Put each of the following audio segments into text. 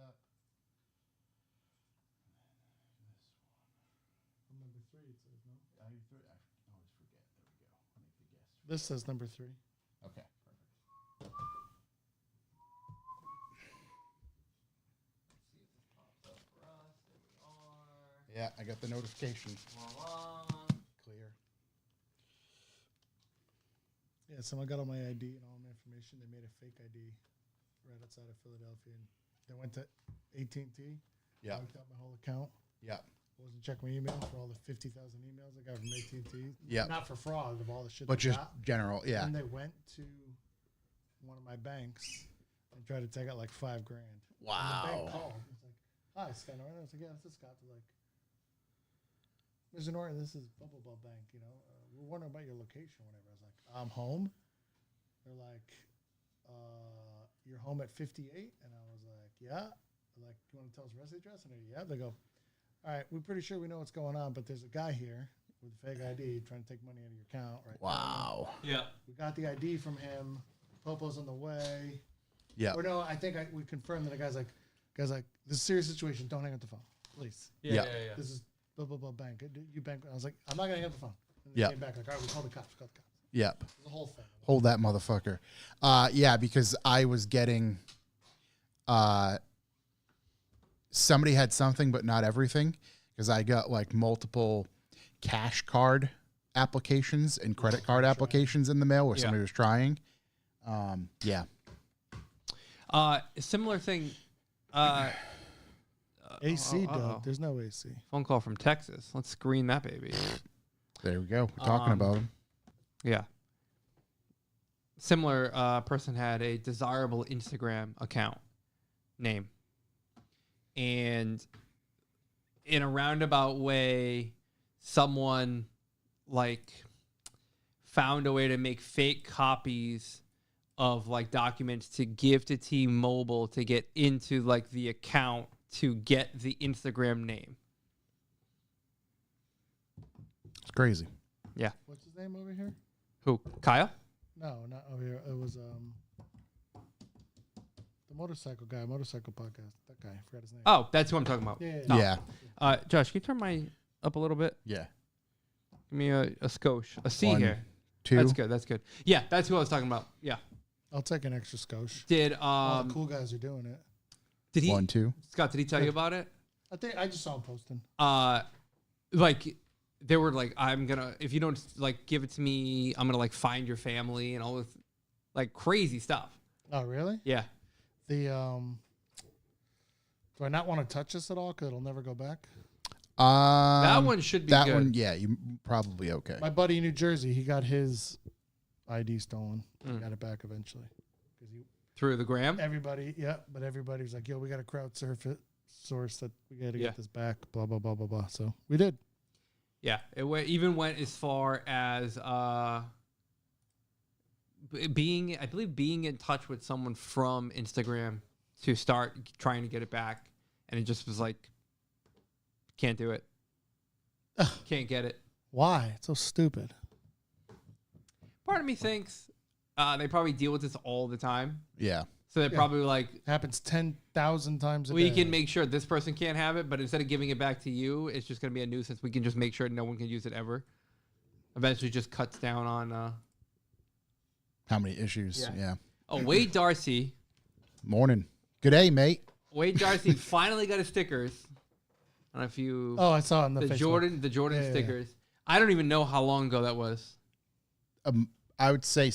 up. Number 3, it says, no? I always forget. There we go. I'll make the guess. This says number 3. Okay, perfect. Let's see if this pops up for us. There we are. Yeah, I got the notification. Voila. Clear. Yeah, someone got all my ID and all my information. They made a fake ID right outside of Philadelphia. And they went to AT&T. Yeah. Looked up my whole account. Yeah. Wasn't checking my emails for all the 50,000 emails I got from AT&T. Yeah. Not for fraud of all the shit. But they just got. general, yeah. And they went to one of my banks and tried to take out like $5,000. And the bank called. It's like, hi, Scott Norton. I was like, yeah, this is Scott. They're like, Mr. Norton, this is blah, blah, blah bank. You know, we're wondering about your location or whatever. I was like, I'm home. They're like, you're home at 58? And I was like, yeah. They're like, you want to tell us the rest of the address? And yeah. They go, all right, we're pretty sure we know what's going on, but there's a guy here with a fake ID trying to take money out of your account right Wow. now. Yeah. We got the ID from him. Popo's on the way. Yeah. Or no, I think we confirmed that the guy's like, this is a serious situation. Don't hang up the phone, please. Yeah. This is blah, blah, blah bank. You bank. I was like, I'm not going to hang up the phone. And they Yeah. came back like, all right, we called the cops. Yep. It was the whole thing. Hold that motherfucker. Yeah, because I was getting somebody had something but not everything, because I got like multiple cash card applications and credit card applications in the mail where somebody was trying. Yeah. Similar thing. AC, Doug. There's no AC. Phone call from Texas. Let's screen that baby. There we go. We're talking about him. Yeah. Similar person had a desirable Instagram account name. And in a roundabout way, someone like found a way to make fake copies of like documents to give to T-Mobile to get into like the account to get the Instagram name. It's crazy. Yeah. What's his name over here? Who? Kyle? No, not over here. It was the motorcycle guy, motorcycle podcast. That guy, I forgot his name. Oh, that's who I'm talking about. Yeah. No. Yeah. Josh, can you turn my up a little bit? Yeah. Give me a skosh. A C 1, here. 2. That's good. That's good. Yeah, that's who I was talking about. Yeah. I'll take an extra skosh. Did All the cool guys are doing it. did he 1, 2. Scott, did he tell you about it? I think I just saw him posting. Like they were like, I'm gonna, if you don't like give it to me, I'm gonna like find your family and all this like crazy stuff. Oh, really? Yeah. The do I not want to touch this at all? Because it'll never go back. That one should be that good. one, yeah, you probably okay. My buddy in New Jersey, he got his ID stolen. He got it back eventually. Because Through the gram? everybody was like, yo, we got to source that we got to get this back, blah, blah, blah, blah, blah. So we did. Yeah. It even went as far as being in touch with someone from Instagram to start trying to get it back. And it just was like, can't do it. Can't get it. Why? It's so stupid. Part of me thinks they probably deal with this all the time. Yeah. So they're probably like, Happens 10,000 times a day. we can make sure this person can't have it, but instead of giving it back to you, it's just going to be a nuisance. We can just make sure no one can use it ever. Eventually just cuts down on... How many issues? Yeah. Oh, Wade Darcy. Morning. Good day, mate. Wade Darcy finally got his stickers. I don't know if you... Oh, I saw it on the Facebook. The Jordan Yeah. stickers. I don't even know how long ago that was. I would say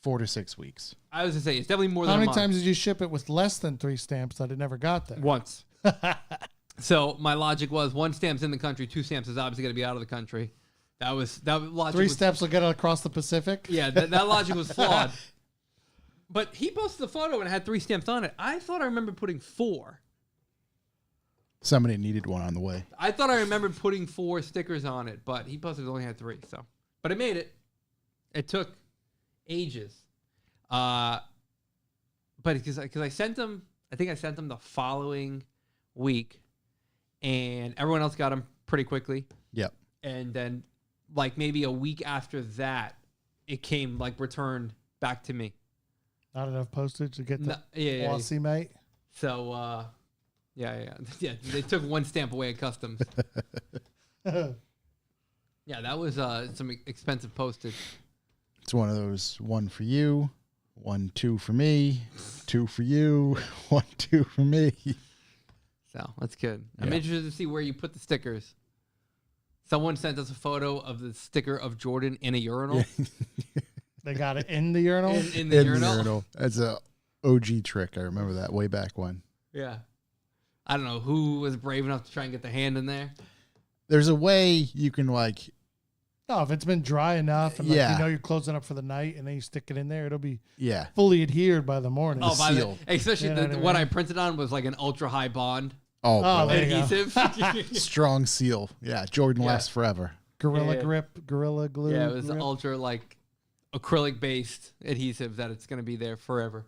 4 to 6 weeks. I was going to say, it's definitely more How than a many month. times did you ship it with less than 3 stamps that it never got there? Once. So my logic was 1 stamp's in the country, 2 stamps is obviously going to be out of the country. That logic 3 was, steps will get it across the Pacific? Yeah, that logic was flawed. But he posted the photo and it had 3 stamps on it. I thought I remembered putting 4. Somebody needed one on the way. I thought I remembered putting 4 stickers on it, but he posted it only had 3. So, but it made it. It took ages. But because I sent them, I think I sent them the following week, and everyone else got them pretty quickly. Yep. And then, like maybe a week after that, it came like returned back to me. Not enough postage to get the Yeah. Aussie, mate? So, yeah. They took one stamp away at customs. Yeah, that was some expensive postage. It's one of those 1 for you, 1, 2 for me, 2 for you, 1, 2 for me. So that's good. Yeah. I'm interested to see where you put the stickers. Someone sent us a photo of the sticker of Jordan in a urinal. They got it in the urinal? In the urinal. That's a OG trick. I remember that way back when. Yeah. I don't know who was brave enough to try and get the hand in there. There's a way you can like... No, if it's been dry enough and like, you know you're closing up for the night and then you stick it in there, it'll be fully adhered by the morning. Oh, especially what I printed on was like an ultra high bond. Oh, adhesive. Strong seal. Yeah, Jordan lasts forever. Gorilla grip, gorilla glue. Yeah, it was ultra like acrylic based adhesive that it's going to be there forever.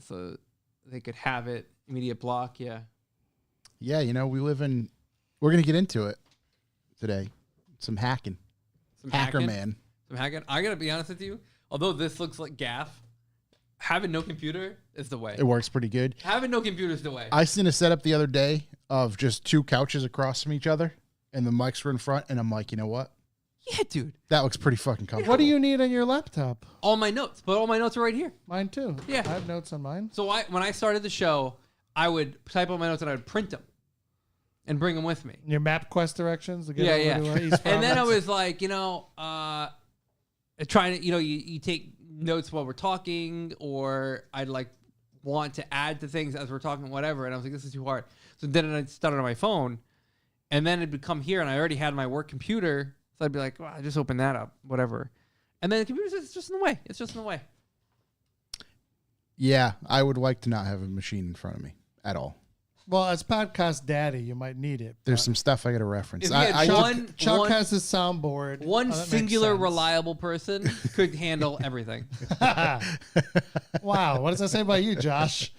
So they could have it immediate block. Yeah. Yeah, we're going to get into it today. Some hacking. Hacker man. Some hacking. I got to be honest with you. Although this looks like gaff, having no computer is the way. It works pretty good. Having no computer is the way. I seen a setup the other day of just 2 couches across from each other and the mics were in front. And I'm like, you know what? Yeah, dude. That looks pretty fucking comfortable. What do you need on your laptop? All my notes. But all my notes are right here. Mine too. Yeah. I have notes on mine. So when I started the show, I would type on my notes and I would print them and bring them with me. Your MapQuest directions to get over to East And then I was like, trying to, you take notes while we're talking, or I'd like want to add to things as we're talking, whatever. And I was like, this is too hard. So then I started on my phone, and then it'd come here, and I already had my work computer. So I'd be like, well, I just open that up, whatever. And then the computer says, it's just in the way. It's just in the way. Yeah, I would like to not have a machine in front of me at all. Well, as podcast daddy, you might need it. There's some stuff I got to reference. Chuck has his soundboard. One singular reliable person could handle everything. Wow, what does that say about you, Josh?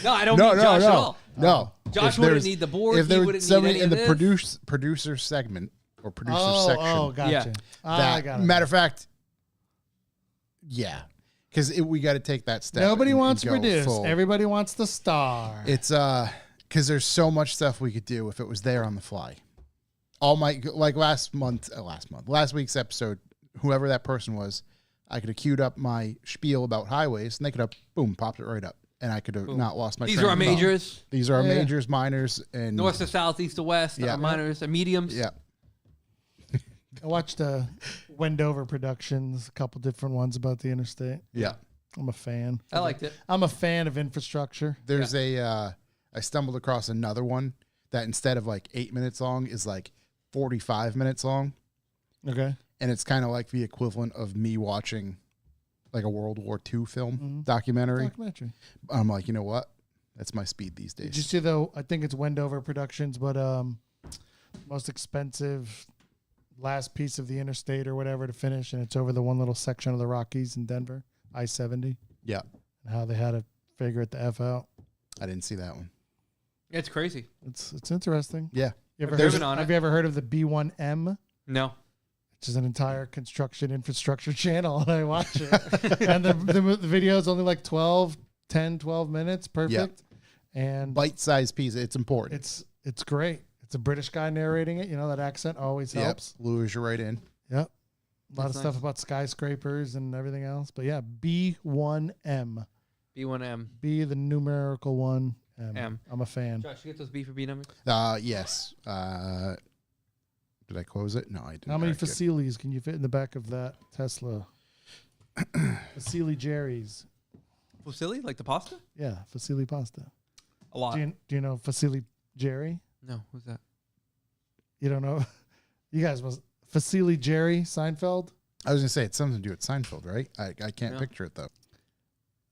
No, I don't mean Josh at all. No, Josh wouldn't need the board. If there was somebody in the producer producer segment or producer section, gotcha. Yeah. Matter of fact, yeah, because we got to take that step. Nobody wants to produce. Full. Everybody wants the star. It's because there's so much stuff we could do if it was there on the fly. All my last week's episode, whoever that person was, I could have queued up my spiel about highways, and they could have popped it right up, and I could have not lost my. These are our majors. These are our majors, minors, and north to south, east to west. Our minors, our mediums. Yeah. I watched Wendover Productions, a couple different ones about the interstate. Yeah, I'm a fan. I liked it. I'm a fan of infrastructure. There's I stumbled across another one that instead of like 8 minutes long is like 45 minutes long. Okay. And it's kind of like the equivalent of me watching like a World War II film documentary. I'm like, you know what? That's my speed these days. Did you see though? I think it's Wendover Productions, but most expensive last piece of the interstate or whatever to finish, and it's over the one little section of the Rockies in Denver, I-70. Yeah. And how they had to figure it the F out. I didn't see that one. It's crazy. It's interesting. Yeah. Have you ever heard of the B1M? No. Which is an entire construction infrastructure channel, and I watch it. And the video is only like 12 minutes. Perfect. Yeah. And bite-sized piece. It's important. It's great. It's a British guy narrating it. That accent always helps. Lures you right in. Yep. A lot of stuff about skyscrapers and everything else. But yeah, B1M. B1M. B, the numerical one. M. I'm a fan. Josh, you get those B for B numbers? Yes. Did I close it? No, I didn't. How many Facilis can you fit in the back of that Tesla? Facili Jerry's. Fusilli? Like the pasta? Yeah, Facili pasta. A lot. Do you know Facili Jerry? No, who's that? You don't know? You guys must. Facili Jerry Seinfeld? I was going to say, it's something to do with Seinfeld, right? I can't picture it, though.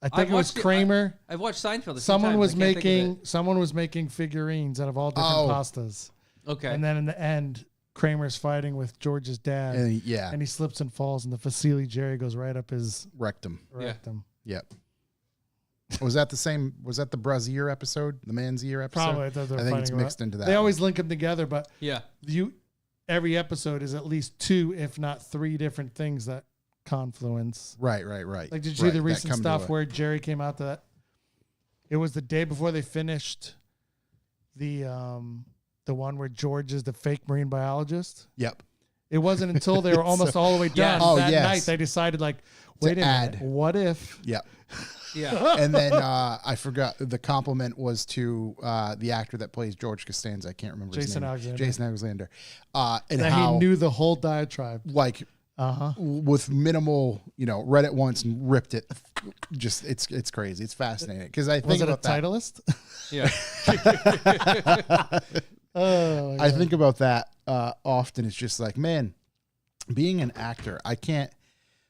I think it was Kramer. I've watched Seinfeld. Someone was making figurines out of all different pastas. Okay. And then in the end, Kramer's fighting with George's dad. And he slips and falls, and the Facili Jerry goes right up his rectum. Yep. Was that the Brazier episode? The Man's Ear episode? Probably. I think it's mixed into that. They always link them together, but yeah, every episode is at least 2, if not 3 different things that confluence. Right. Like, did you see the recent stuff where Jerry came out to that? It was the day before they finished the one where George is the fake marine biologist. Yep. It wasn't until they were almost all the way done that night they decided, like, wait a minute, what if? Yep. Yeah. And then I forgot the compliment was to the actor that plays George Costanza. I can't remember his name. Jason Alexander. And that how he knew the whole diatribe. Like with minimal, read it once and ripped it. Just it's crazy. It's fascinating because I think about that. Titleist? Yeah. I think about that often. It's just like, man, being an actor, I can't,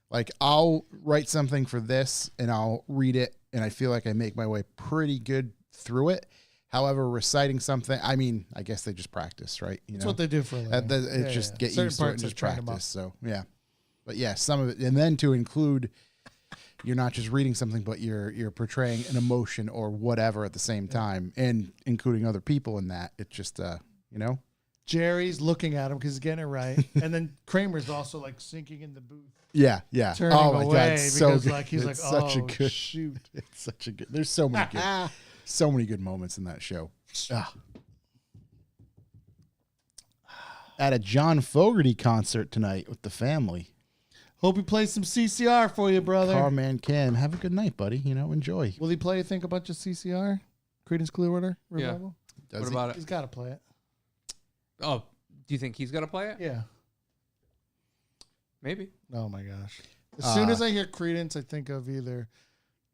like, I'll write something for this and I'll read it and I feel like I make my way pretty good through it. However, reciting something, I mean, I guess they just practice, right? That's what they do for a living. It's just get used to it and just practice. So, yeah. But yeah, some of it, and then to include, you're not just reading something, but you're portraying an emotion or whatever at the same time, and including other people in that. It's just, Jerry's looking at him because he's getting it right, and then Kramer's also like sinking in the booth. Yeah. Turning away God, so because good. like he's it's like, such a good, shoot. It's such a good. There's so many good moments in that show. At a John Fogerty concert tonight with the family. Hope he plays some CCR for you, brother. Carman Cam, have a good night, buddy. Enjoy. Will he play, a bunch of CCR? Creedence Clearwater Revival? Yeah. What about it? He's got to play it. Oh, do you think he's going to play it? Yeah. Maybe. Oh, my gosh. As soon as I hear Creedence, I think of either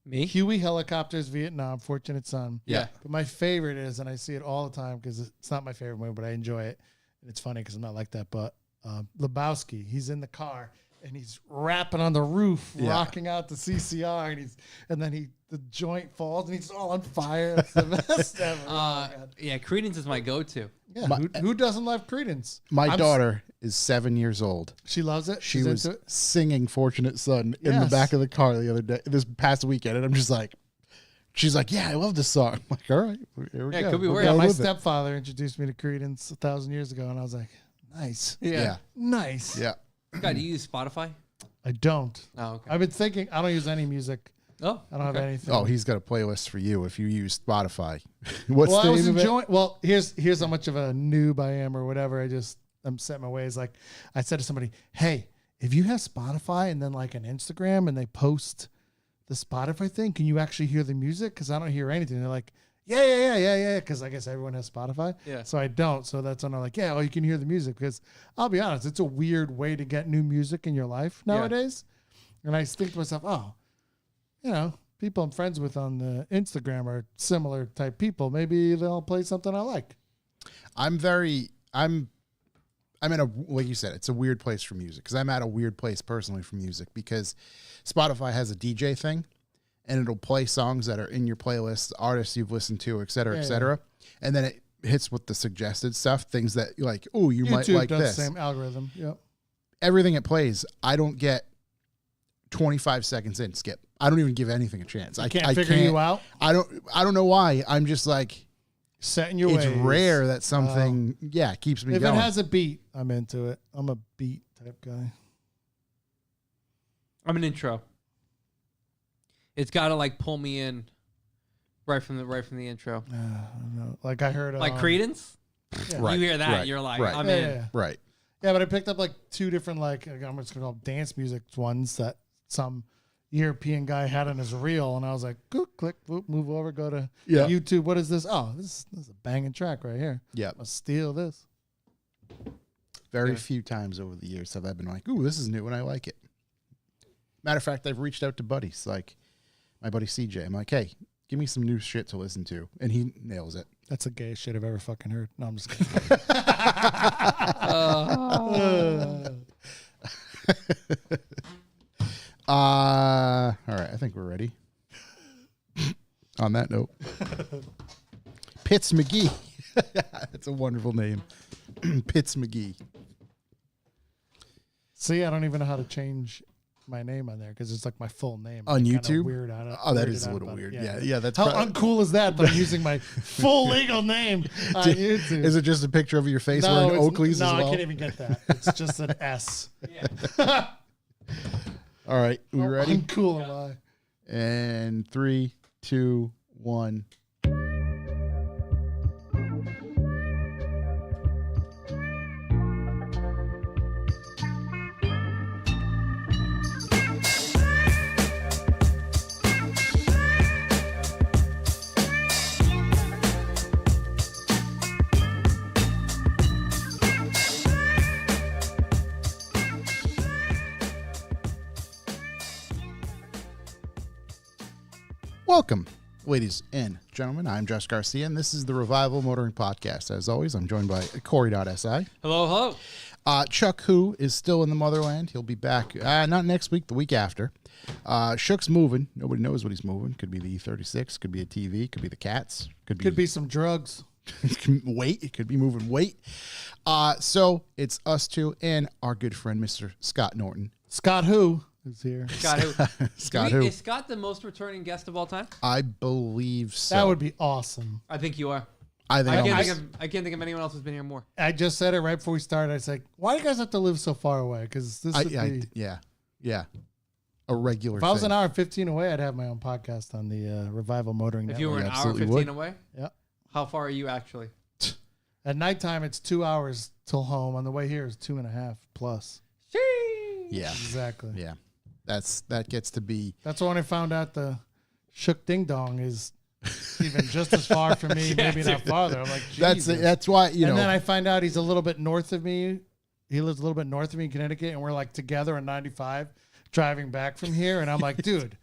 me, Huey Helicopters, Vietnam, Fortunate Son. Yeah. But my favorite is, and I see it all the time because it's not my favorite movie, but I enjoy it. And it's funny because I'm not like that, but Lebowski, he's in the car. And he's rapping on the roof, rocking out the CCR, and then the joint falls, and he's all on fire. It's the best ever. Yeah, Creedence is my go-to. Yeah, who doesn't love Creedence? My daughter is 7 years old. She loves it. She was singing "Fortunate Son" in the back of the car the other day, this past weekend, and I'm just like, she's like, "Yeah, I love this song." I'm like, all right, here we go. Could be worse. Yeah, my stepfather introduced me to Creedence 1,000 years ago, and I was like, nice. Yeah. Nice. Yeah. God, do you use Spotify? I don't. Oh, okay. I've been thinking, I don't use any music. Oh, I don't have anything. Oh, he's got a playlist for you if you use Spotify. What's the name of it? Well, here's how much of a noob I am or whatever. I'm set my ways. Like I said to somebody, hey, if you have Spotify and then like an Instagram and they post the Spotify thing, can you actually hear the music? Because I don't hear anything. They're like, yeah. Because I guess everyone has Spotify. Yeah. So I don't. So that's when I'm like, you can hear the music. Because I'll be honest, it's a weird way to get new music in your life nowadays. Yeah. And I think to myself, people I'm friends with on the Instagram are similar type people. Maybe they'll play something I like. I'm in a, like you said, it's a weird place for music because I'm at a weird place personally for music because Spotify has a DJ thing. And it'll play songs that are in your playlist, artists you've listened to, et cetera, et cetera. And then it hits with the suggested stuff, things that you're like, oh, you might like does this. The same algorithm. Yep. Everything it plays, I don't get 25 seconds in. Skip. I don't even give anything a chance. I can't figure you out. I don't know why. I'm just like setting your ways. It's rare that something keeps me going. If it has a beat, I'm into it. I'm a beat type guy. I'm an intro. It's got to like pull me in right from the intro. No. Like I heard like Creedence. Yeah. Right, you hear that, right, you're like, right. I'm in. Right. Yeah, but I picked up like two different I'm just gonna call dance music ones that some European guy had on his reel, and I was like, click, move over, go to YouTube. What is this? Oh, this is a banging track right here. Yeah, I'll steal this. Very few times over the years have I been like, ooh, this is new and I like it. Matter of fact, I've reached out to buddies like my buddy CJ. I'm like, hey, give me some new shit to listen to. And he nails it. That's the gayest shit I've ever fucking heard. No, I'm just kidding. All right, I think we're ready. On that note. Pitts McGee. That's a wonderful name. Pitts McGee. See, I don't even know how to change my name on there because it's like my full name. On YouTube? Weird out of, that is a little weird. Yeah, that's how uncool is that? But I'm using my full legal name on YouTube. Is it just a picture of your face wearing Oakley's as well? No, I can't even get that. It's just an S. Yeah. All right, we ready? I'm cool, am I? And 3, 2, 1. Welcome, ladies and gentlemen. I'm Josh Garcia, and this is the Revival Motoring Podcast. As always, I'm joined by Corey.si. Hello. Chuck, who is still in the motherland. He'll be back, not next week, the week after. Shook's moving. Nobody knows what he's moving. Could be the E36, could be a TV, could be the cats. Could be some drugs. Weight. It could be moving weight. So it's us two and our good friend, Mr. Scott Norton. Scott who is here. Scott who? Scott who? Is Scott the most returning guest of all time? I believe so. That would be awesome. I think you are. I think I can't think of anyone else who's been here more. I just said it right before we started. I was like, why do you guys have to live so far away? Because this would be... Yeah. A regular If I was thing. an hour and 15 away, I'd have my own podcast on the Revival Motoring If Network. you were an hour absolutely 15 would. away? Yeah. How far are you actually? At nighttime, it's 2 hours till home. On the way here is 2.5 plus. Yeah. Exactly. Yeah. That gets to be... That's when I found out the Shook Ding Dong is even just as far from me, maybe not farther. I'm like, Jesus. That's why, And then I find out he's a little bit north of me. He lives a little bit north of me in Connecticut, and we're like together on 95 driving back from here. And I'm like, dude,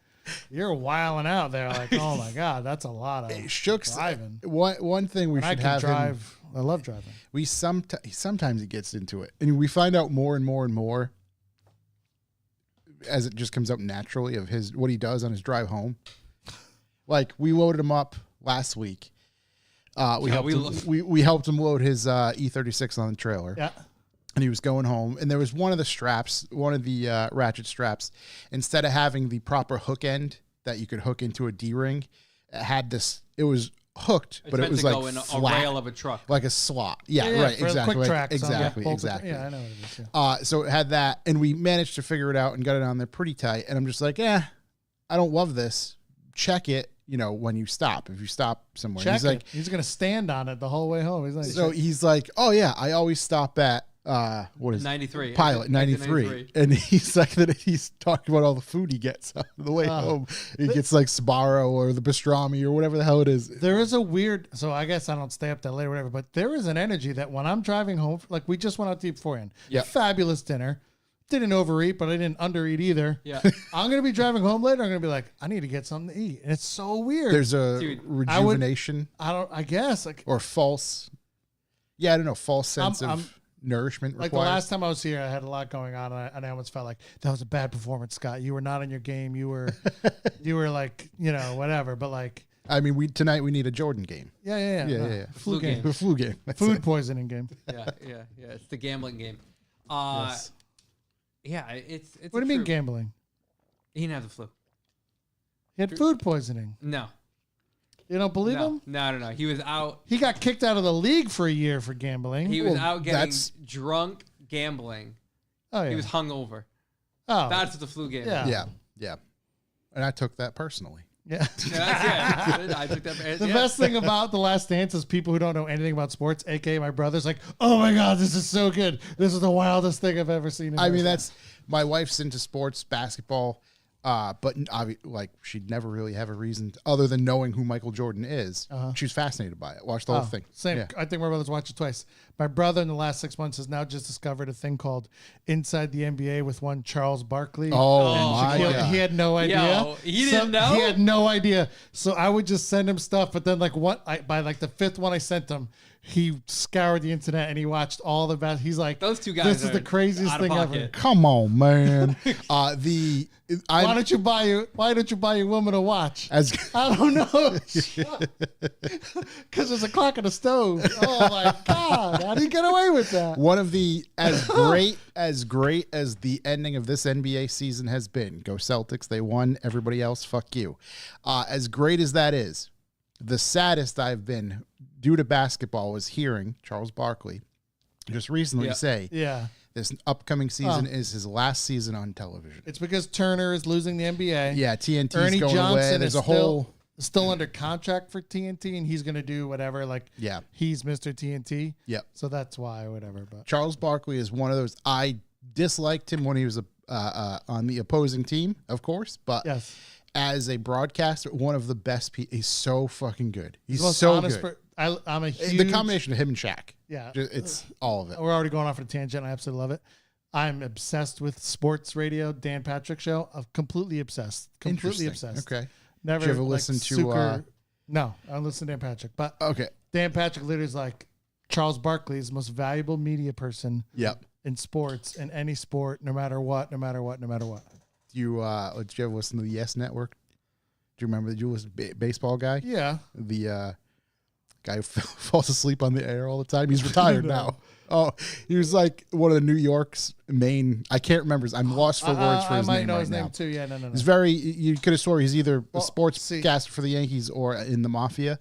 you're wilding out there. Like, oh my God, that's a lot of Shook's driving. One thing we And I should can have drive. him... I love driving. We sometimes he gets into it, and we find out more and more and more as it just comes up naturally of what he does on his drive home. Like, we loaded him up last week. We helped him load his E36 on the trailer. Yeah. And he was going home, and there was one of the ratchet straps, instead of having the proper hook end that you could hook into a D-ring, it was hooked, but it was like go in flat, a rail of a truck. like a slot. Yeah, Yeah, right, for exactly. quick tracks exactly. Yeah, I know what it is. Yeah. So it had that, and we managed to figure it out and got it on there pretty tight. And I'm just like, I don't love this. Check it, when you stop. If you stop somewhere, Check he's like, he's gonna stand on it the whole way home. He's like, oh yeah, I always stop at what is 93 Pilot 93, and he's like that. He's talking about all the food he gets on the way home. He gets like Sbarro or the pastrami or whatever the hell it is. There is a weird. So I guess I don't stay up that late or whatever. But there is an energy that when I'm driving home, like we just went out to eat beforehand. Yeah. Fabulous dinner. Didn't overeat, but I didn't undereat either. Yeah. I'm gonna be driving home later. I'm gonna be like, I need to get something to eat, and it's so weird. There's a Dude, rejuvenation I guess like or false. Yeah, I don't know. False sense of nourishment. Like required. the last time I was here, I had a lot going on, and I almost felt like that was a bad performance, Scott. You were not on your game. You were like, whatever. But like, I mean, tonight we need a Jordan game. Yeah. Flu game. The flu game. That's Food it. poisoning game. Yeah. It's the gambling game. Yes. Yeah, it's. What do you mean gambling? He didn't have the flu. He had food poisoning. No. You don't believe him? No. He was out. He got kicked out of the league for a year for gambling. He was out getting drunk gambling. Oh yeah. He was hungover. Oh, That's what the flu game. Yeah. Yeah. And I took that personally. yeah. That's it. I took that. The best thing about The Last Dance is people who don't know anything about sports, aka my brother's like, oh my God, this is so good. This is the wildest thing I've ever seen. I mean, my wife's into sports, basketball, but she'd never really have a reason other than knowing who Michael Jordan is. She was fascinated by it. Watched the whole thing. Same. Yeah. I think my brother's watched it twice. My brother in the last 6 months has now just discovered a thing called Inside the NBA with one Charles Barkley. Oh my He God. had no idea. Yo, he didn't know? He had no idea. So I would just send him stuff, but then by like the fifth one I sent him, he scoured the internet and he watched all the best. He's like, Those two guys this is are the craziest out of thing ever. pocket. Come on, man. Why don't you buy your woman a watch? As I don't know. Because there's a clock in the stove. Oh my God. How do you get away with that? one of the as great as the ending of this NBA season has been. Go Celtics. They won. Everybody else, fuck you. As great as that is, the saddest I've been due to basketball was hearing Charles Barkley just recently say This upcoming season is his last season on television. It's because Turner is losing the NBA. Yeah, TNT's Ernie going Johnson away. There's is a whole still under contract for TNT, and he's going to do whatever. Like, yeah, he's Mr. TNT. Yep. So that's why, whatever. But Charles Barkley is one of those. I disliked him when he was on the opposing team, of course, but yes, as a broadcaster, one of the best. He's so fucking good. He's the most so honest good. I'm a huge. The combination of him and Shaq. Yeah, it's all of it. We're already going off on a tangent. I absolutely love it. I'm obsessed with sports radio. Dan Patrick show. I'm completely obsessed. Completely obsessed. Okay. Never Did you ever listen to? No, I don't listen to Dan Patrick. But okay, Dan Patrick literally is like Charles Barkley is the most valuable media person. Yep. In sports, in any sport, no matter what. Do you did you ever listen to the Yes Network? Do you remember the Julius baseball guy? Yeah. The guy who falls asleep on the air all the time. He's retired now. Oh, he was like one of the New York's main. I can't remember. I'm lost for words for his name. I might know his name too. Yeah, no. He's very. You could have swore he's either a sportscaster for the Yankees or in the Mafia,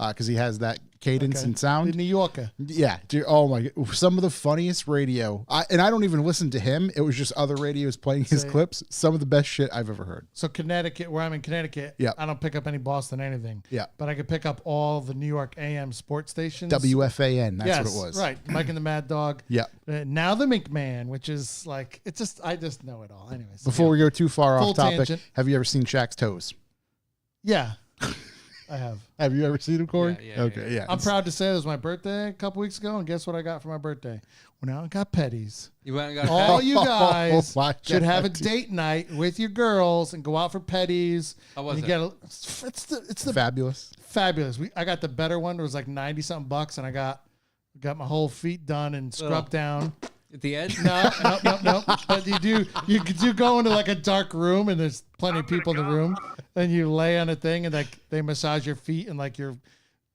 because he has that cadence and sound. The New Yorker. Yeah. Dude, oh my! Some of the funniest radio. And I don't even listen to him. It was just other radios playing his clips. Some of the best shit I've ever heard. So Connecticut, where I'm in Connecticut, I don't pick up any Boston anything. Yeah. But I could pick up all the New York AM sports stations. WFAN. That's what it was. Right. Mike and the Mad Dog. Yeah. Now the McMahon, which is like I just know it all. Anyways. Before we go too far Full off topic, tangent. have you ever seen Shaq's toes? Yeah. I have. Have you ever seen him, Corey? Yeah, okay, yeah. I'm proud to say it was my birthday a couple weeks ago, and guess what I got for my birthday? Went out and got petties. You went and got All petties? you guys my should have a God. date night with your girls and go out for petties. How was you it? Get it's the Fabulous. fabulous. I got the better one. It was like 90 something bucks, and I got my whole feet done and scrubbed down. At the end? No. But you do go into like a dark room, and there's plenty of people in the room, and you lay on a thing, and like they massage your feet and like your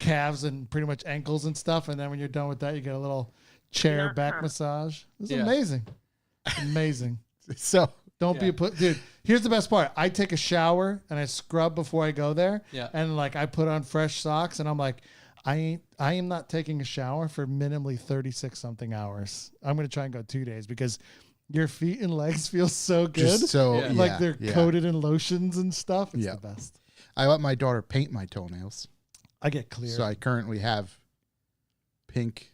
calves and pretty much ankles and stuff, and then when you're done with that, you get a little chair back massage. It's amazing. So Don't be a dude. Here's the best part. I take a shower and I scrub before I go there. Yeah. And like I put on fresh socks, and I'm like, I am not taking a shower for minimally 36 something hours. I'm gonna try and go 2 days because your feet and legs feel so good. just so like they're coated in lotions and stuff. It's the best. I let my daughter paint my toenails. I get clear. So I currently have pink,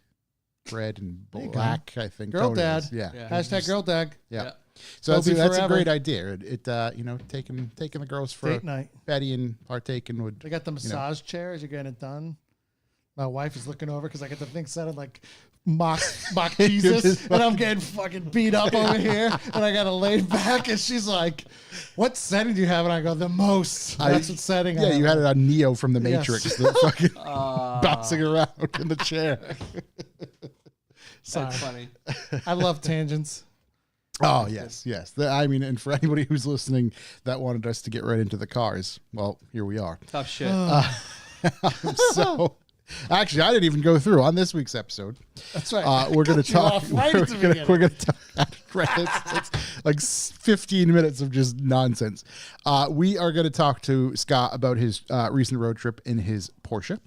red, and black, I think. Girl toenails. dad. Yeah. Hashtag girl dad. Yeah. So that's a forever. great idea. Taking the girls for Date night. Betty and partaking would. They got the massage chairs. You're getting it done. My wife is looking over because I get the thing set like mock Jesus, and I'm getting fucking beat up over here, and I got to lay back, and she's like, "What setting do you have?" And I go, "The most." That's what setting. Yeah, you had it on Neo from the Yes. Matrix, the fucking bouncing around in the chair. Sorry. That's funny. I love tangents. Oh yes. And for anybody who's listening that wanted us to get right into the cars, well, here we are. Tough shit. So. Actually, I didn't even go through on this week's episode. That's right. We're going to talk. Right We're going to talk. It's like 15 minutes of just nonsense. We are going to talk to Scott about his recent road trip in his Porsche.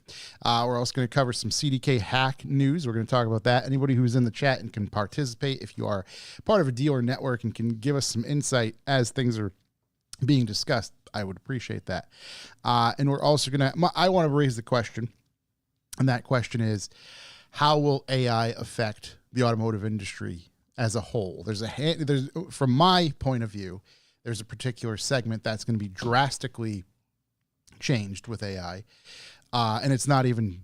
We're also going to cover some CDK hack news. We're going to talk about that. Anybody who's in the chat and can participate, if you are part of a dealer network and can give us some insight as things are being discussed, I would appreciate that. And we're also going to. I want to raise the question. And that question is, how will AI affect the automotive industry as a whole? There's from my point of view, there's a particular segment that's going to be drastically changed with AI, and it's not even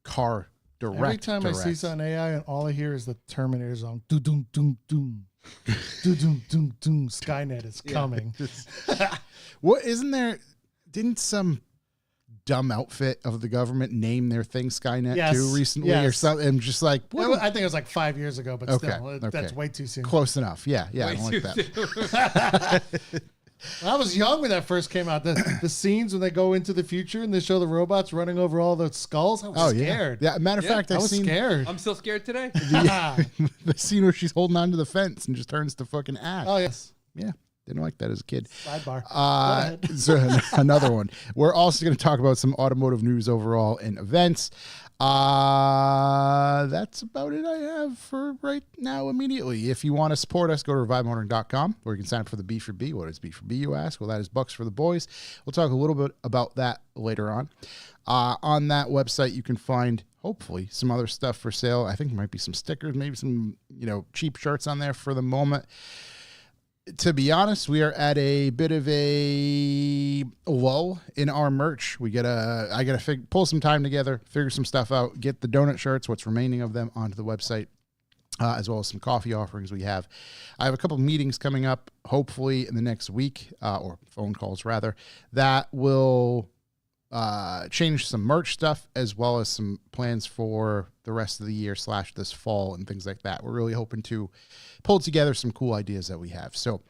car direct. Every time I see something AI, and all I hear is the Terminator song, "Doom doom doom doom, doom doom doom." Skynet is coming. What isn't there? Didn't some dumb outfit of the government name their thing Skynet too recently or something? I'm just like, I think it was like 5 years ago, but still, that's way too soon. Close enough. Yeah, I don't like that. When I was young when that first came out, the scenes when they go into the future and they show the robots running over all the skulls, I was scared. Yeah, matter of fact, I was scared. I'm still scared today. The scene where she's holding on to the fence and just turns to fucking ash. Oh yes. Yeah. Didn't like that as a kid. Sidebar. So another one. We're also going to talk about some automotive news overall and events. That's about it I have for right now immediately. If you want to support us, go to revivemotoring.com where you can sign up for the B for B. What is B for B, you ask? Well, that is Bucks for the Boys. We'll talk a little bit about that later on. On that website, you can find, hopefully, some other stuff for sale. I think there might be some stickers, maybe some, cheap shirts on there for the moment. To be honest, we are at a bit of a lull in our merch. I gotta pull some time together, figure some stuff out, get the donut shirts, what's remaining of them, onto the website, as well as some coffee offerings we have. I have a couple meetings coming up, hopefully in the next week, or phone calls rather, that will change some merch stuff as well as some plans for the rest of the year / this fall and things like that. We're really hoping to pull together some cool ideas that we have. So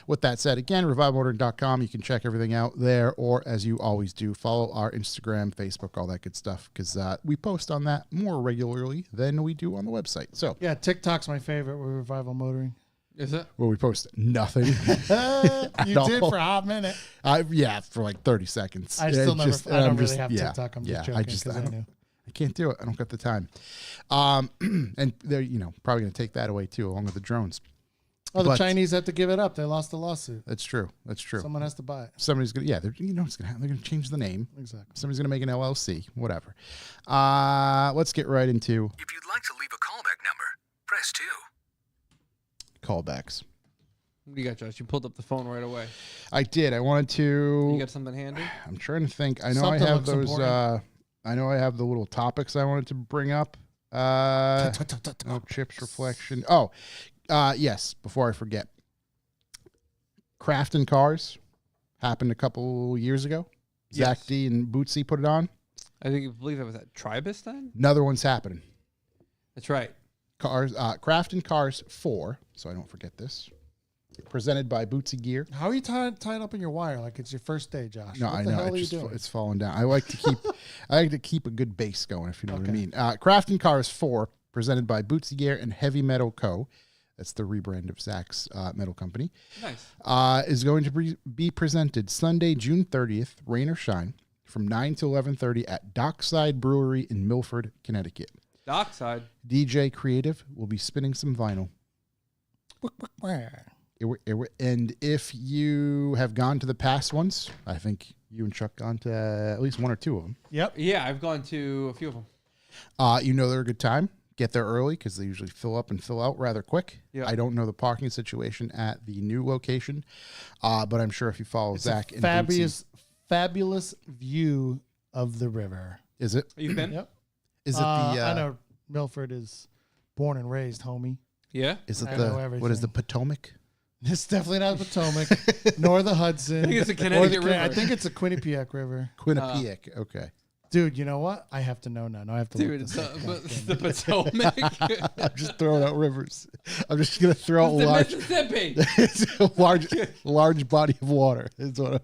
with that said, again, revivemotoring.com, you can check everything out there, or as you always do, follow our Instagram, Facebook, all that good stuff, because we post on that more regularly than we do on the website. So yeah, TikTok's my favorite with Revival Motoring. Is it? where we post nothing. You did for a hot minute. Yeah, for like 30 seconds. I still never. I don't really have TikTok. I'm just joking because I knew. I can't do it. I don't got the time. And they're probably going to take that away too, along with the drones. Oh, the Chinese have to give it up. They lost the lawsuit. That's true. That's true. Someone has to buy it. Somebody's gonna. Yeah, they're what's gonna happen. They're gonna change the name. Exactly. Somebody's gonna make an LLC. Whatever. Let's get right into. If you'd like to leave a callback number, press 2. Callbacks. What do you got, Josh? You pulled up the phone right away. I did. I wanted to. You got something handy? I'm trying to think. I know Something I have looks those. important. I know I have the little topics I wanted to bring up. Oh, chips reflection. Oh, yes. Before I forget, Crafting Cars happened a couple years ago. Yes. Zach D and Bootsy put it on. I believe it was at Tribus then. Another one's happening. That's right. Crafting Cars 4. So I don't forget this. Presented by Bootsy Gear. How are you tied up in your wire like it's your first day, Josh? No, what I the know hell are you doing? it's falling down. I like to keep a good base going, if you know what I mean. Crafting Cars 4, presented by Bootsy Gear and Heavy Metal Co. That's the rebrand of Zach's metal company. Nice. Is going to be presented Sunday, June 30th, rain or shine, from 9 to 11:30 at Dockside Brewery in Milford, Connecticut. Dockside. DJ Creative will be spinning some vinyl. And if you have gone to the past ones, I think you and Chuck gone to at least one or two of them. Yep. Yeah, I've gone to a few of them. They're a good time. Get there early because they usually fill up and fill out rather quick. Yep. I don't know the parking situation at the new location, but I'm sure if you follow Zach and fabulous view of the river. Is it? You've been? Yep. Is it the? I know Milford is born and raised, homie. Yeah. Is it I know what is everything. the Potomac? It's definitely not the Potomac, nor the Hudson. I think it's a Connecticut River. I think it's a Quinnipiac River. Quinnipiac. Okay. Dude, you know what? I have to know now. Now I have to look Dude, this it's up. the Potomac. I'm just throwing out rivers. I'm just gonna throw out the large. Mississippi. It's a large body of water. Is what I'm.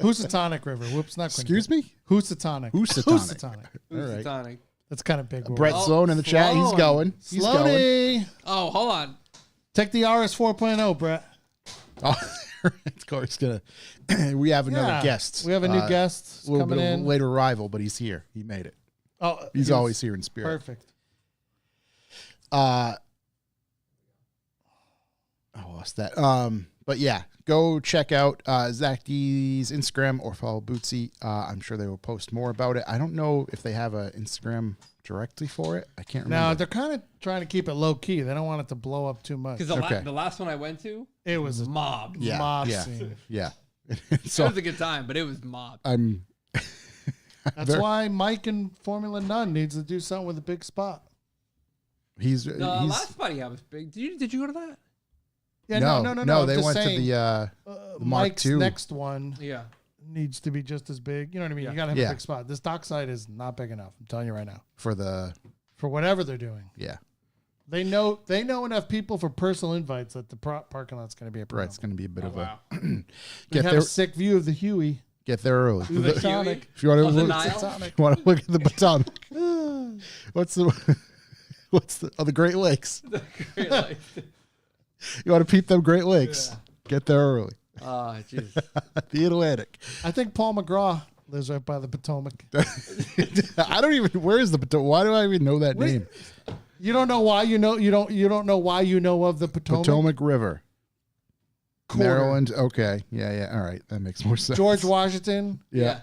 Housatonic River. Whoops, not Excuse me. Housatonic. Housatonic. All right. Housatonic. That's kind of big word. Brett Sloan in the chat. He's Sloan. going. He's going. Slowly. Oh, hold on. Take the RS 4.0, Brett. Oh, of course, we have another guest. We have a new guest a little coming bit of in. a later arrival, but he's here. He made it. Oh, he's always here in spirit. Perfect. I lost that. But yeah, go check out Zach D's Instagram or follow Bootsy. I'm sure they will post more about it. I don't know if they have an Instagram directly for it. I can't remember. No, they're kind of trying to keep it low key. They don't want it to blow up too much. Because the last one I went to, it was a mob. mob scene. Yeah. So, it was a good time, but it was mob. That's why Mike in Formula None needs to do something with a big spot. He's last spot he had was big. Did you go to that? Yeah, no. They went to the Mark Mike's II. next one. Yeah. Needs to be just as big. You know what I mean? Yeah. You got to have a big spot. This dockside is not big enough. I'm telling you right now. For whatever they're doing. Yeah. They know enough people for personal invites that the parking lot's going to be a problem. Right, it's going to be a bit of a Get there. A sick view of the Huey. Get there early. The Potomac. If you want to look at the Potomac. What's the Great Lakes? The Great Lakes. You want to peep them Great Lakes? Yeah. Get there early. Oh, jeez. The Atlantic. I think Paul McGraw lives right by the Potomac. I don't even. Where is the Potomac? Why do I even know that name? You don't know why you don't know why you know of the Potomac. Potomac River. Quarter. Maryland. Okay. Yeah. All right. That makes more sense. George Washington. Yeah.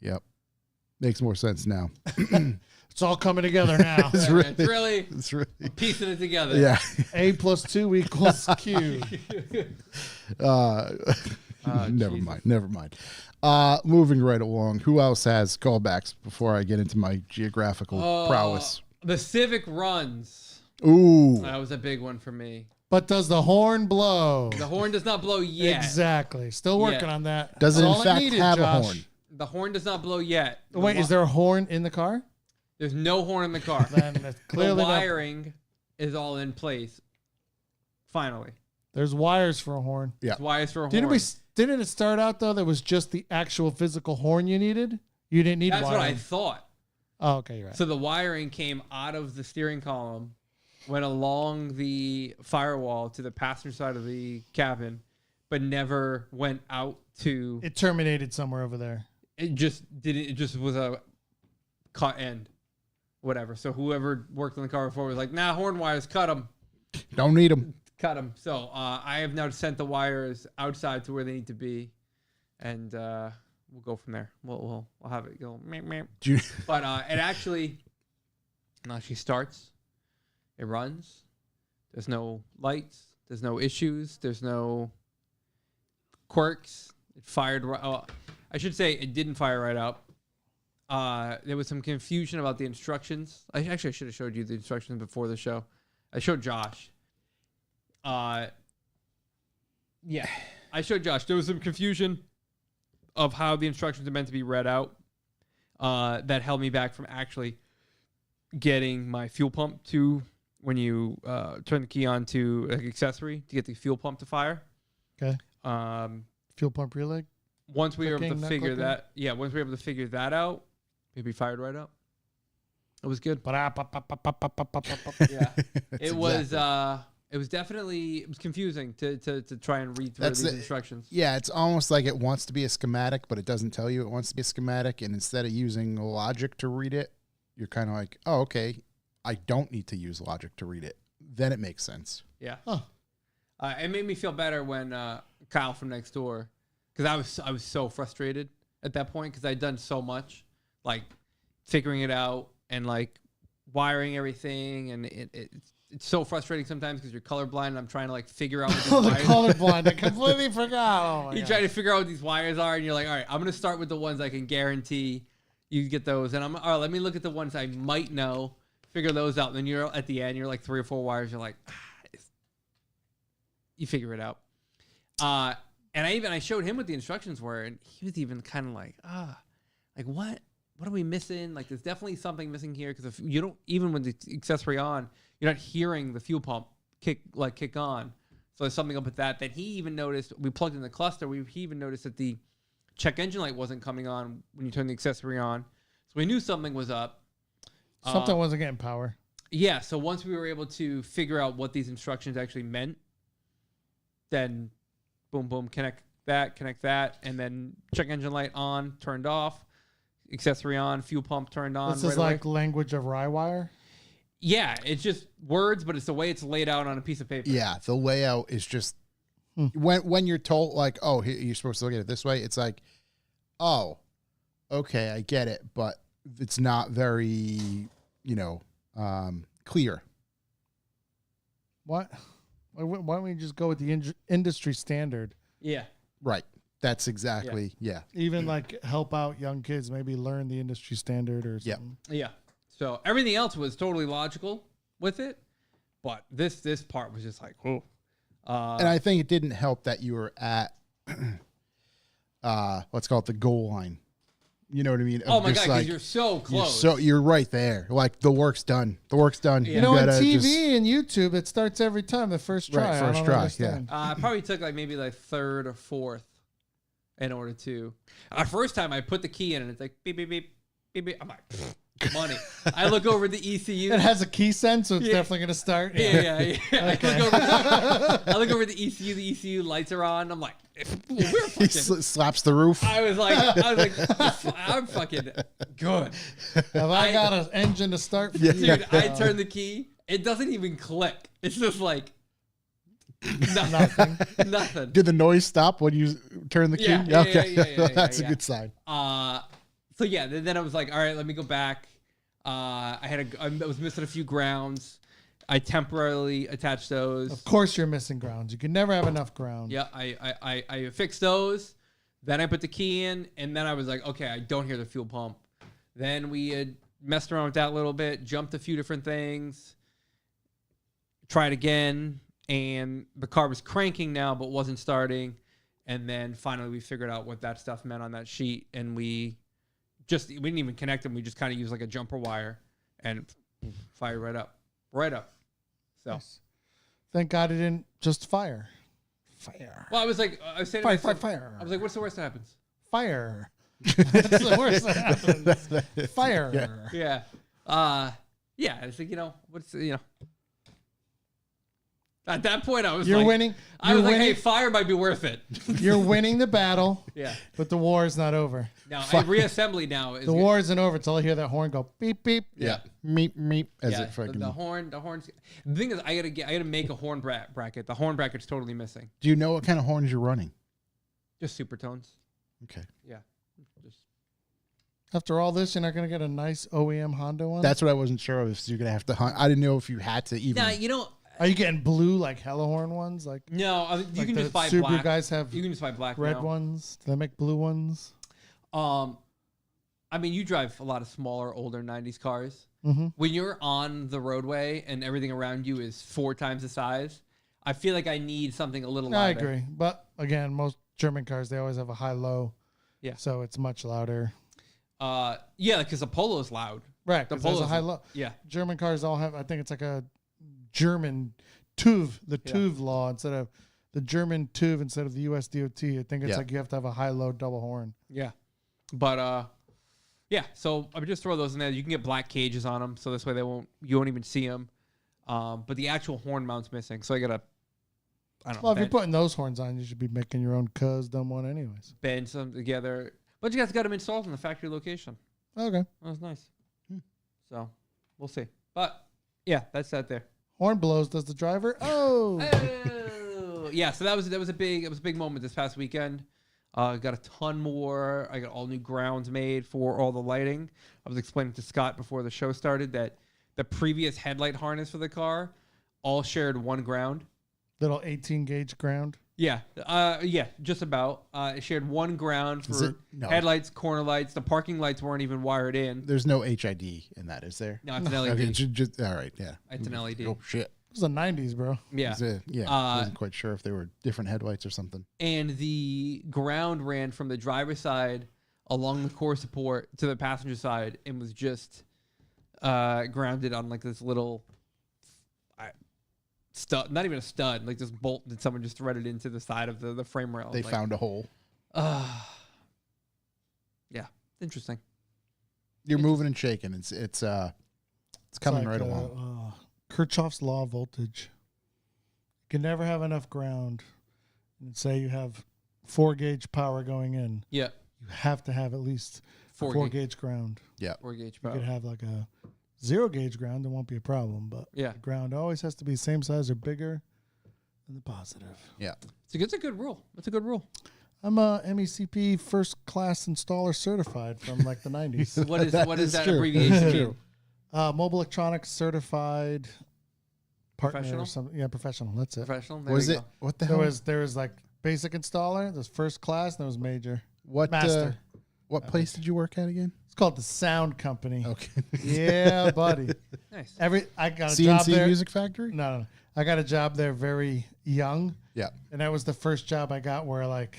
Yep. Makes more sense now. It's all coming together now. It's really piecing it together. Yeah. A plus 2 equals Q. Never mind. Moving right along. Who else has callbacks before I get into my geographical prowess? The Civic runs. Ooh. That was a big one for me. But does the horn blow? The horn does not blow yet. Exactly. Still working Yeah. on that. Does it That's in all fact needed, have a Josh. horn? The horn does not blow yet. Wait, is there a horn in the car? There's no horn in the car. Then that's clearly the not. wiring is all in place. Finally. There's wires for a horn. Yeah. It's wires for a Didn't horn. Didn't it start out though? That was just the actual physical horn you needed. You didn't need That's wiring. what I thought. Oh, okay, you're right. So the wiring came out of the steering column, went along the firewall to the passenger side of the cabin, but never went out to. It terminated somewhere over there. It just didn't. It just was a cut end, whatever. So whoever worked on the car before was like, "Nah, horn wires, cut them, Don't need them. cut them." So I have now sent the wires outside to where they need to be, and we'll go from there. We'll have it go. Meep, meep. But it actually starts. It runs. There's no lights. There's no issues. There's no quirks. It fired. I should say it didn't fire right up. There was some confusion about the instructions. I should have showed you the instructions before the show. I showed Josh. Yeah, I showed Josh. There was some confusion of how the instructions are meant to be read out. That held me back from actually getting my fuel pump to when you turn the key on to an accessory to get the fuel pump to fire. Okay. Fuel pump relay. Once we were able Clicking, to not figure clicking? that, once we were able to figure that out, maybe fired right up. It was good. Yeah, it was definitely confusing to try and read through these instructions. Yeah, it's almost like it wants to be a schematic, but it doesn't tell you it wants to be a schematic. And instead of using logic to read it, you're kind of like, oh, okay, I don't need to use logic to read it. Then it makes sense. Yeah. Huh. It made me feel better when Kyle from next door, because I was so frustrated at that point because I'd done so much, like figuring it out and like wiring everything, and it's so frustrating sometimes because you're colorblind and I'm trying to like figure out what these Oh, the wires colorblind. I completely forgot. Oh my you God. try to figure out what these wires are, and you're like, all right, I'm gonna start with the ones I can guarantee you get those, and all right, let me look at the ones I might know, figure those out. And then you're at the end, you're like 3 or 4 wires, you're like, you figure it out. And I showed him what the instructions were, and he was even kind of like, like what are we missing? Like there's definitely something missing here, because if you don't, even with the accessory on, you're not hearing the fuel pump kick on. So there's something up with that he even noticed. We plugged in the cluster. He even noticed that the check engine light wasn't coming on when you turn the accessory on. So we knew something was up. Something wasn't getting power. Yeah. So once we were able to figure out what these instructions actually meant, then boom, boom, connect that, and then check engine light on, turned off, accessory on, fuel pump turned on. This is like language of rye wire. Yeah, it's just words, but it's the way it's laid out on a piece of paper. Yeah, the layout is just when you're told like, oh, you're supposed to look at it this way. It's like, oh, okay, I get it, but it's not very, clear. What? Why don't we just go with the industry standard? Yeah. Right. That's exactly yeah. Even like help out young kids, maybe learn the industry standard or something. Yeah. So everything else was totally logical with it, but this part was just like, oh. And I think it didn't help that you were at, let's call it the goal line. You know what I mean? Oh my God, because you're so close. You're right there. Like the work's done. The work's done. Yeah. You know, on TV and YouTube, it starts every time the first try. Right, first try. Yeah. I probably took like maybe like 3rd or 4th in order to. First time I put the key in and it's like beep beep beep beep beep. I'm like, money. I look over the ECU. It has a key sense, so it's definitely going to start. Yeah. Okay. I look over the ECU. The ECU lights are on. I'm like, we're He fucking. slaps the roof. I was like, I'm fucking good. Have I got an engine to start? For you? Dude, I turn the key. It doesn't even click. It's just like nothing. Did the noise stop when you turn the key? Yeah, Okay. That's a good sign. So yeah, then I was like, all right, let me go back. I was missing a few grounds. I temporarily attached those. Of course, you're missing grounds. You can never have enough ground. Yeah, I fixed those. Then I put the key in, and then I was like, okay, I don't hear the fuel pump. Then we had messed around with that a little bit, jumped a few different things, tried again, and the car was cranking now, but wasn't starting. And then finally we figured out what that stuff meant on that sheet, and we didn't even connect them. We just kind of used like a jumper wire and fired right up. So Nice. Thank God it didn't just fire. well, I was saying Fire. I was like, what's the worst that happens? Fire. That's the worst that happens. Fire. Yeah. Yeah. I was like, at that point I was You're like, winning. I was like, hey, fire might be worth it. You're winning the battle. Yeah. But the war is not over. Now, reassembly now is The war isn't over until I hear that horn go beep beep. Yeah. Meep, meep, as yeah, it fucking. the horns. The thing is, I gotta make a horn bracket. The horn bracket's totally missing. Do you know what kind of horns you're running? Just super tones. Okay. Yeah. Just After all this, you're not going to get a nice OEM Honda one? That's what I wasn't sure of. If you're going to have to hunt. I didn't know if you had to even. Nah, Are you getting blue like Hellahorn ones? Like no, you like can the just buy Subaru black. guys have You can just buy black red now. ones. Do they make blue ones? I mean, you drive a lot of smaller, older '90s cars. Mm-hmm. When you're on the roadway and everything around you is 4 times the size, I feel like I need something a little I louder. agree. But again, most German cars, they always have a high-low. Yeah. So it's much louder. Yeah, because the Polo's loud. Right. The The there's a Polo's high-low. Yeah. German cars all have, I think it's like a German TÜV, the Yeah. TÜV law instead of the German TÜV instead of the US DOT. I think it's Yeah. like you have to have a high-low double horn. Yeah. But yeah, so I would just throw those in there. You can get black cages on them, so this way you won't even see them. But the actual horn mount's missing, so I gotta, I don't Well, if know, you're putting those horns on, you should be making your own custom one anyways. bend some together. But you guys got them installed in the factory location. Okay. That was nice. So we'll see. But yeah, that's that there. Horn blows, does the driver? Oh. Oh, yeah. So that was a big moment this past weekend. Got a ton more. I got all new grounds made for all the lighting. I was explaining to Scott before the show started that the previous headlight harness for the car all shared one ground. Little 18 gauge ground. Yeah. Yeah, just about. It shared one ground Is for it? No. headlights, corner lights. The parking lights weren't even wired in. There's no HID in that, is there? No, it's an LED. Okay, just all right. Yeah. It's an LED. Oh shit. It was the 90s, bro. Yeah. I wasn't quite sure if they were different headlights or something. And the ground ran from the driver's side along the core support to the passenger side and was just grounded on like this little stud, not even a stud, like this bolt that someone just threaded into the side of the frame rail. They found a hole. Yeah, interesting. You're moving and shaking. It's coming like, right along. Kirchhoff's law of voltage. You can never have enough ground. And say you have 4 gauge power going in. Yeah. You have to have at least 4 gauge ground. Yeah. 4 gauge You power. could have like a 0 gauge ground, it won't be a problem. But Yeah. the ground always has to be same size or bigger than the positive. Yeah. It's a good rule. It's a good rule. I'm a MECP first class installer certified from like the 90s. What is that true. abbreviation mean? Mobile Electronics certified partner Professional? or something. Yeah, professional. That's it. Professional? There Was we it? go. What the There hell? was like basic installer, there's first class, and there was major. What master. What place did you work at again? It's called the Sound Company. Okay. Yeah, buddy. Nice. I got a job CNC there. Music Factory? No. I got a job there very young, Yeah. and that was the first job I got where like,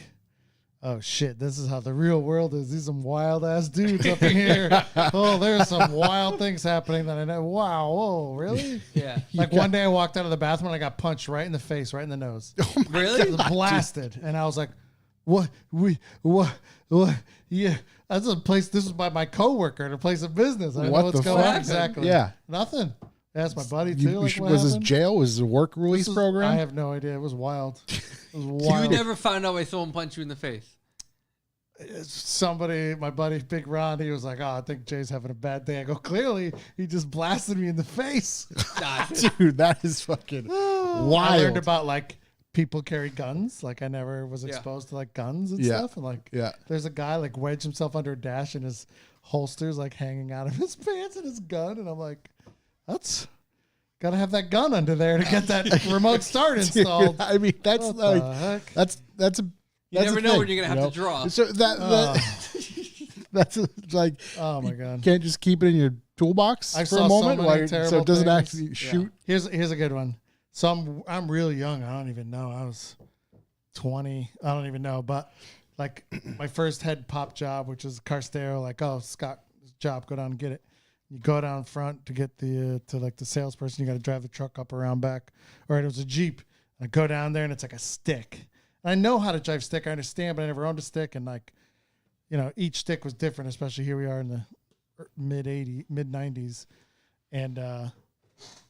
oh shit, this is how the real world is. These some wild ass dudes up in here. Oh, there's some wild things happening that I know. Wow, whoa, really? Yeah. Like one day I walked out of the bathroom and I got punched right in the face, right in the nose. Really? Blasted. And I was like, what, yeah, that's a place. This was by my coworker at a place of business. I don't know what's going on exactly. Yeah. Nothing. That's my buddy too. Like, was this jail? Was this a work release program? I have no idea. It was wild. It was You wild. never found out why someone punched you in the face. Somebody, my buddy Big Ron, he was like, "Oh, I think Jay's having a bad day." I go, "Clearly, he just blasted me in the face." Dude, that is fucking wild. I learned about like people carry guns. Like I never was exposed to like guns and stuff. And like, there's a guy like wedged himself under a dash and his holster's like hanging out of his pants and his gun. And I'm like, that's gotta have that gun under there to get that remote start installed. Dude, I mean, that's what like that's a. You never know when you're gonna have to draw. So that's like, oh my god, you can't just keep it in your toolbox for a moment, so it doesn't actually shoot. Here's a good one. So I'm really young. I don't even know. I was 20. I don't even know. But like my first head pop job, which is car stereo. Like, oh, Scott, job, go down and get it. You go down front to get the salesperson. You got to drive the truck up around back. Or it was a Jeep. I go down there and it's like a stick. I know how to drive stick. I understand, but I never owned a stick. And like, you know, each stick was different, especially here we are in the mid 90s. And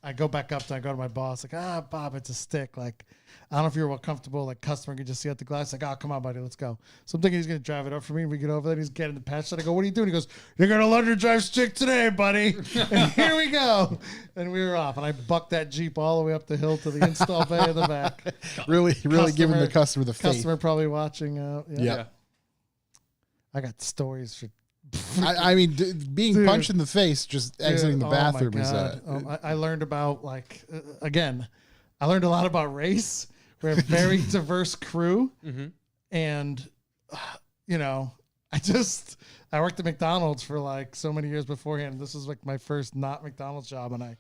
I go back up I go to my boss, like, Bob, it's a stick. Like, I don't know if you're well comfortable. Like, customer can just see out the glass. Like, come on, buddy, let's go. So I'm thinking he's going to drive it up for me. And we get over there. He's getting the patch. I go, what are you doing? He goes, you're going to learn to drive stick today, buddy. And here we go. And we were off. And I bucked that Jeep all the way up the hill to the install bay in the back. Really giving the customer the faith. Customer probably watching. Yeah. I got stories for. I mean, being punched in the face, just exiting the bathroom is I learned about again, I learned a lot about race. We're a very diverse crew, and you know, I worked at McDonald's for like so many years beforehand. This was like my first not McDonald's job, and I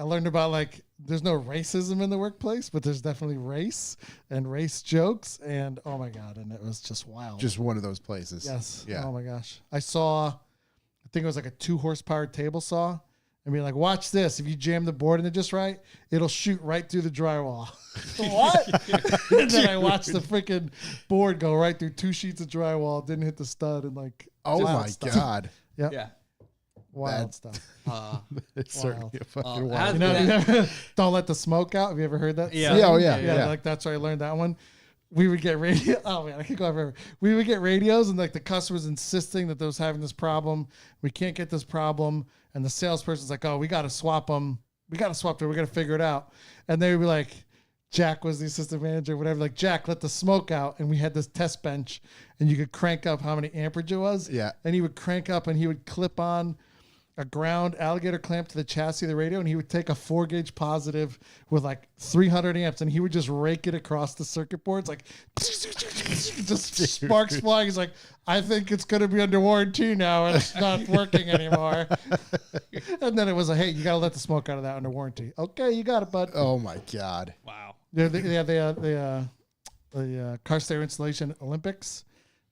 learned about like there's no racism in the workplace, but there's definitely race and race jokes, and oh my god, and it was just wild. Just one of those places. Yes. Yeah. Oh my gosh. I think it was like a 2 horsepower table saw, and be like, watch this. If you jam the board in it just right, it'll shoot right through the drywall. What? And then I watched the freaking board go right through 2 sheets of drywall, didn't hit the stud, and like, oh my god. Yep. Yeah. Wild stuff. It's certainly a fucking wild. wild. Don't let the smoke out. Have you ever heard that? Yeah. Yeah. Like that's where I learned that one. We would get radio. Oh man, I could go on forever. We would get radios, and like the customer's insisting that they was having this problem. We can't get this problem, and the salesperson's like, "Oh, we got to swap them. We got to swap them. We got to figure it out." And they would be like, Jack was the assistant manager, whatever. Like, Jack, let the smoke out, and we had this test bench, and you could crank up how many amperage it was. Yeah. And he would crank up, and he would clip on a ground alligator clamp to the chassis of the radio, and he would take a 4-gauge positive with like 300 amps, and he would just rake it across the circuit boards, like just sparks flying. He's like, I think it's going to be under warranty now, and it's not working anymore. And then it was like, hey, you got to let the smoke out of that under warranty. Okay, you got it, bud. Oh my god. Wow. The car stereo installation Olympics.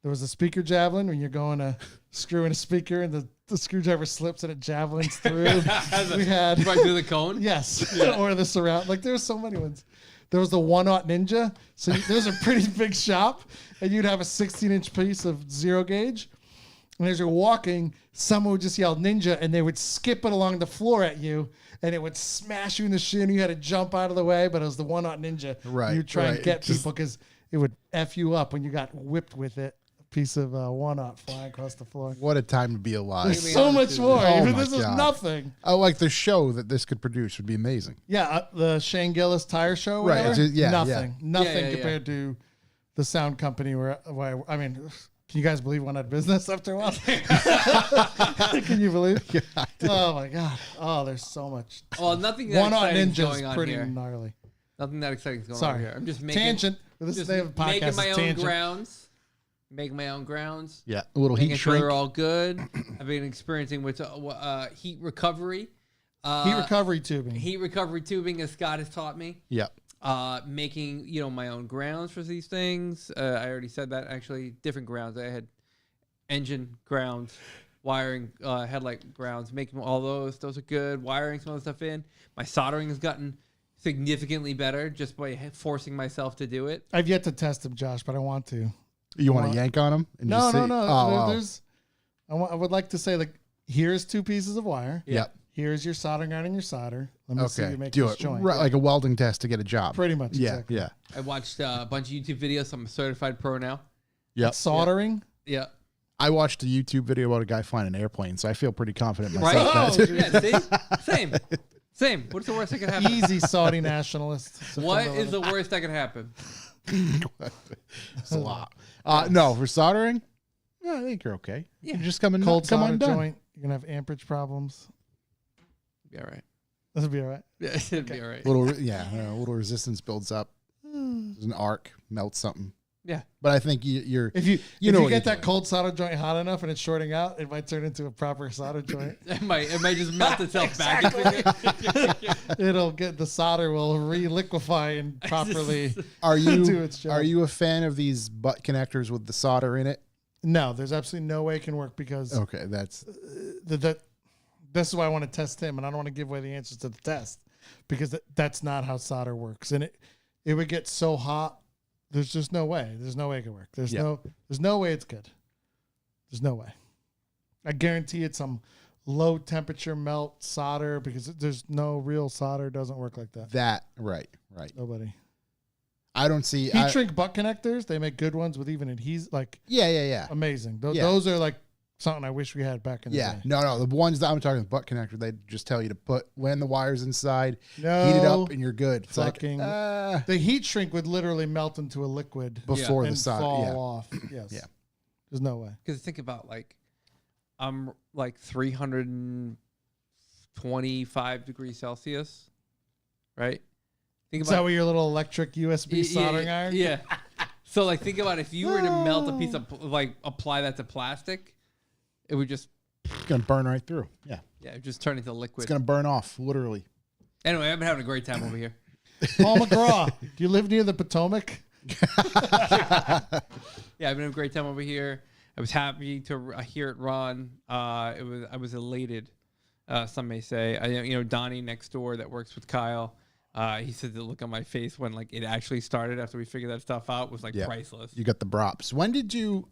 There was a speaker javelin when you're going to screw in a speaker, and the screwdriver slips and it javelins through. We had right through the cone. Yes, or the surround. Like there were so many ones. There was the 1/0 Ninja. So there's a pretty big shop, and you'd have a 16-inch piece of 0 gauge. And as you're walking, someone would just yell Ninja, and they would skip it along the floor at you, and it would smash you in the shin. You had to jump out of the way, but it was the 1/0 Ninja. Right. You'd try and get people because it would F you up when you got whipped with it. Piece of 1/0 flying across the floor. What a time to be alive. There's so much more. Oh Even my this is God. nothing. Oh, like the show that this could produce would be amazing. Yeah, the Shane Gillis tire show. Right, Whatever, it's just- nothing. Nothing Yeah. compared to the sound company where I mean, can you guys believe one had business after a while? Can you believe? Yeah, Oh my God. Oh, there's so much. Well, nothing that 1/0 exciting Ninja going is on pretty here. gnarly. Nothing that exciting is going on Sorry. here. I'm just making Tangent. This just is the podcast. making my is own tangent. grounds. Making my own grounds. Yeah. A little Making heat sure shrink. they're all good. I've been experiencing with heat recovery. Heat recovery tubing. Heat recovery tubing, as Scott has taught me. Yeah. Making my own grounds for these things. I already said that actually. Different grounds. I had engine grounds, wiring, headlight grounds. Making all those. Those are good. Wiring some of the stuff in. My soldering has gotten significantly better just by forcing myself to do it. I've yet to test them, Josh, but I want to. You want to yank on them? And No, just no, see? no. Oh, There's. I would like to say, like, here's 2 pieces of wire. Yep. Here's your soldering iron and your solder. Let me see you make Do this it. joint. Right, like a welding test to get a job. Pretty much. Yeah, Exactly. yeah. I watched a bunch of YouTube videos. I'm a certified pro now. Yep. Soldering. Yeah. I watched a YouTube video about a guy flying an airplane, so I feel pretty confident Right? myself. Oh, Yeah, see? Same. What's the worst that could happen? Easy Saudi nationalist. What is the worst that could happen? It's a lot. No, for soldering, I think you're okay. Yeah. You just come cold solder undone. joint? You're gonna have amperage problems. Be all right. This will be all right. Yeah, it'd be all right. A little resistance builds up. There's an arc, melts something. Yeah. But I think you're If you know if what you get you're that cold solder joint hot enough and it's shorting out, it might turn into a proper solder joint. It might just melt itself back. It'll get the solder will re-liquefy and properly Are do you its job. are you a fan of these butt connectors with the solder in it? No, there's absolutely no way it can work because Okay, that's this is why I want to test him, and I don't want to give away the answers to the test because that's not how solder works, and it would get so hot. There's just no way. There's no way it can work. There's no way it's good. There's no way. I guarantee it's some low temperature melt solder because there's no real solder doesn't work like that. right. Nobody. I don't see Heat shrink butt connectors. They make good ones with even adhesive. Like Yeah. amazing. Yeah. Those are like something I wish we had back in the day. No. The ones that I'm talking about, butt connector, they just tell you to land the wires inside, No, heat it up, and you're good. It's fucking. like, The heat shrink would literally melt into a liquid before and the solder. fall Yeah. off. Yes. Yeah. There's no way. Because think about I'm like 325 degrees Celsius, right? Think Is that what your little electric USB soldering iron? Yeah. So think about if you were to melt a piece of apply that to plastic, it would just It's gonna burn right through. Yeah, it would just turn into liquid. it's gonna burn off literally. Anyway, I've been having a great time over here. Paul McGraw, do you live near the Potomac? Yeah, I've been having a great time over here. I was happy to hear it run. I was elated. Some may say. Donnie next door that works with Kyle. He said the look on my face when it actually started after we figured that stuff out was priceless. You got the props. When did you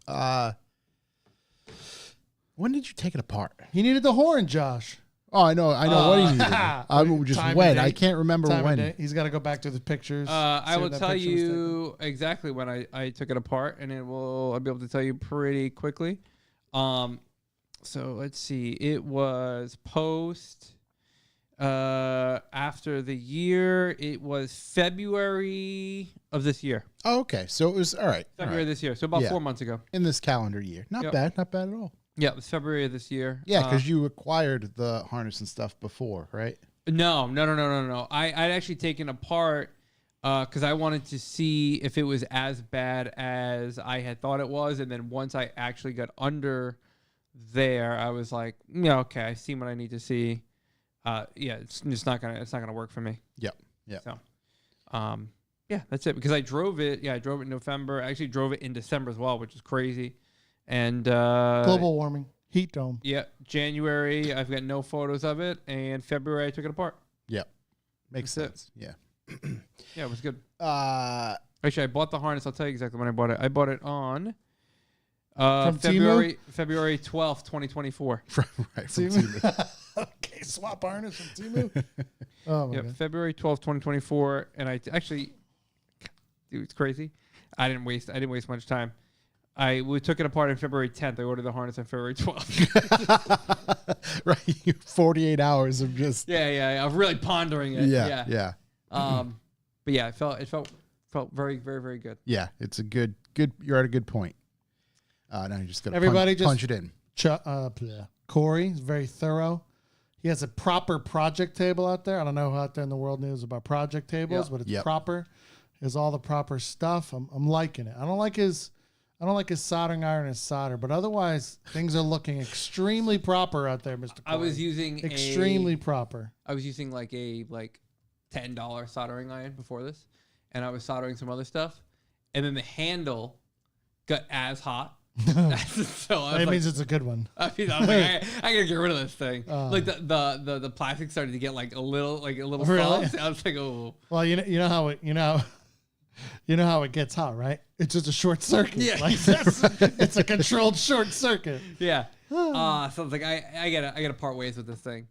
take it apart? He needed the horn, Josh. Oh, I know what he needed. I'm just Time when. and I date. can't remember Time and when. date. He's got to go back to the pictures. I see will when that tell picture was taken. you exactly when I took it apart, and I'll be able to tell you pretty quickly. So let's see. It was after the year. It was February of this year. Oh, okay. So it was all right. February of this year. So about 4 months ago. In this calendar year. Not Yep. bad. Not bad at all. Yeah, it was February of this year. Yeah, because you acquired the harness and stuff before, right? No. I'd actually taken apart because I wanted to see if it was as bad as I had thought it was, and then once I actually got under there, I was like, yeah, okay, I see what I need to see. It's just not gonna work for me. Yep. So, that's it. Because I drove it. Yeah, I drove it in November. I actually drove it in December as well, which is crazy. And Global warming, heat dome. Yeah, January, I've got no photos of it, and February I took it apart. Yep. Makes That's sense. Yeah. Yeah, it was good. Uh, Actually, I bought the harness. I'll tell you exactly when I bought it. I bought it on From February 12th, 2024. right. From Timu? Timu. Okay, swap harness from Timu. Oh my Yep, god. February 12th, 2024, and I actually, dude, it's crazy. I didn't waste much time. We took it apart on February 10th. I ordered the harness on February 12th. Right. 48 hours of just. Yeah. I was really pondering it. Yeah. But yeah, it felt very, very, very good. Yeah. It's a good. You're at a good point. Now you just got to Everybody punch it in. Corey is very thorough. He has a proper project table out there. I don't know who out there in the world knows about project tables, but it's proper. He has all the proper stuff. I'm liking it. I don't like his soldering iron and solder, but otherwise things are looking extremely proper out there, Mr. Corey. I was using extremely proper. I was using a $10 soldering iron before this, and I was soldering some other stuff, and then the handle got as hot So I was That like, means it's a good one. I was like, I gotta get rid of this thing. Like the plastic started to get like a little Really? soft. I was like, oh. Well, you know how it gets hot, right? It's just a short circuit. Yeah. Like it's a controlled short circuit. Yeah. So I was like, I gotta part ways with this thing.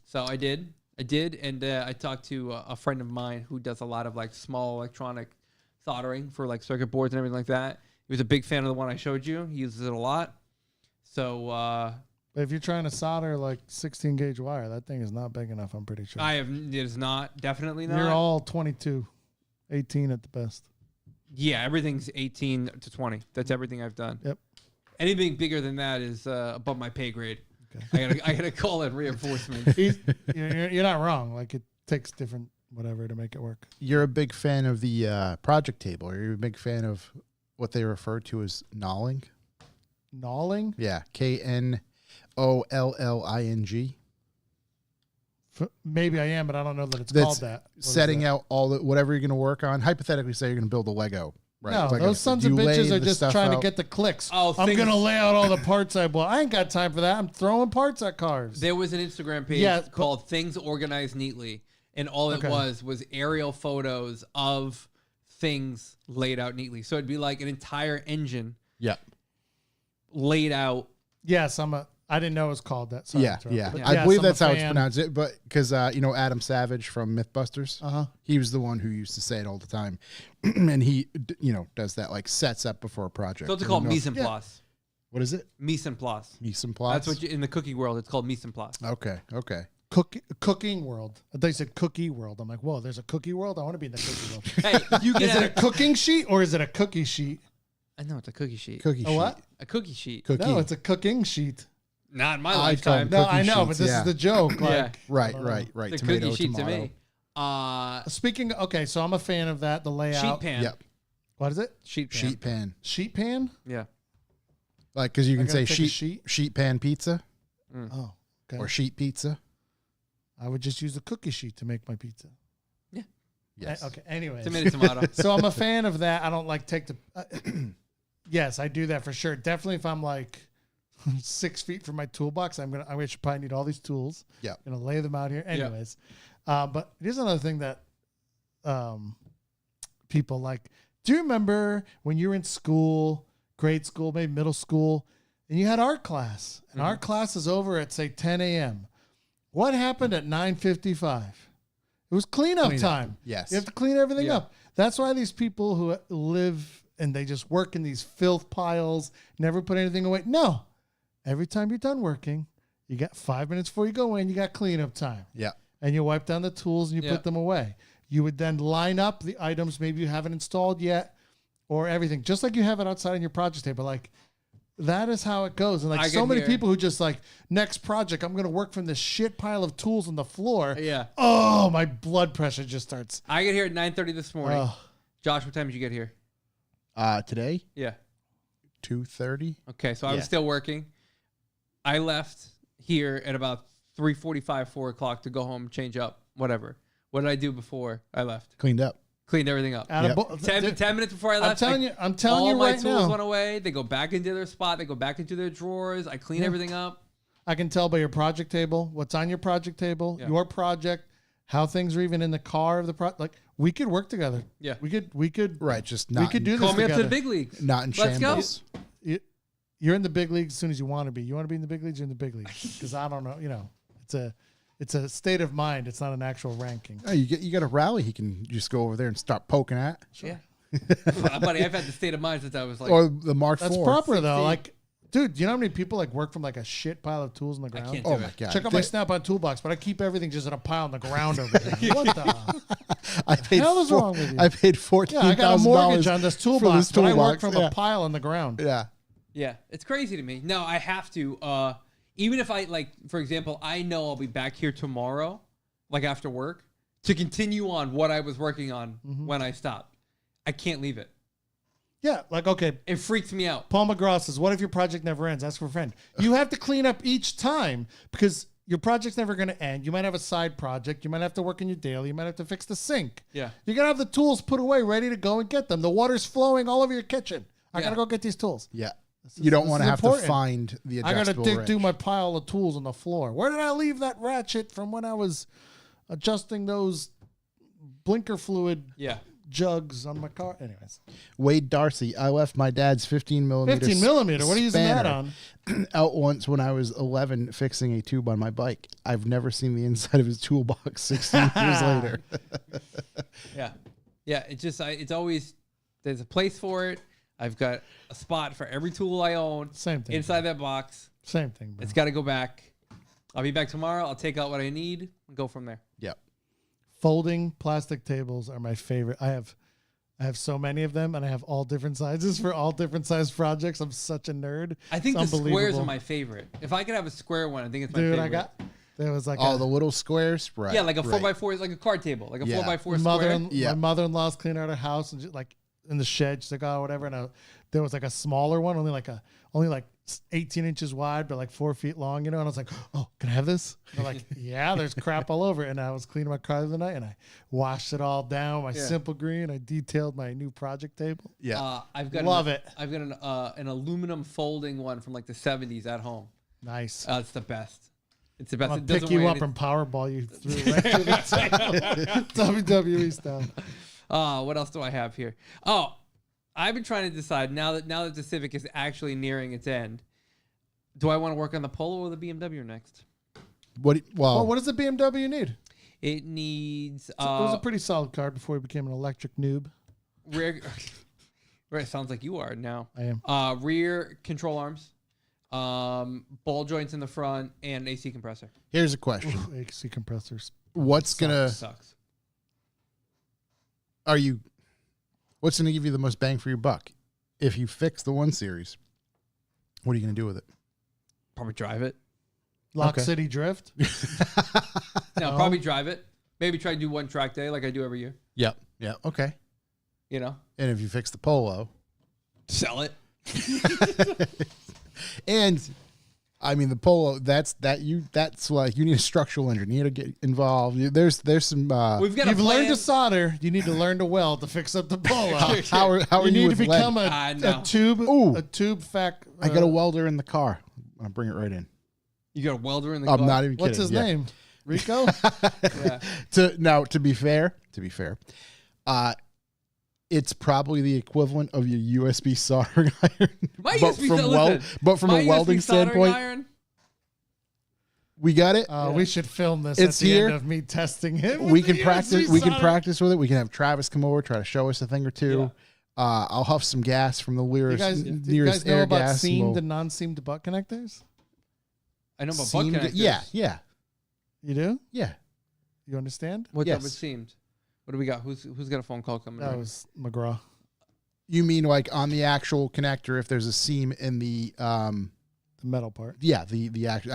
So I did, and I talked to a friend of mine who does a lot of like small electronic soldering for like circuit boards and everything like that. He was a big fan of the one I showed you. He uses it a lot. So If you're trying to solder like 16 gauge wire, that thing is not big enough. I'm pretty sure. it is not, definitely not. You're all 22, 18 at the best. Yeah, everything's 18 to 20. That's everything I've done. Yep. Anything bigger than that is above my pay grade. Okay. I gotta call in reinforcement. You're not wrong. Like it takes different whatever to make it work. You're a big fan of the project table. Are you a big fan of what they refer to as knolling? Knolling? Yeah, KNOLLING. Maybe I am, but I don't know that it's called that. Setting out all the whatever you're going to work on. Hypothetically, say you're going to build a Lego. Right? No, Like those sons of bitches are just trying to get the clicks. Oh, I'm going to lay out all the parts I bought. I ain't got time for that. I'm throwing parts at cars. There was an Instagram page called Things Organized Neatly, and all it was aerial photos of things laid out neatly. So it'd be like an entire engine laid out. Yes, I didn't know it was called that. Sorry Yeah. But I believe that's how it's pronounced. But because Adam Savage from MythBusters, he was the one who used to say it all the time, and he does that, like sets up before a project. So it's called mise en place. What is it? Mise en place. Mise en place. That's what in the cookie world it's called mise en place. Okay. Cooking world. They said cookie world. I'm like, whoa, there's a cookie world? I want to be in the cookie world. Hey, you is it a cooking sheet or is it a cookie sheet? I know it's a cookie sheet. Cookie sheet. What? A cookie sheet. Cookie. No, it's a cooking sheet. Not in my I call lifetime. them No, I know, sheets, but this is the joke. Like, Right. The Tomato, cookie sheet tomato. to me. Speaking, okay, so I'm a fan of that. The layout. Sheet pan. Yep. What is it? Sheet pan. Sheet pan. Sheet pan? Yeah. Like, because you can gotta say take a sheet pan pizza Oh, okay. or sheet pizza. I would just use a cookie sheet to make my pizza. Yes. Okay. Anyways. Tomato. So I'm a fan of that. I don't like take the. Yes, I do that for sure. Definitely, if I'm like 6 feet from my toolbox, I should probably need all these tools. Yeah. Gonna lay them out here. Anyways, but here's another thing that people like. Do you remember when you were in school, grade school, maybe middle school, and you had art class, and art class is over at say 10 a.m. What happened at 9:55? It was cleanup time. Yes. You have to clean everything up. That's why these people who live and they just work in these filth piles, never put anything away. No. Every time you're done working, you got 5 minutes before you go in, you got cleanup time. Yeah. And you wipe down the tools and you put them away. You would then line up the items maybe you haven't installed yet or everything, just like you have it outside on your project table. Like, that is how it goes. And like so many people who just like, next project, I'm going to work from this shit pile of tools on the floor. Yeah. Oh, my blood pressure just starts. I get here at 9:30 this morning. Josh, what time did you get here? Today, Yeah. 2:30. Okay, so I was still working. I left here at about 3:45, 4 o'clock to go home, change up, whatever. What did I do before I left? Cleaned up. Cleaned everything up. 10 minutes before I left. I'm telling you all my right tools now. went away. They go back into their spot. They go back into their drawers. I clean everything up. I can tell by your project table, what's on your project table, your project, how things are even in the car of the project. Like, we could work together. Yeah. We could. Right. Just not. We could do this Call me together. up to the big leagues. Not in Let's go. shambles. You're in the big leagues as soon as you want to be. You want to be in the big leagues, you're in the big leagues. Because I don't know, it's a state of mind. It's not an actual ranking. Oh, you got a rally. He can just go over there and start poking at. Yeah. Buddy, I've had the state of mind since I was like. Or the Mark That's IV. proper though. 16. Like, dude, you know how many people like work from like a shit pile of tools on the ground? can't Oh do my it. god! Check out my Snap-on toolbox, but I keep everything just in a pile on the ground over there. What the I paid hell is wrong with you? I paid $14,000. Yeah, I got a mortgage on this toolbox, but I work from yeah. a pile on the ground. Yeah. Yeah, it's crazy to me. No, I have to. Even if I, like, for example, I know I'll be back here tomorrow, like after work, to continue on what I was working on when I stopped. I can't leave it. Yeah, like, okay, It freaks me out. Paul McGraw says, what if your project never ends? Ask for a friend. You have to clean up each time because your project's never going to end. You might have a side project. You might have to work in your daily. You might have to fix the sink. Yeah. You're going to have the tools put away, ready to go and get them. The water's flowing all over your kitchen. I Yeah. got to go get these tools. Yeah. You don't want to have important. to find the I got to adjustable dig wrench. through my pile of tools on the floor. Where did I leave that ratchet from when I was adjusting those blinker fluid jugs on my car? Anyways. Wade Darcy, I left my dad's 15 millimeter 15 millimeter? What are you using that spanner on? out once when I was 11 fixing a tube on my bike. I've never seen the inside of his toolbox 16 years later. Yeah. It's just, it's always, there's a place for it. I've got a spot for every tool I own. Same thing. Inside that box. Same thing, bro. It's got to go back. I'll be back tomorrow. I'll take out what I need and go from there. Yep. Folding plastic tables are my favorite. I have so many of them, and I have all different sizes for all different size projects. I'm such a nerd. I think it's the squares are my favorite. If I could have a square one, I think it's my favorite. There was like the little squares, right? Yeah, like a 4x4 is like a card table, like a 4x4 mother. square. My mother-in-law's cleaning out her house and just like in the shed. She's like, oh, whatever. And there was like a smaller one, only like 18 inches wide, but like 4 feet long, And I was like, oh, can I have this? And they're like, yeah, there's crap all over it. And I was cleaning my car the other night and I washed it all down, my simple green. I detailed my new project table. Yeah. I've got I've got an aluminum folding one from like the 70s at home. Nice. It's the best. It's the best. I'll pick you up and powerball you through right through the table. WWE style. What else do I have here? Oh, I've been trying to decide now that the Civic is actually nearing its end. Do I want to work on the Polo or the BMW next? What does the BMW need? It needs. It was a pretty solid car before he became an electric noob. Rear. Right, sounds like you are now. I am. Rear control arms, ball joints in the front, and AC compressor. Here's a question: AC compressors. What's gonna sucks? What's gonna give you the most bang for your buck? If you fix the 1 Series, what are you gonna do with it? Probably drive it. Lock City Drift. No, probably drive it. Maybe try to do one track day like I do every year. Yep. Yeah. Okay. And if you fix the Polo, sell it. And I mean the Polo. That's like you need a structural engineer. You need to get involved. There's some. You've learned to solder. You need to learn to weld to fix up the Polo. How are you need with to become lead? a tube. Ooh. A tube fact. I got a welder in the car. I'll bring it right in. You got a welder in the car? I'm not even kidding. What's his name? Rico? Yeah. To be fair, it's probably the equivalent of your USB soldering iron. But from a welding standpoint, iron? we got it. We should film this It's at the here. end of me testing it. We can practice. We can practice with it. We can have Travis come over, try to show us a thing or two. Yeah. I'll huff some gas from the Do you nearest guys know air about gas. seamed and non-seamed butt connectors? I know about butt connectors. Yeah. You do? Yeah. You understand? What's up Yes. with seamed? What do we got? Who's got a phone call coming? That in? was McGraw. You mean like on the actual connector if there's a seam in the The metal part. yeah, the actual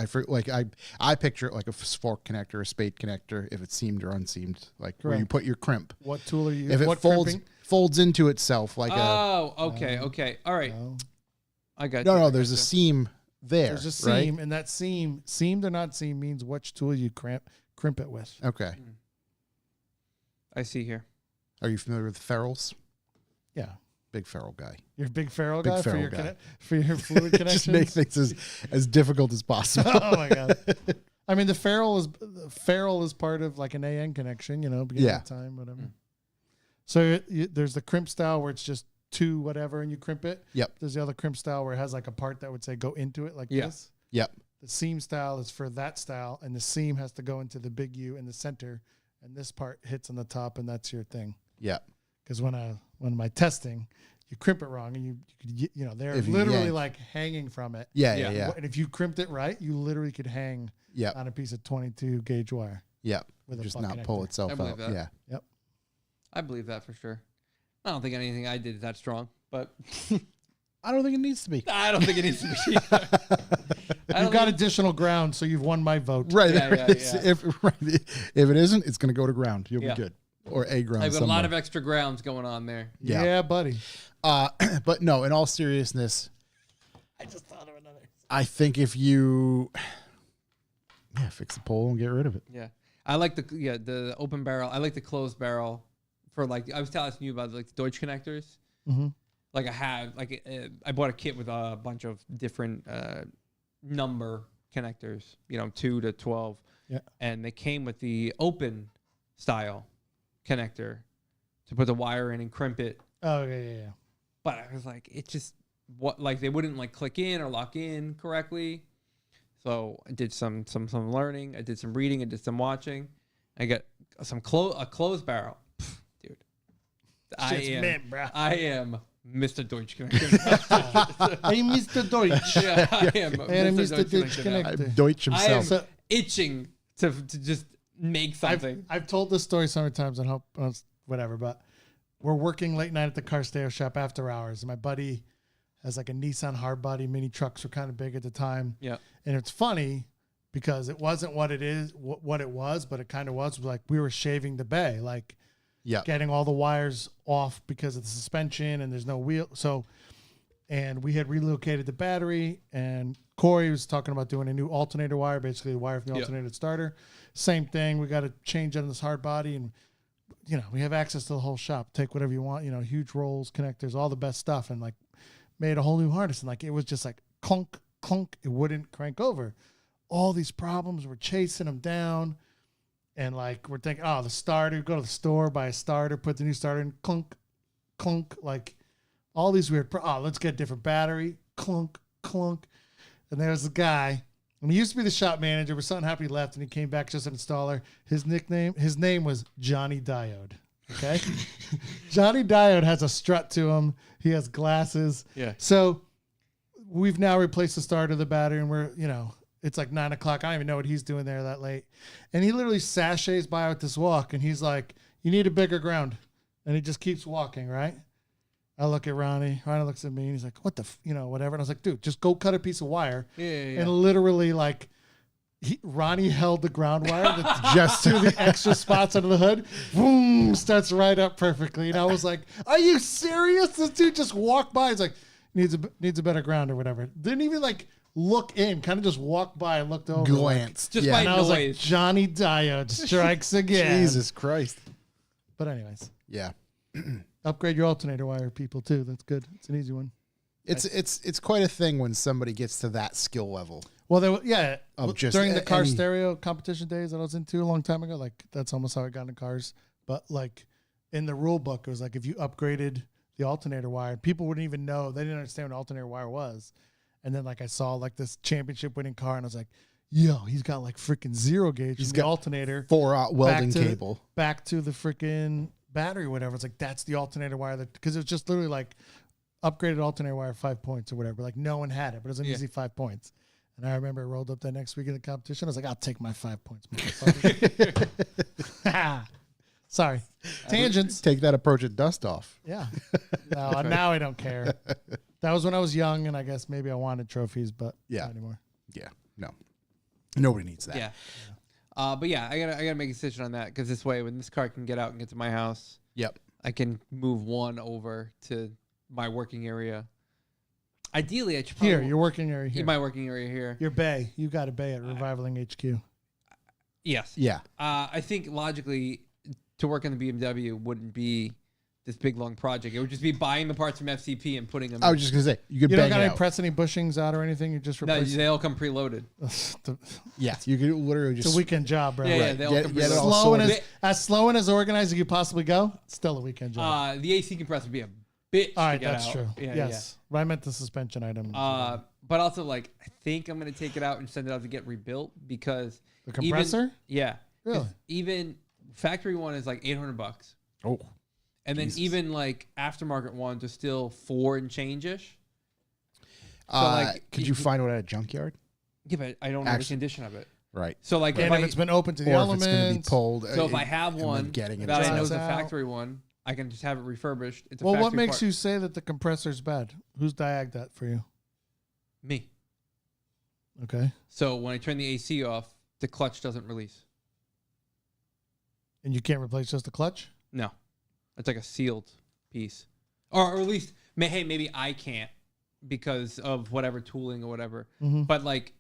I picture it like a fork connector, a spade connector, if it's seamed or unseamed, like where you Correct. put your crimp. What tool are you? If it what folds into itself like okay. All right. No. I got no, there's a seam there. There's a seam, right? and that seam, seamed or not seamed, means which tool you crimp it with. Okay. I see here. Are you familiar with ferrules? Yeah. Big ferrule guy. You're a big ferrule Big guy ferrule for your guy. for your fluid connections. Just make things as difficult as possible. Oh my god! I mean, the ferrule is part of like an AN connection, beginning of time, whatever. So there's the crimp style where it's just two whatever, and you crimp it. Yep. There's the other crimp style where it has like a part that would say go into it like Yeah. this. Yep. The seam style is for that style, and the seam has to go into the big U in the center, and this part hits on the top, and that's your thing. Yep. Because when my testing, you crimp it wrong, and they're If you literally yank. like hanging from it. Yeah. And if you crimped it right, you literally could hang Yep. on a piece of 22 gauge wire. Yep. With a Just butt not connector. pull I itself believe out. that. Yeah. Yep. I believe that for sure. I don't think anything I did is that strong, but I don't think it needs to be. I don't think it needs to be. You've got additional ground, so you've won my vote. Right. Yeah, yeah, yeah. If it isn't, it's going to go to ground. You'll Yeah. be good. Or a ground. I've got somewhere. a lot of extra grounds going on there. Yeah. Yeah, buddy. But no, in all seriousness, I just thought of another. I think if you fix the pole and get rid of it. Yeah. I like the open barrel. I like the closed barrel for like I was telling you about like the Deutsch connectors. Mm-hmm. like I bought a kit with a bunch of different number connectors, 2 to 12. Yeah. And they came with the open style connector to put the wire in and crimp it. Oh, yeah. But I was like, it just they wouldn't like click in or lock in correctly. So I did some learning. I did some reading. I did some watching. I got a closed barrel. Pfft, dude. I am Mr. Deutsch connector. I'm Mr. Deutsch. Yeah, I am Mr. Deutsch connector. Deutsch himself. I am itching to just make something. I've told this story so many times and hope whatever, but we're working late night at the car stereo shop after hours. And my buddy has like a Nissan hardbody. Mini trucks were kind of big at the time. Yeah. And it's funny because it wasn't what it is, what it was, but it kind of was like we were shaving the bay, like getting all the wires off because of the suspension and there's no wheel. So, and we had relocated the battery and Corey was talking about doing a new alternator wire, basically the wire from the alternator starter. Same thing. We got to change it on this hard body and, we have access to the whole shop. Take whatever you want, huge rolls, connectors, all the best stuff. And like made a whole new harness. And like, it was just like clunk, clunk. It wouldn't crank over. All these problems, we're chasing them down. And like, we're thinking, the starter, go to the store, buy a starter, put the new starter in, clunk, clunk. Like all these weird, let's get a different battery, clunk, clunk. And there was a guy, and he used to be the shop manager, but something happened, he left, and he came back just an installer. His name was Johnny Diode. Okay? Johnny Diode has a strut to him. He has glasses. Yeah. So we've now replaced the starter of the battery, and we're, it's like 9 o'clock. I don't even know what he's doing there that late. And he literally sashays by with this walk, and he's like, you need a bigger ground. And he just keeps walking, right? I look at Ronnie. Ronnie looks at me, and he's like, what the, whatever. And I was like, dude, just go cut a piece of wire. Yeah. And literally, like, Ronnie held the ground wire just to the extra spots under the hood. Boom, starts right up perfectly. And I was like, are you serious? This dude just walked by. He's like, needs a better ground or whatever. Didn't even, like, look in. Kind of just walked by and looked over. Glanced. Just by and I was like, Johnny Diode strikes again. Jesus Christ. But anyways. Yeah. Upgrade your alternator wire, people, too. That's good. It's an easy one. It's quite a thing when somebody gets to that skill level. Well, during the car any stereo competition days that I was into a long time ago, like that's almost how I got into cars. But like in the rule book, it was like if you upgraded the alternator wire, people wouldn't even know. They didn't understand what alternator wire was. And then like I saw like this championship winning car, and I was like, yo, he's got like freaking 0 gauge. He's got the alternator 4-aught welding cable back to the freaking battery or whatever. It's like that's the alternator wire, because it was just literally like upgraded alternator wire 5 points or whatever. Like no one had it, but it was an easy 5 points. And I remember I rolled up that next week in the competition. I was like, I'll take my 5 points, motherfucker. Sorry. Tangents. Take that approach at dust off. Yeah. No, now I don't care. That was when I was young, and I guess maybe I wanted trophies, but not anymore. Yeah. No. Nobody needs that. Yeah. But yeah, I gotta make a decision on that, because this way, when this car can get out and get to my house, I can move one over to my working area. Ideally, I should probably your working area here. My working area here. Your bay. You got a bay at Revivaling HQ. Yes. Yeah. I think logically, to work on the BMW wouldn't be this big long project. It would just be buying the parts from FCP and putting them. I was just gonna say you could. You bang don't got it any out. press any bushings out or anything. You just replace. No, they all come preloaded. Yeah, you could literally just. It's a weekend job, bro. Yeah, they all come preloaded. Slow and as organized as you possibly go. It's still a weekend job. The AC compressor would be a bitch. All right, to get that's out. true. Yeah, yes, but I meant the suspension item. But also, like, I think I'm gonna take it out and send it out to get rebuilt, because the compressor. Really? Even factory one is like $800. Oh. And then even like aftermarket ones are still $4 and change-ish. So like, could you find one at a junkyard? Yeah, but I don't know the condition of it. Right. So like, and if it's been open to the elements, if it's going to be pulled. So if I have one that I know is a factory one, I can just have it refurbished. It's a factory what makes part. you say that the compressor's bad? Who's diagged that for you? Me. Okay. So when I turn the AC off, the clutch doesn't release. And you can't replace just the clutch? No. It's like a sealed piece. Or at least, maybe I can't because of whatever tooling or whatever. Mm-hmm. But like,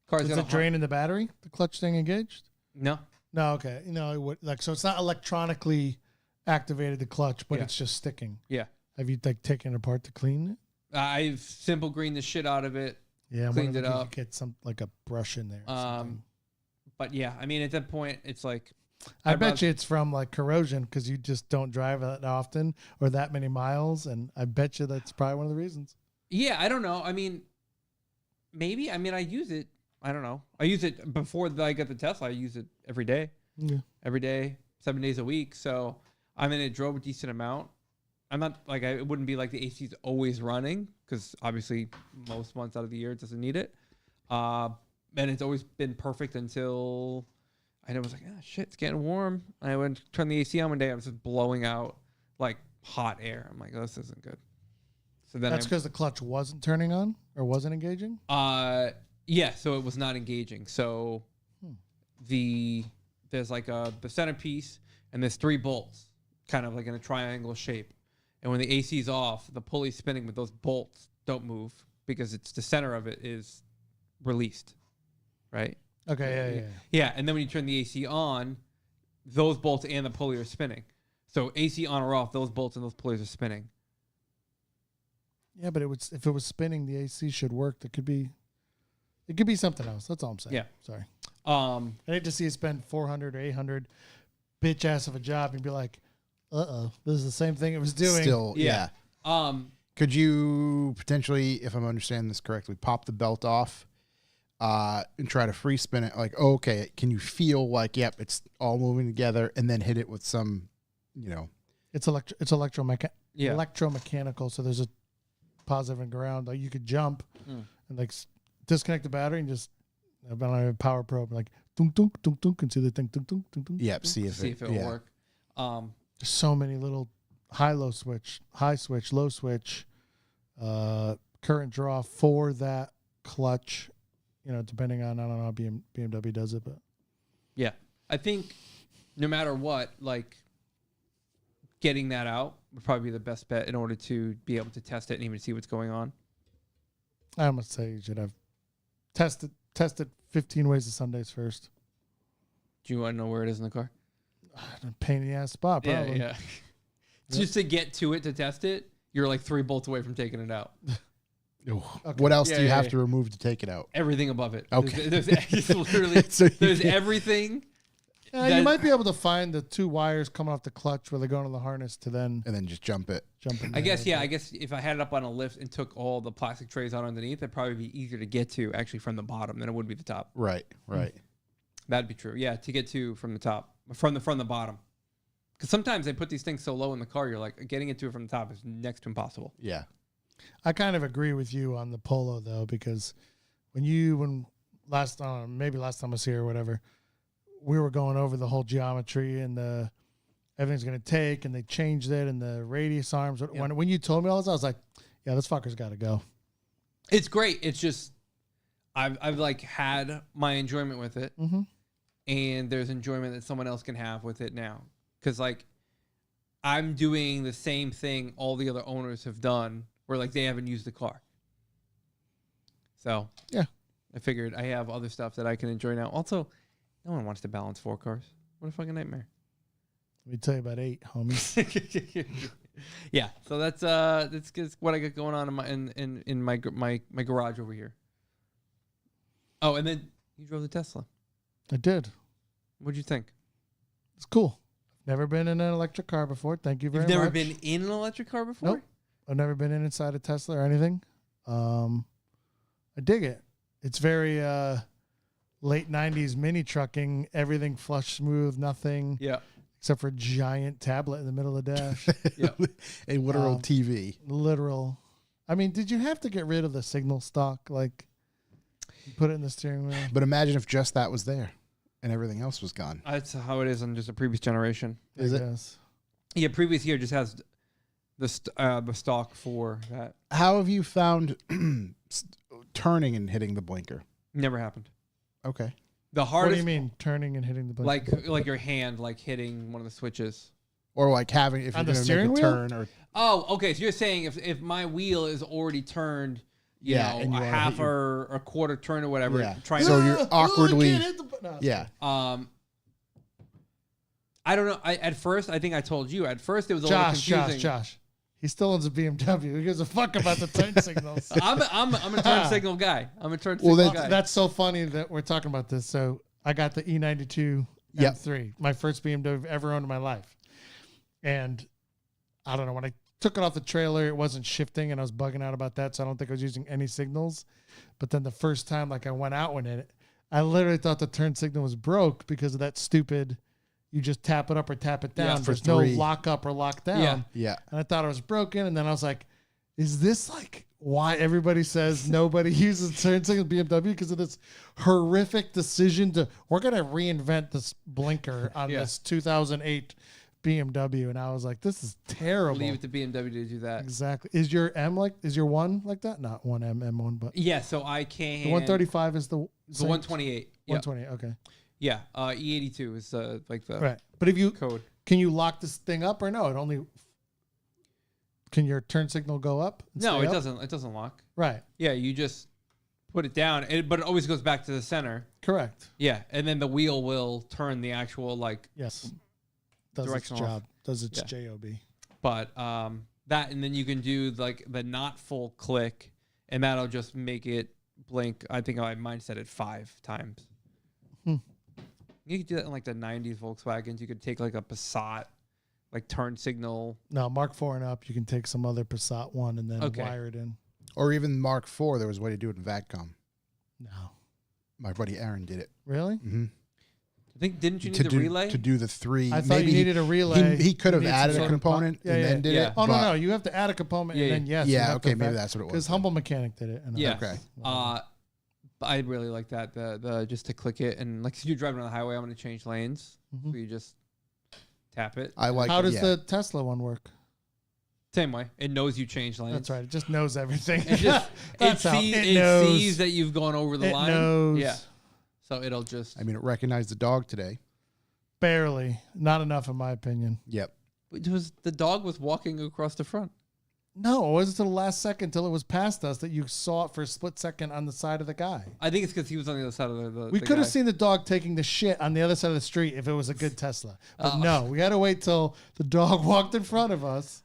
cars is it draining the battery? The clutch staying engaged? No. No, okay. It would, like, so it's not electronically activated, the clutch, but it's just sticking. Yeah. Have you like taken it apart to clean it? I've simple greened the shit out of it. Yeah, Cleaned it you up. could get some like a brush in there. Or something. But yeah, I mean, at that point, it's like I bet you it's from like corrosion because you just don't drive that often or that many miles, and I bet you that's probably one of the reasons. Yeah, I don't know. I mean, maybe. I mean, I use it. I don't know. I use it before I got the Tesla. I use it every day. Yeah. Every day, 7 days a week. So I mean, it drove a decent amount. I'm not like it wouldn't be like the AC's always running because obviously most months out of the year it doesn't need it. And it's always been perfect until I was like, oh shit, it's getting warm. I went to turn the AC on one day. I was just blowing out like hot air. I'm like, oh, this isn't good. So then that's because the clutch wasn't turning on or wasn't engaging. Yeah. So it was not engaging. So there's like the centerpiece and there's 3 bolts, kind of like in a triangle shape. And when the AC is off, the pulley's spinning, but those bolts don't move because it's the center of it is released, right? Okay, yeah. Yeah, and then when you turn the AC on, those bolts and the pulley are spinning. So AC on or off, those bolts and those pulleys are spinning. Yeah, but if it was spinning, the AC should work. It could be something else. That's all I'm saying. Yeah. Sorry. I hate to see you spend $400 or $800 bitch ass of a job and be like, this is the same thing it was doing. Still, yeah. Could you potentially, if I'm understanding this correctly, pop the belt off and try to free spin it? Like, okay, can you feel like, yep, it's all moving together, and then hit it with some, It's electromechanical, so there's a positive and ground. Like you could jump and like disconnect the battery and just I don't have a power probe like dunk dunk dunk dunk and see the thing dunk dunk dunk dunk. Yep, see if it'll work. There's so many little high switch, low switch, current draw for that clutch, depending on, I don't know how BMW does it, but. Yeah. I think no matter what, like getting that out would probably be the best bet in order to be able to test it and even see what's going on. I must say you should have tested 15 ways to Sundays first. Do you want to know where it is in the car? A pain in the ass spot, probably. Yeah. Just to get to it to test it, you're like 3 bolts away from taking it out. Okay. What else do you have to remove to take it out? Everything above it. Okay. There's literally there's everything. You might be able to find the 2 wires coming off the clutch where they go into the harness to then and then just jump in. I guess if I had it up on a lift and took all the plastic trays out underneath, it'd probably be easier to get to actually from the bottom than it would be the top. Right. That'd be true. Yeah, to get to from the top, from the bottom. Because sometimes they put these things so low in the car, you're like getting it to it from the top is next to impossible. Yeah. I kind of agree with you on the Polo though, because when last time I was here or whatever, we were going over the whole geometry and the everything's going to take, and they changed it and the radius arms. Yeah. When you told me all this, I was like, yeah, this fucker's got to go. It's great. It's just I've like had my enjoyment with it, and there's enjoyment that someone else can have with it now. Because like I'm doing the same thing all the other owners have done, where like they haven't used the car. So yeah, I figured I have other stuff that I can enjoy now. Also, no one wants to balance 4 cars. What a fucking nightmare. Let me tell you about 8, homie. Yeah, so that's what I got going on in my garage over here. Oh, and then you drove the Tesla. I did. What'd you think? It's cool. Never been in an electric car before. Thank you very much. You've never been in an electric car before? Nope. I've never been inside a Tesla or anything. I dig it. It's very late 90s mini trucking. Everything flush, smooth, nothing. Yeah. Except for a giant tablet in the middle of the dash. Yeah. A literal TV. Literal. I mean, did you have to get rid of the signal stock? Like, put it in the steering wheel? But imagine if just that was there and everything else was gone. That's how it is on just a previous generation. Is it? Yes. Yeah, previous year just has the stock for that. How have you found turning and hitting the blinker? Never happened. Okay. The hardest. What do you mean turning and hitting the blinker? Like your hand, like hitting one of the switches, or like having if on you're the going to steering make a wheel? turn, or oh, okay. So you're saying if my wheel is already turned, you know, and you a wanna half hit your- or a quarter turn or whatever, yeah. So you're awkwardly, I can't hit the button. yeah. I don't know. At first, I think I told you. At first, it was a little confusing. Josh. He still owns a BMW. He gives a fuck about the turn signals. I'm a turn signal guy. I'm a turn signal guy. That's so funny that we're talking about this. So I got the E92 M3, my first BMW I've ever owned in my life. And I don't know, when I took it off the trailer, it wasn't shifting, and I was bugging out about that, so I don't think I was using any signals. But then the first time, like, I went out with it, I literally thought the turn signal was broke because of that stupid, you just tap it up or tap it down. There's no lock up or lock down. Yeah. And I thought it was broken, and then I was like, is this like why everybody says nobody uses turn signal BMW? Because of this horrific decision we're going to reinvent this blinker on this 2008 BMW. And I was like, this is terrible. Leave it to BMW to do that. Exactly. Is your one like that? Not one M1, but yeah. So I can. The 135 is the 128. 128. Okay. Yeah. E82 is like the right. But if you code, can you lock this thing up or no? It only can your turn signal go up? No, it doesn't. It doesn't lock. Right. Yeah. You just put it down, but it always goes back to the center. Correct. Yeah, and then the wheel will turn the actual yes. Does its directional job. Does its job. But that, and then you can do like the not full click, and that'll just make it blink. I think mine set it 5 times. You could do that in like the 90s Volkswagens. You could take like a Passat, like turn signal. No, Mark IV and up, you can take some other Passat one and then wire it in. Or even Mark IV, there was a way to do it in VATCOM. No. My buddy Aaron did it. Really? Mm-hmm. I think, didn't you need a relay? To do the 3. I thought you needed a relay. He could have added a component and then did it. Oh, no. You have to add a component and then yes. Yeah, okay, maybe that's what it was. Because Humble Mechanic did it. Yeah. Okay. I really like that. The just to click it, and like if you're driving on the highway, I'm going to change lanes. So you just tap it. I like. How does the Tesla one work? Same way. It knows you changed lanes. That's right. It just knows everything. It sees that you've gone over the line. It knows. Yeah. So it'll just. I mean, it recognized the dog today. Barely. Not enough, in my opinion. Yep. The dog was walking across the front. No, it wasn't until the last second, till it was past us, that you saw it for a split second on the side of the guy. I think it's because he was on the other side of the We could have seen the dog taking the shit on the other side of the street if it was a good Tesla. But no, we had to wait till the dog walked in front of us.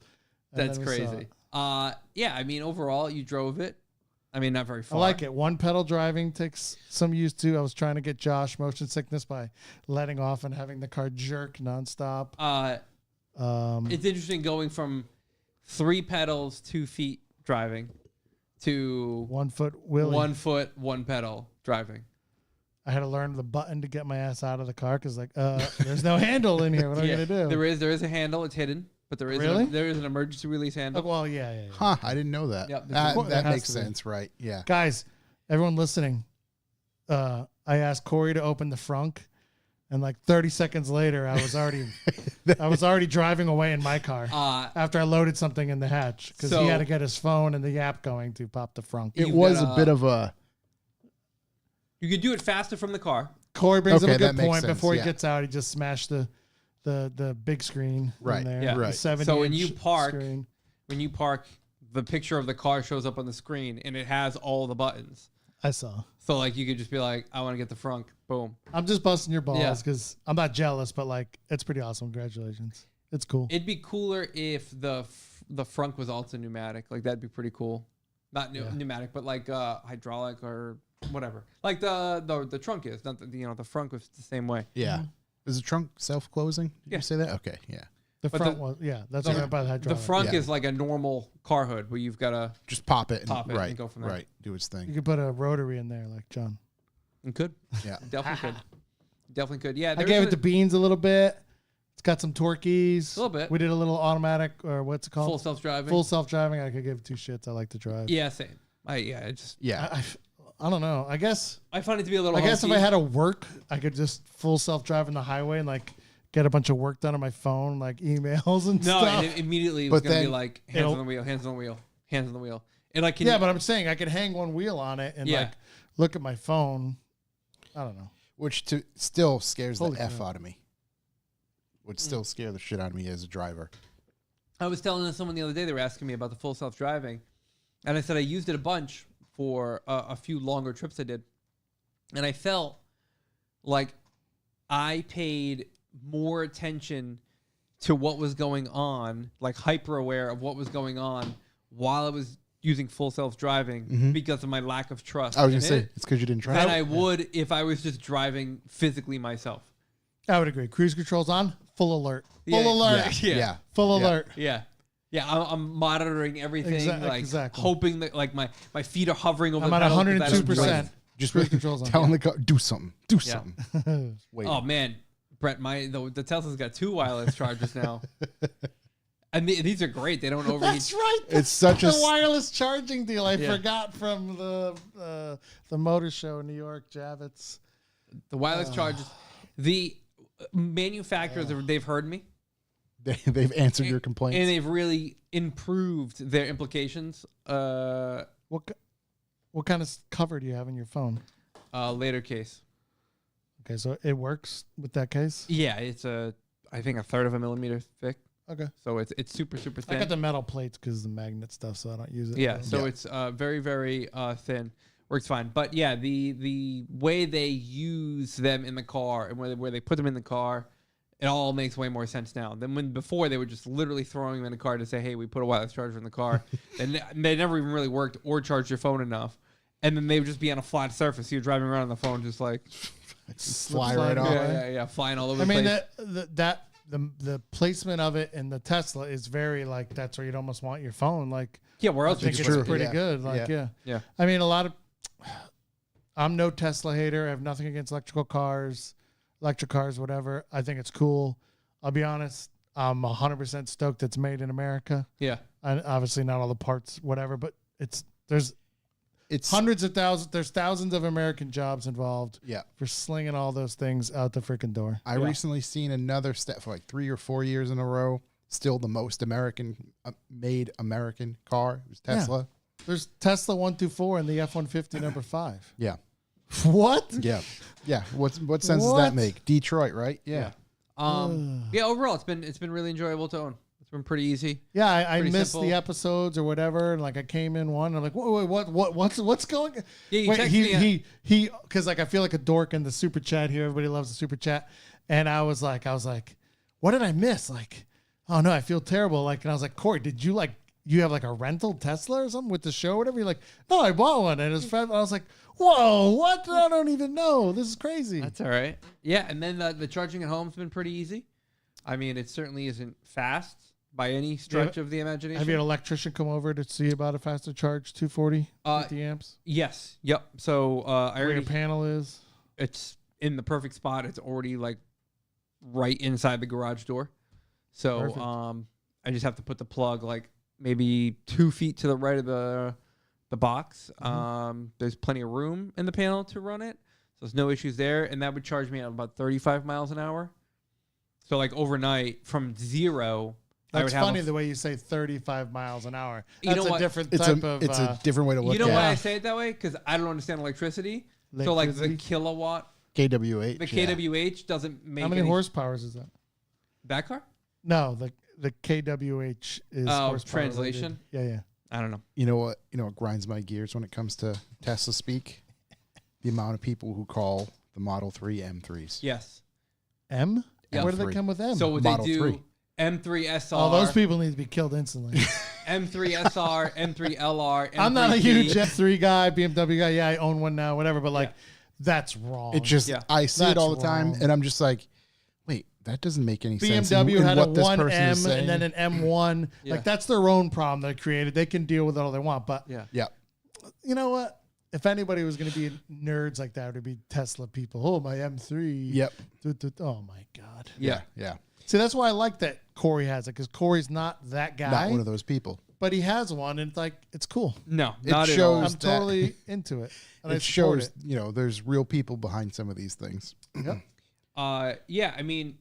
That's crazy. Yeah, I mean, overall, you drove it. I mean, not very far. I like it. One pedal driving takes some use to. I was trying to get Josh motion sickness by letting off and having the car jerk nonstop. It's interesting going from 3 pedals, 2 feet driving to 1 foot wheelie. 1 foot, 1 pedal driving. I had to learn the button to get my ass out of the car because there's no handle in here. What am I gonna do? There is a handle. It's hidden, but there is there is an emergency release handle. Oh, well, yeah. Huh? I didn't know that. Yep, that makes sense, right? Yeah. Guys, everyone listening, I asked Corey to open the frunk. And like 30 seconds later, I was already driving away in my car after I loaded something in the hatch because he had to get his phone and the app going to pop the frunk. It was a bit of a. You could do it faster from the car. Corey brings up a good point. Before he gets out, he just smashed the big screen right in there. Yeah. Right. So when you park, the picture of the car shows up on the screen and it has all the buttons. I saw. So like you could just be like, I want to get the frunk. Boom. I'm just busting your balls because I'm not jealous, but like it's pretty awesome. Congratulations. It's cool. It'd be cooler if the frunk was also pneumatic. Like that'd be pretty cool. Not pneumatic, but like hydraulic or whatever. Like the trunk is. Not the frunk was the same way. Yeah. Is the trunk self-closing? Did you say that? Okay. Yeah. The front was, that's what I meant by the hydraulic. The front is like a normal car hood where you've got to just pop it and go from there. Right. Do its thing. You could put a rotary in there like John. You could. Yeah. Definitely could. Yeah. I gave it the beans a little bit. It's got some torqueys. A little bit. We did a little automatic, or what's it called? Full self-driving. Full self-driving. I could give 2 shits. I like to drive. Yeah, same. I don't know. I guess I find it to be a little. I guess if I had to work, I could just full self-drive in the highway and like get a bunch of work done on my phone, like emails and stuff. No, and immediately it was going to be like hands on the wheel, hands on the wheel, hands on the wheel. And like, but I'm saying I could hang one wheel on it and like look at my phone. I don't know. Which still scares the F out of me. Would still scare the shit out of me as a driver. I was telling someone the other day, they were asking me about the full self-driving. And I said I used it a bunch for a few longer trips I did. And I felt like I paid more attention to what was going on, like hyper aware of what was going on while I was using full self-driving because of my lack of trust. I was going to say, it's because you didn't try than it. I would if I was just driving physically myself. I would agree. Cruise control's on, full alert. Yeah, Full alert. Yeah. Full alert. Yeah. Yeah, I'm monitoring everything, Exactly. hoping that like my feet are hovering over I'm the at pedals, but that is 102%. great. Just Cruise control's on. telling the car, do something. Do something. Wait. Oh man, Brett, the Tesla's got 2 wireless chargers now. And these are great. They don't overheat. That's right. It's such the a wireless charging deal. I Yeah. forgot from the motor show in New York, Javits. The wireless chargers. The manufacturers, they've heard me. they've answered your complaints. And they've really improved their implications. What kind of cover do you have in your phone? Later case. Okay, so it works with that case. Yeah, it's I think 1/3 of a millimeter thick. Okay. So it's super, super thin. I got the metal plates because the magnet stuff, so I don't use it. Yeah, so it's very, very thin. Works fine. But yeah, the way they use them in the car and where they put them in the car, it all makes way more sense now than when before they were just literally throwing them in the car to say, hey, we put a wireless charger in the car. And they never even really worked or charged your phone enough. And then they would just be on a flat surface. You're driving around on the phone just like... Fly right off. Yeah, flying all over the place. The placement of it in the Tesla is very like that's where you'd almost want your phone. Like Yeah, where I else think would it's you put it? pretty Yeah. good. Like Yeah. I mean, a lot of. I'm no Tesla hater. I have nothing against electric cars, whatever. I think it's cool. I'll be honest. I'm 100% stoked it's made in America. Yeah. And obviously not all the parts, whatever, but there's It's hundreds of thousands. There's thousands of American jobs involved. Yeah. For slinging all those things out the freaking door. I recently seen another step for like 3 or 4 years in a row. Still the most made American car. It was Tesla. There's Tesla 1 through 4 and the F-150 number 5. Yeah. What? Yeah. Yeah. What sense does that make? Detroit, right? Yeah. Yeah, overall it's been really enjoyable to own. It's been pretty easy. Yeah, I Pretty missed simple. the episodes or whatever. And like I came in one, I'm like, what's going? Yeah, you Wait, texted me he, because like I feel like a dork in the super chat here. Everybody loves the super chat, and I was like, what did I miss? Like, oh no, I feel terrible. Like, and I was like, Corey, did you have like a rental Tesla or something with the show or whatever? You're like, no, I bought one, and his friend. I was like, whoa, what? I don't even know. This is crazy. That's all right. Yeah, and then the charging at home's been pretty easy. I mean, it certainly isn't fast by any stretch of the imagination. Have you had an electrician come over to see about a faster charge, 240, 50 amps? Yes. Yep. So I Where your already panel is? it's in the perfect spot. It's already like right inside the garage door. So Perfect. I just have to put the plug like maybe 2 feet to the right of the box. There's plenty of room in the panel to run it. So there's no issues there. And that would charge me at about 35 miles an hour. So like overnight from zero, I would That's have funny the way you say 35 miles an hour. You That's know a what? different It's type of. it's a different way to look You know at why it. I say it that way? Because I don't understand electricity. So like the Electricity? kilowatt, KWH. the yeah. KWH doesn't make How many any horsepowers is that? that car? No, the KWH is horsepower translation? related. Yeah. I don't know. You know what grinds my gears when it comes to Tesla speak? The amount of people who call the Model 3 M3s. Yes. M? Yeah. Where do they M3. come with M? So what Model they do 3. M3 SR, all those people need to be killed instantly. M3 SR, M3 LR, M3 I'm not a P. huge F3 guy, BMW guy. Yeah, I own one now, whatever. But like, that's wrong. It just Yeah. I see it That's all the time, wrong. and I'm just like, wait, that doesn't make any sense. in BMW had a what this person 1M is saying. and then an M1. Yeah. Like that's their own problem they created. They can deal with it all they want. But Yeah. yeah, you know what? If anybody was going to be nerds like that, it would be Tesla people. Oh, my M3. yep, Oh my God. Yeah. yeah. See, that's why I like that Corey has it because Corey's not that guy, Not one of those people. but he has one, and it's like it's cool. No, It not at shows- all. I'm that- totally into it. And I It support shows there's real people behind some of these things. Yep. Yeah, I mean,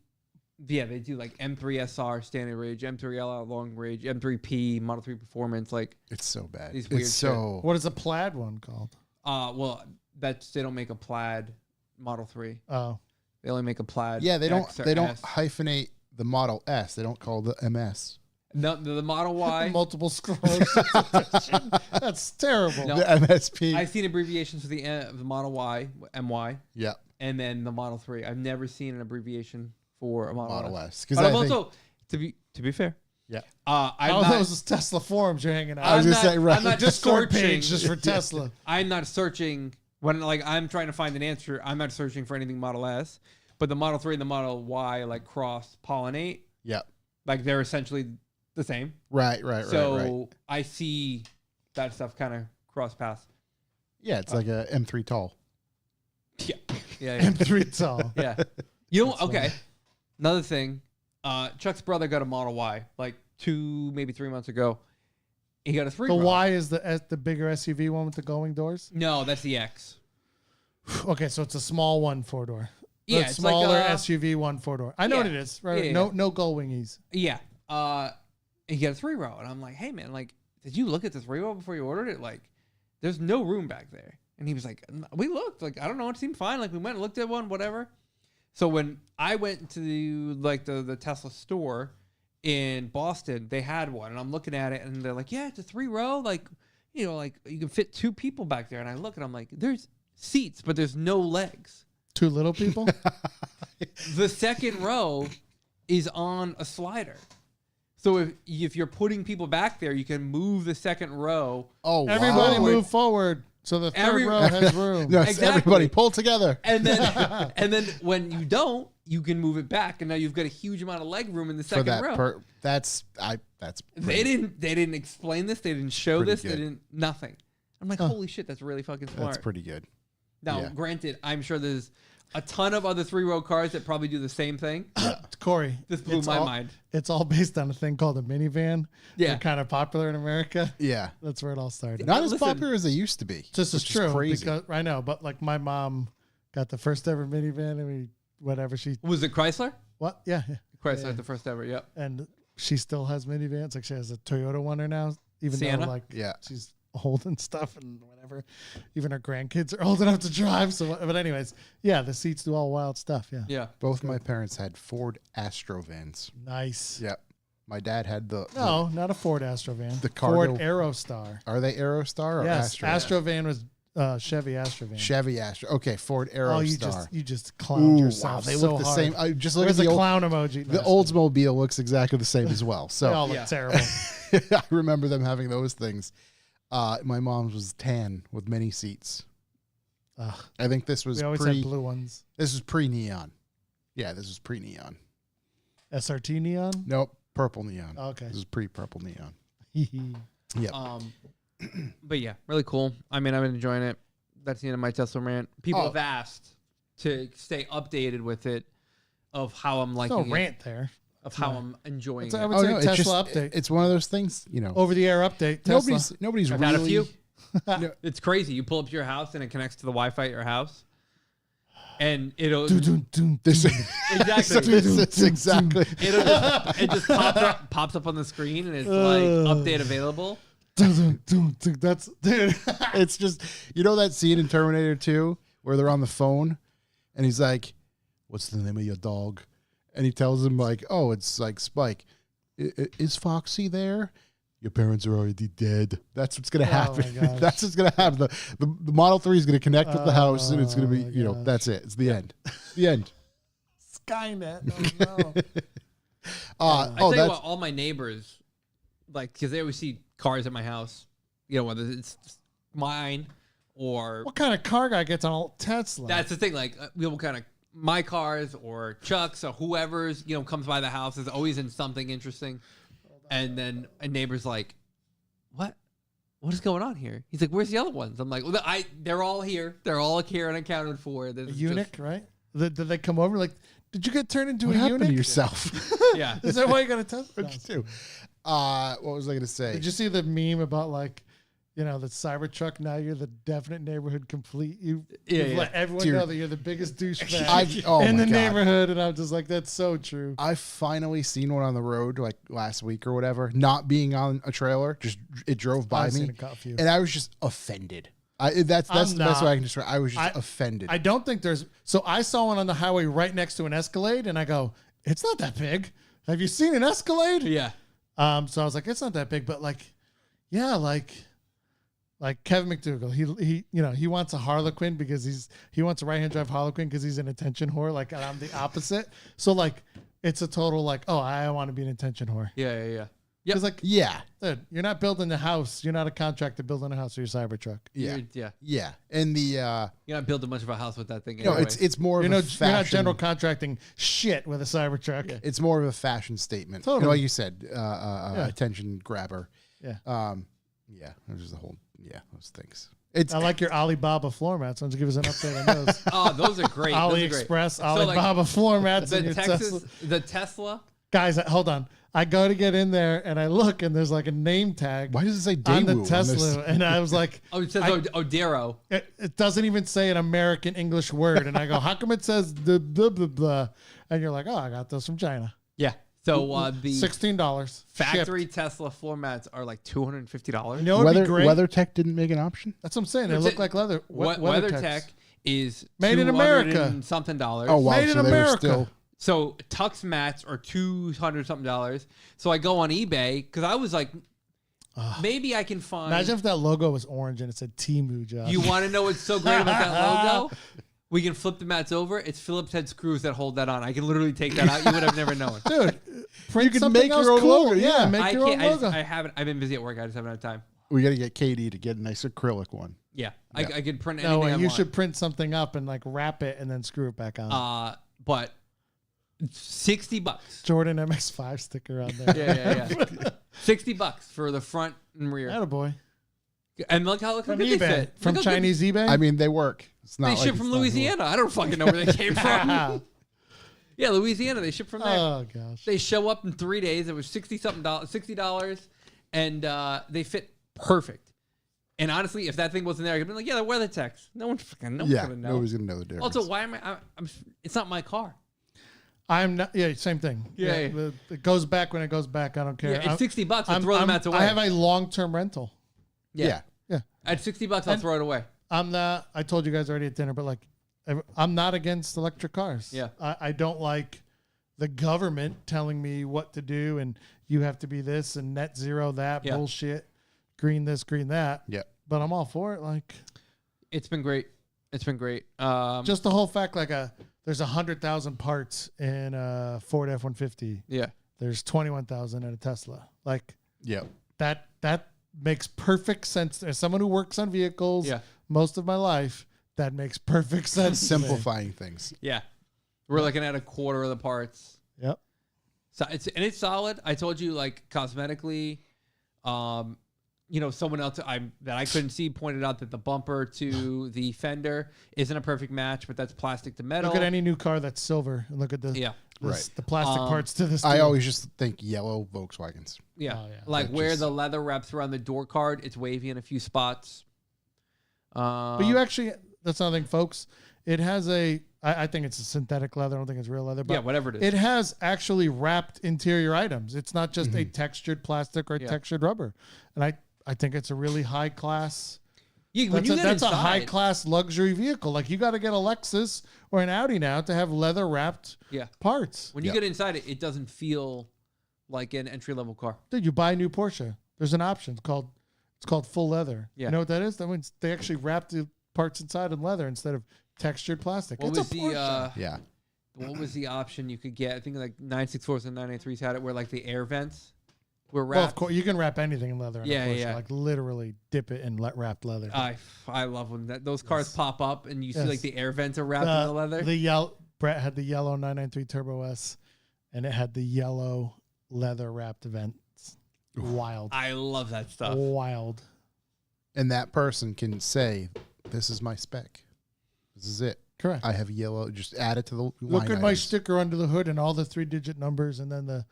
yeah, they do like M3 SR standard range, M3 LR long range, M3P Model 3 Performance. Like, It's so bad. These weird It's so What is a plaid one called? well, they don't make a plaid Model 3. Oh, They only make a plaid. yeah. They don't X or they don't S. hyphenate the Model S. They don't call it the MS. No, the Model Y. multiple sclerosis edition. That's terrible. No. The MSP. I've seen abbreviations for the Model Y, MY, yeah, and then the Model 3. I've never seen an abbreviation for a Model Model S. S. Because But I I've think also To be fair. Yeah. I'm not, those Tesla forums you're hanging out. I was I'm just not- saying, right. I'm not Discord searching. page just for Tesla. I'm not searching when I'm trying to find an answer. I'm not searching for anything Model S, but the Model 3 and the Model Y like cross pollinate. Yep. Like they're essentially the same. Right. So I see that stuff kind of cross paths. Yeah, it's like a M3 tall. Yeah. M3 tall. Yeah. You know, okay. Another thing, Chuck's brother got a Model Y like 2, maybe 3 months ago. He got a 3. The Y is the bigger SUV one with the going doors. No, that's the X. Okay, so it's a small one 4-door. Yeah, it's it's smaller like SUV 1 4-door. I know yeah. what it is. Right? Yeah, No go wingies. Yeah. He got a 3-row, and I'm like, hey man, like, did you look at the 3-row before you ordered it? Like, there's no room back there. And he was like, we looked. Like, I don't know, it seemed fine. Like, we went and looked at one, whatever. So when I went to the Tesla store in Boston, they had one, and I'm looking at it, and they're like, yeah, it's a 3-row. Like, you know, like you can fit 2 people back there. And I look, and I'm like, there's seats, but there's no legs. 2 little people. The second row is on a slider. So if you're putting people back there, you can move the second row. Oh, wow. Everybody move forward so the third row has room. No, Exactly. everybody pull together. And then when you don't, you can move it back, and now you've got a huge amount of leg room in the For second that, row. that's They didn't explain this. They didn't show Pretty this. good. They didn't nothing. I'm like, holy shit, that's really fucking smart. that's pretty good. Now, yeah. granted, I'm sure there's a ton of other 3-row cars that probably do the same thing. Corey, This blew my mind. It's all based on a thing called a minivan. Yeah. They're kind of popular in America. Yeah. That's where it all started. Not as Listen, popular as they used to be. This is which true. crazy. Because, I know, but like my mom got the first ever minivan and Was it Chrysler? Yeah. Chrysler, Yeah. the first ever. Yep. And she still has minivans. Like she has a Toyota one now, even Sienna? though like Yeah. she's old and stuff and whatever. Even her grandkids are old enough to drive. So, but anyways, yeah, the seats do all wild stuff. Yeah. Yeah. Both my parents had Ford Astro vans. Nice. Yep. My dad had the No, not a Ford Astro van. The cargo- Ford Aerostar. Are they Aerostar or Yes, Astro? Astro van was Chevy Astro van. Chevy Astro. Okay, Ford Aerostar. Oh, you just clowned Ooh, yourself. wow, they so look the hard. same. I just look Where's at the the old, clown emoji? the Oldsmobile looks exactly the same as well. They all So look Yeah. terrible. I remember them having those things. My mom's was tan with many seats. Ugh, I think this was we always pre. had blue ones. This was pre neon. Yeah, this was pre neon. SRT neon. Nope, purple neon. Okay. This is pre purple neon. Yep. But yeah, really cool. I mean, I've been enjoying it. That's the end of my Tesla rant. People Oh. have asked to stay updated with it, of how I'm liking no it, rant there. of how I'm enjoying It's a- it. I would say it's Tesla just, update. It's one of those things, you know. Over the air update. Tesla. Nobody's I've really. had a few. No, It's crazy. You pull up to your house and it connects to the Wi-Fi at your house, and it'll Dun, dun, dun, this, dun. exactly. this is exactly. It just pops up on the screen, and it's like update available. Dun, dun, dun, dun. That's dude. It's just, you know that scene in Terminator 2 where they're on the phone and he's like, what's the name of your dog? And he tells him like, oh, it's like Spike. Is Foxy there? Your parents are already dead. That's what's going to happen. my gosh. That's what's going to happen. The Model 3 is going to connect with the house and it's going to be, my you know, gosh. that's it. It's the end. The end. Skynet. Oh, no. I tell you that's, what, all my neighbors, like, because they always see cars at my house, you know, whether it's mine or What kind of car guy gets on a Tesla? that's the thing. Like, what kind of my cars or Chuck's or whoever's, you know, comes by the house is always in something interesting. And then a neighbor's like, what is going on here? He's like, where's the other ones? I'm like, well, they're all here. They're all here and accounted for. a eunuch, right? Did they come over like, did you get turned into what a happened eunuch? to yourself? Yeah. Is that why you got a Tesla? What'd you do? What was I going to say? Did you see the meme about like, you know, the Cybertruck? Now you're the definite neighborhood complete. You've let everyone Dude. know that you're the biggest douchebag Oh in my the God. neighborhood, and I'm just like, that's so true. I finally seen one on the road like last week or whatever, not being on a trailer. Just it drove by I've me, seen a few. and I was just offended. That's I'm the best not. way I can describe. I was just I- offended. I don't think there's. So I saw one on the highway right next to an Escalade, and I go, it's not that big. Have you seen an Escalade? Yeah. So I was like, it's not that big, but like, yeah, like Kevin McDougal, he you know, he wants a Harlequin because he wants a right hand drive Harlequin because he's an attention whore. Like, and I'm the opposite. So like, it's a total like, oh, I want to be an attention whore. Yeah. Because like, Yeah. dude, you're not building a house. You're not a contractor building a house with your Cybertruck. Yeah. And the You're not building much of a house with that thing. no, Anyway. it's more of You're a you're not fashion. general contracting shit with a Cybertruck. Yeah. It's more of a fashion statement. Totally. Like you said, attention grabber. Yeah. Yeah. There's the whole those things. It's I like your Alibaba floor mats. Why don't you give us an update on those? Oh, those are great. AliExpress, So, like, Alibaba floor mats. and your the Tesla. Guys, hold on. I go to get in there and I look and there's like a name tag why does it say on the Daewoo Tesla, and I was like, Oh, it says Odero. it doesn't even say an American English word, and I go, how come it says the blah blah blah? And you're like, oh, I got those from China. Yeah. So the $16 factory Tesla floor mats are like $250. You know what would be great? WeatherTech didn't make an option. That's what I'm saying. They look like leather. WeatherTech is Made in $200 America. and something dollars. Oh wow! Made in so they were America. still So Tux mats are $200 something. So I go on eBay because I was like, maybe I can find. Imagine if that logo was orange and it said Temu job. You want to know what's so great about that logo? We can flip the mats over. It's Phillips head screws that hold that on. I can literally take that out. You would have never known. Dude, print You can something make else your own cool. logo, Yeah, yeah. make I your own can't. logo. I haven't. I've been busy at work. I just haven't had time. we got to get Katie to get a nice acrylic one. Yeah, I could print anything No, I you want. should print something up and like wrap it and then screw it back on. But $60. Jordan MX5 sticker on there. Yeah. $60 for the front and rear. Attaboy. And look how From good they eBay. fit. From Look how good- Chinese eBay? I mean, they work. It's not They like ship it's from not cool. Louisiana. I don't fucking know where they came from. Yeah, Louisiana. They ship from there. Oh, gosh. They show up in 3 days. It was $60, and they fit perfect. And honestly, if that thing wasn't there, I'd be like, yeah, the WeatherTechs. No one's gonna know. Nobody's gonna know the difference. Also, why am I'm it's not my car. I'm not. Yeah, same thing. Yeah. It goes back when it goes back. I don't care. Yeah, it's $60. I'll throw the mats away. I have a long-term rental. yeah. At $60, I'll throw it away. I'm not. I told you guys already at dinner, but like, I'm not against electric cars. Yeah. I don't like the government telling me what to do and you have to be this and net zero that bullshit, green this, green that. Yeah. But I'm all for it. Like, It's been great. just the whole fact, like there's 100,000 parts in a Ford F-150. Yeah. There's 21,000 in a Tesla. Like Yeah. that makes perfect sense. As someone who works on vehicles most of my life, that makes perfect sense. to me. Simplifying things. Yeah. We're looking at a quarter of the parts. Yep. So it's solid. I told you, like, cosmetically, someone else that I couldn't see pointed out that the bumper to the fender isn't a perfect match, but that's plastic to metal. Look at any new car that's silver and look at the the plastic parts to this. I always just think yellow Volkswagens. Yeah. Oh, yeah. Like That where just- the leather wraps around the door card, it's wavy in a few spots. But you actually, that's another thing, folks. It has I think it's a synthetic leather. I don't think it's real leather. But yeah, whatever it is. it has actually wrapped interior items. It's not just a textured plastic or a textured rubber. And I think it's a really high class. That's a high class luxury vehicle. Like you got to get a Lexus or an Audi now to have leather wrapped parts. When you get inside it, it doesn't feel like an entry level car. Dude, you buy a new Porsche. There's an option. It's called full leather. Yeah. You know what that is? That means they actually wrap the parts inside in leather instead of textured plastic. What It's was a Porsche. Yeah. What was the option you could get? I think like 964s and 983s had it where like the air vents were Well, of wrapped. course, you can wrap anything in leather. In Yeah, a Porsche. yeah. Like literally dip it in wrapped leather. I love when those cars pop up and you see like the air vents are wrapped in the leather. Brett had the yellow 993 Turbo S, and it had the yellow leather wrapped vents. Wild. I love that stuff. Wild. And that person can say, "This is my spec. This is it. Correct. I have yellow. Just add it to the Look line at my items." sticker under the hood and all the 3-digit numbers, and then the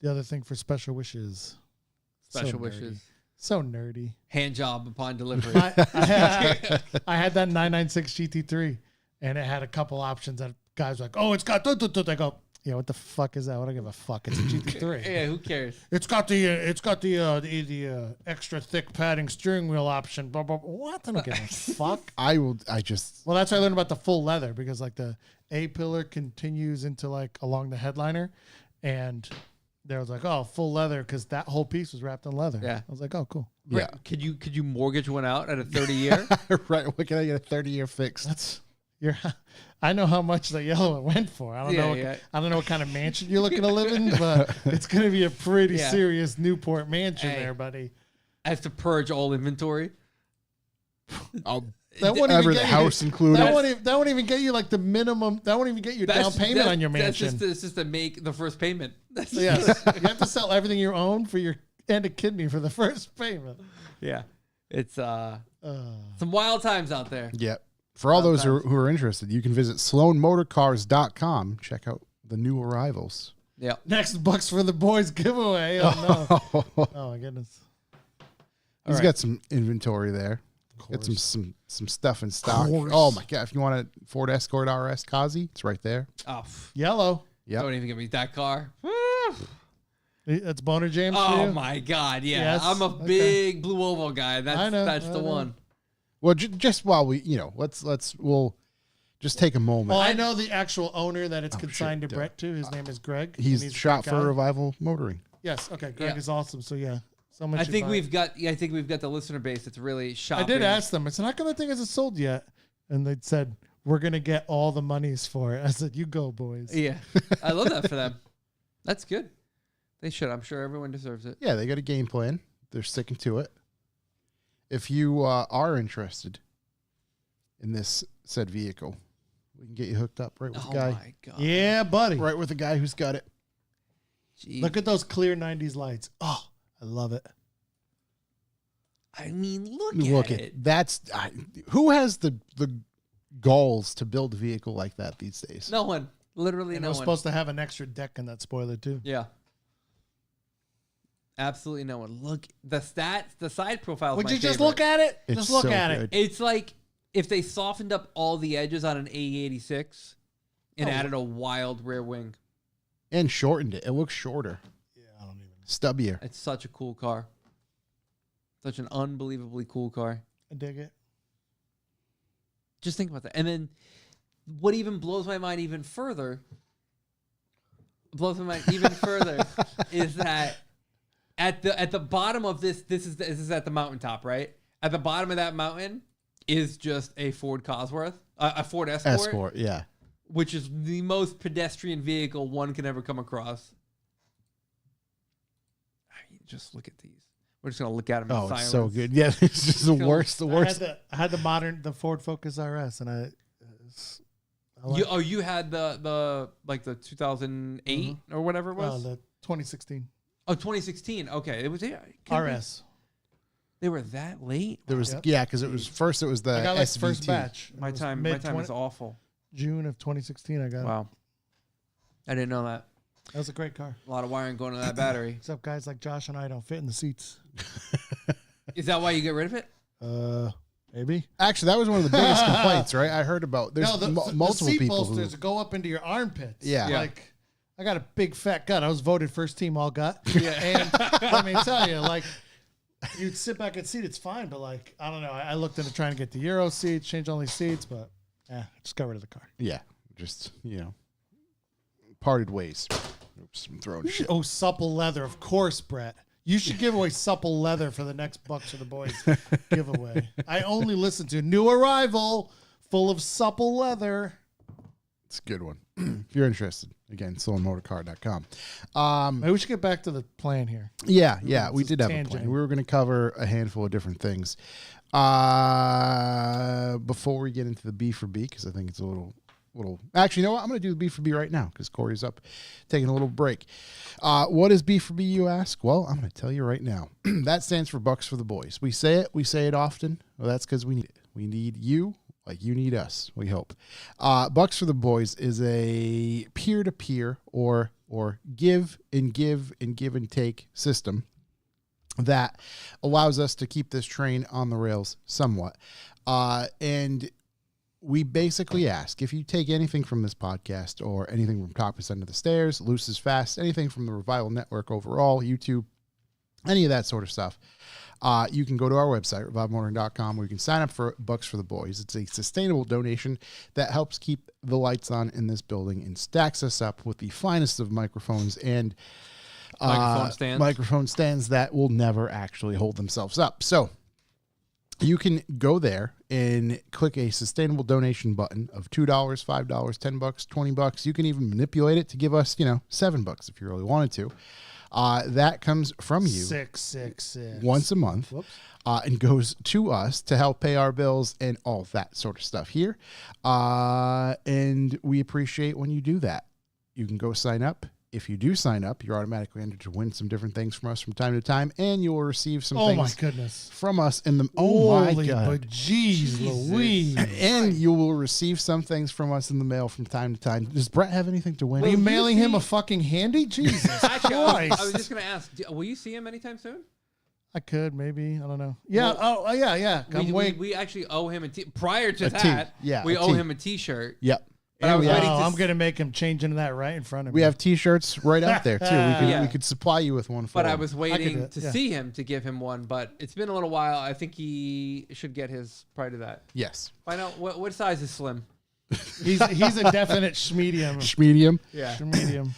other thing for special wishes. Special nerdy. wishes. So nerdy. Hand job upon delivery. I had that 996 GT3, and it had a couple options that guys were like, "Oh, it's got." I go, "Yeah, what the fuck is that? What do I give a fuck? It's a GT3. Yeah, who cares? It's got the extra thick padding steering wheel option. Blah, blah, blah. What? I don't give a fuck. Well, that's why I learned about the full leather, because like the A pillar continues into like along the headliner, and there was like, oh, full leather, because that whole piece was wrapped in leather. Yeah. I was like, oh, cool. Yeah. Could you mortgage one out at a 30-year? Right. What can I get a 30-year fix? That's I know how much the yellow went for. I don't know. I don't know what kind of mansion you're looking to live in, but it's going to be a pretty serious Newport mansion there, buddy. I have to purge all inventory. That won't even get house included. That won't even get you like the minimum. That won't even get you down payment on your mansion. That's just to make the first payment. Yes, you have to sell everything you own and a kidney for the first payment. Yeah, it's some wild times out there. Yep. For all those who are interested, you can visit SloanMotorcars.com. Check out the new arrivals. Yeah. Next Bucks for the Boys giveaway. Oh no! Oh my goodness. He's got some inventory there. Got some stuff in stock. Oh my god! If you want a Ford Escort RS Kazi, it's right there. Oh, yellow. Yeah. Don't even give me that car. That's Boner James. Oh my god! Yeah, yes. I'm a big blue oval guy. That's the one. Well, just while we'll just take a moment. Well, I know the actual owner that it's consigned to Brett to. His name is Greg. He's shot for Revival Motoring. Yes. Okay. Greg is awesome. So yeah. So much. I think we've got the listener base that's really shopping. I did ask them. I said, "How come the thing isn't sold yet?" And they said, "We're gonna get all the monies for it." I said, "You go, boys." Yeah, I love that for them. That's good. They should. I'm sure everyone deserves it. Yeah, they got a game plan. They're sticking to it. If you are interested in this said vehicle, we can get you hooked up right with the guy. Oh my god! Yeah, buddy. Right with the guy who's got it. Jeez. Look at those clear '90s lights. Oh. I love it. I mean, look at it. That's who has the goals to build a vehicle like that these days? No one. Literally and no one. It was supposed to have an extra deck in that spoiler too. Yeah. Absolutely no one. Look, the stats, the side profiles. Would you just look at it? Just look at it. It's like if they softened up all the edges on an AE86 and added a wild rear wing. And shortened it. It looks shorter. Stubbier. It's such a cool car. Such an unbelievably cool car. I dig it. Just think about that. And then what even blows my mind even further is that at the bottom of this is at the mountaintop, right? At the bottom of that mountain is just a Ford Cosworth, a Ford Escort. Escort, yeah. Which is the most pedestrian vehicle one can ever come across. Just look at these. We're just gonna look at them. Oh, it's so good. Yeah, it's just the worst. The worst. I had the Ford Focus RS, and you had the 2008 or whatever it was. The 2016. Oh, 2016. Okay, it was RS. They were that late. There was because it was first. It was the I got SVT. First batch. My time was awful. June of 2016. I got. Wow. I didn't know that. That was a great car. A lot of wiring going to that battery. Except guys like Josh and I don't fit in the seats. Is that why you get rid of it? Maybe. Actually, that was one of the biggest complaints, right? I heard about. There's multiple seat people bolsters go up into your armpits. Yeah. Like, I got a big fat gut. I was voted first team all gut. Yeah. And let me tell you, like, you'd sit back and seat, it's fine, but like, I don't know. I looked into trying to get the Euro seats, change only seats, but I just got rid of the car. Yeah. Just, parted ways. Oops, I'm throwing shit. Oh, supple leather. Of course, Brett. You should give away supple leather for the next Bucks for the Boys giveaway. I only listen to New Arrival full of supple leather. It's a good one. If you're interested, again, SloanMotorCar.com. Maybe we should get back to the plan here. Yeah. We did have a plan. We were going to cover a handful of different things. Before we get into the B for B, because I think it's a little. Actually, you know what? I'm going to do the B for B right now because Corey's up taking a little break. What is B for B, you ask? Well, I'm going to tell you right now. That stands for Bucks for the Boys. We say it often. Well, that's because we need it. We need you like you need us, we hope. Bucks for the Boys is a peer-to-peer or give and take system that allows us to keep this train on the rails somewhat. And we basically ask, if you take anything from this podcast or anything from Top Us Under the Stairs, Loose is Fast, anything from the Revival Network overall, YouTube, any of that sort of stuff, you can go to our website, revivalmotoring.com, where you can sign up for Bucks for the Boys. It's a sustainable donation that helps keep the lights on in this building and stacks us up with the finest of microphones and microphone stands that will never actually hold themselves up. So you can go there and click a sustainable donation button of $2, $5, $10, $20. You can even manipulate it to give us, $7 if you really wanted to. That comes from you 666 once a month. Whoops. And goes to us to help pay our bills and all that sort of stuff here. And we appreciate when you do that. You can go sign up. If you do sign up, you're automatically entered to win some different things from us from time to time, and you will receive some things my goodness. from us in the my Holy god. Jeez Louise. And you will receive some things from us in the mail from time to time. Does Brett have anything to win? Are you mailing him a fucking handy? Jesus Actually, I Christ. was just gonna ask. Will you see him anytime soon? I could, maybe. I don't know. Yeah. Yeah. Come wait. We actually owe him a t. Prior to A that, tee. Yeah, we a owe tee. him a T-shirt. Yep. But I was waiting to I'm going to make him change into that right in front of me. We have T-shirts right out there too. We could supply you with one. For But I him. was waiting to yeah. see him to give him one. But it's been a little while. I think he should get his prior to that. Yes. Find out what size is Slim. He's a definite schmedium. Medium. Yeah. Schmedium.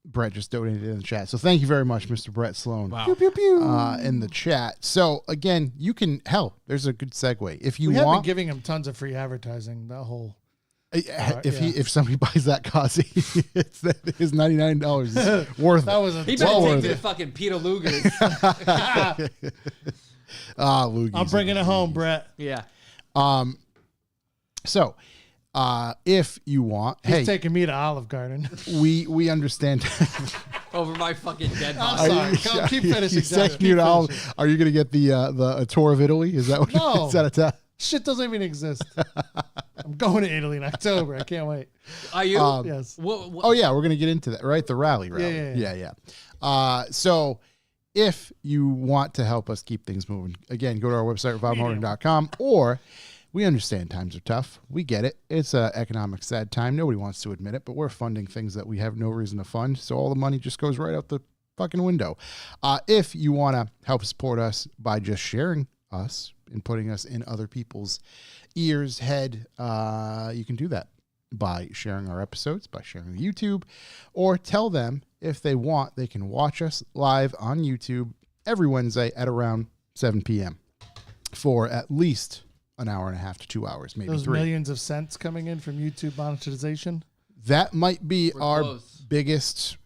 Brett just donated in the chat. So thank you very much, Mr. Brett Sloan. Wow. Pew, pew, pew. In the chat. So again, you can there's a good segue. If you We have been want giving him tons of free advertising. That whole. if somebody buys that Kazi, his $99 is worth That it. was a. He Well better worth take to it. the fucking Peter Luger's. Loogies. I'm bringing it home, Brett. Yeah. So, if you want, He's taking me to Olive Garden. we understand. Over my fucking dead I'm body. sorry. Keep finishing. He's taking you to all. Are you going to get the tour of Italy? Is that what? No. Is that a Shit doesn't even exist. I'm going to Italy in October. I can't wait. Are you? Yes. What? Oh yeah, we're gonna get into that, right? The rally. Yeah. So if you want to help us keep things moving, again, go to our website, revivemorning.com, or we understand times are tough. We get it. It's an economic sad time. Nobody wants to admit it, but we're funding things that we have no reason to fund. So all the money just goes right out the fucking window. If you want to help support us by just sharing us and putting us in other people's ears, head, you can do that by sharing our episodes, by sharing YouTube, or tell them if they want, they can watch us live on YouTube every Wednesday at around 7 p.m. for at least an hour and a half to 2 hours, maybe Those 3. millions of cents coming in from YouTube monetization. That might be We're our close. biggest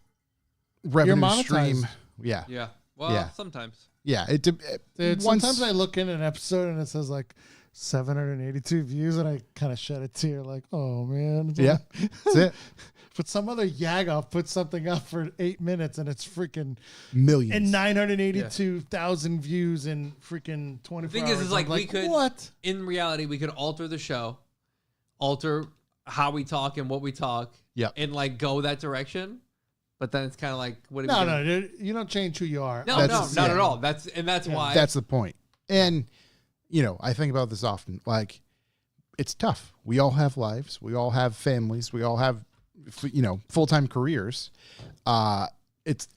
revenue monetized. stream. Yeah. Yeah. Well, Yeah. sometimes. Yeah. Dude, once- sometimes I look in an episode and it says like 782 views, and I kind of shed a tear, like, oh man. Yeah. That's it. But some other Yagoff put something up for 8 minutes and it's freaking Millions. and 982,000 views in freaking 24 The thing hours. is like I'm we could, what? in reality, we could alter the show, alter how we talk and what we talk, Yep. and like go that direction. But then it's kind of like, what? Are No, we no, gonna- dude, you don't change who you are. no, That's- not yeah. at all. That's why. That's the point. And, I think about this often. Like, it's tough. We all have lives. We all have families. We all have, full-time careers. And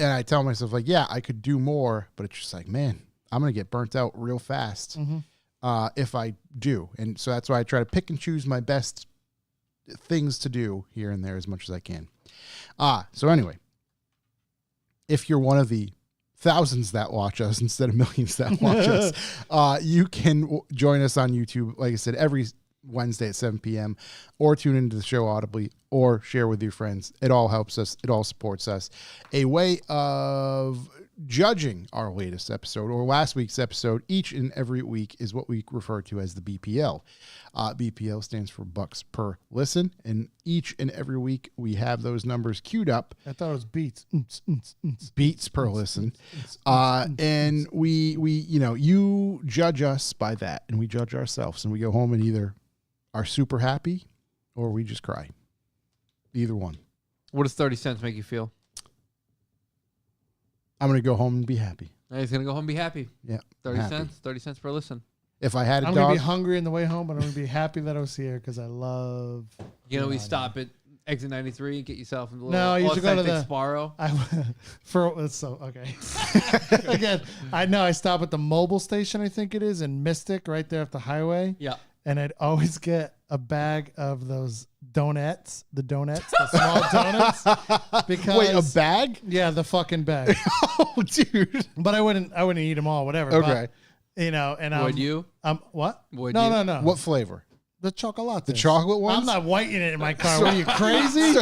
I tell myself, like, yeah, I could do more, but it's just like, man, I'm going to get burnt out real fast if I do. And so that's why I try to pick and choose my best things to do here and there as much as I can. So anyway, if you're one of the thousands that watch us instead of millions that watch us, you can join us on YouTube, like I said, every Wednesday at 7 p.m. or tune into the show audibly or share with your friends. It all helps us. It all supports us. A way of judging our latest episode or last week's episode each and every week is what we refer to as the BPL. BPL stands for bucks per listen, and each and every week we have those numbers queued up. I thought it was beats. Beats per listen. And we you judge us by that, and we judge ourselves, and we go home and either are super happy or we just cry. Either one. What does 30 cents make you feel? I'm going to go home and be happy. He's gonna go home and be happy. Yeah. 30 happy. cents. 30 cents per listen. If I had a I'm going to dog, be hungry on the way home, but I'm going to be happy that I was here because I love. We stop at exit 93, get yourself a little No, I usually go to authentic the- Sparrow. Okay. Again, I know I stop at the mobile station, I think it is, in Mystic, right there off the highway. Yeah. And I'd always get a bag of those donuts, the small donuts. Because wait, a bag? Yeah, the fucking bag. Oh, dude. But I wouldn't eat them all, whatever. Okay. you know, and Would you? What? Would no, you? no, no. What flavor? The chocolate. The chocolate ones? I'm not whiting it in my car. What are you crazy?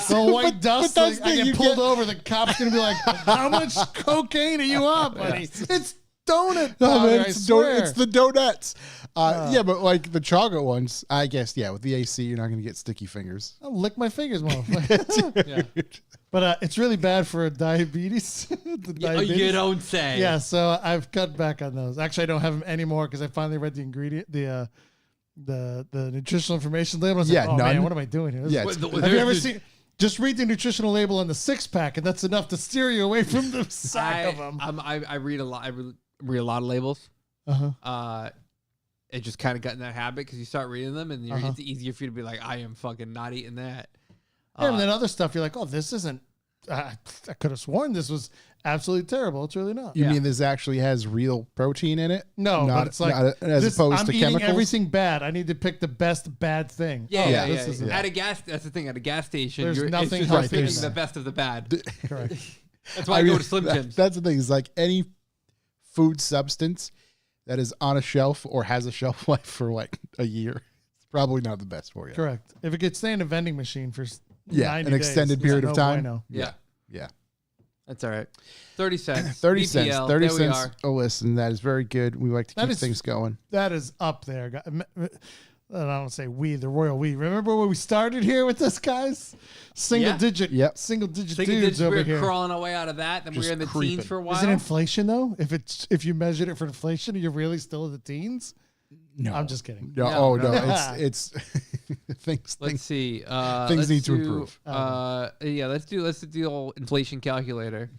The white dust. but that's Like, I the- get you pulled get- over. The cop's gonna be like, "How much cocaine are you on, buddy?" It's donut No, powder, man, I swear. it's the donuts. Yeah, but like the chocolate ones, I guess, yeah, with the AC, you're not going to get sticky fingers. I'll lick my fingers, motherfucker. Yeah. But it's really bad for diabetes. You don't say. Yeah, so I've cut back on those. Actually, I don't have them anymore because I finally read the ingredient, the nutritional information label. I was like, oh none. man, what am I doing here? Yeah, Have you ever seen? Just read the nutritional label on the 6-pack, and that's enough to steer you away from the sack of them. I read a lot. I read a lot of labels. It just kind of got in that habit because you start reading them, and it's easier for you to be like, I am fucking not eating that. Yeah, and then other stuff, you're like, oh, this isn't. I could have sworn this was absolutely terrible. It's really not. You mean this actually has real protein in it? No, not, but it's like as this, opposed I'm to eating chemicals. everything bad. I need to pick the best bad thing. Yeah, this isn't- At a gas, that's the thing. At a gas station, There's it's nothing just healthy picking in the there. best of the bad. Correct. That's why I go to Slim Jims. That's the thing. Is like any food substance that is on a shelf or has a shelf life for like a year, it's probably not the best for you. Correct. If it could stay in a vending machine for 90 an extended days, period no of time. bueno. Yeah. Yeah. That's all right. 30 cents. 30 BPL, cents. 30 there we cents. are. Oh, listen, that is very good. We like to That keep is- things going. That is up there. I don't say we, the royal we. Remember when we started here with this, guys? Single Yeah. digit Think dudes we over were here. crawling our way out of that, then we Just were in the creeping. teens for a while. Is it inflation though? If you measured it for inflation, are you really still in the teens? No, I'm just kidding. No, No, no. no. It's things. Let's see. Things let's need to do, improve. Let's do the old inflation calculator,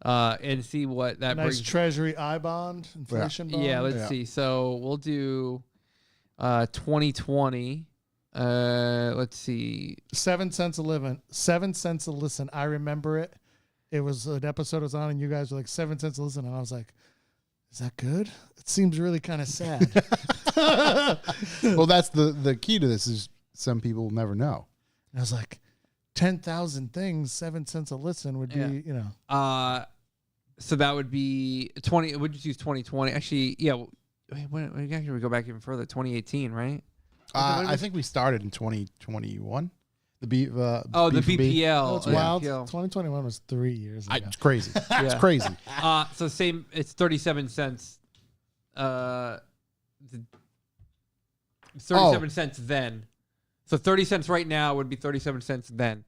and see what that Nice brings. Treasury I bond, inflation bond. Yeah, let's Yeah. see. So we'll do 2020. Let's see. 7 cents a listen. 7 cents a listen. I remember it. It was an episode I was on, and you guys were like 7 cents a listen, and I was like, "Is that good?" It seems really kind of sad. Well, that's the key to this is some people never know. And I was like, 10,000 things, 7 cents a listen would be, Yeah. you know. So that would be 20. We'll just use 2020. Actually, yeah. When actually we go back even further, 2018, right? I think we started in 2021. The the B4B. BPL. Oh, it's wild. BPL. 2021 was 3 years ago. It's crazy. It's Yeah. crazy. So same. It's 37 cents. 37 cents then. So 30 cents right now would be 37 cents then.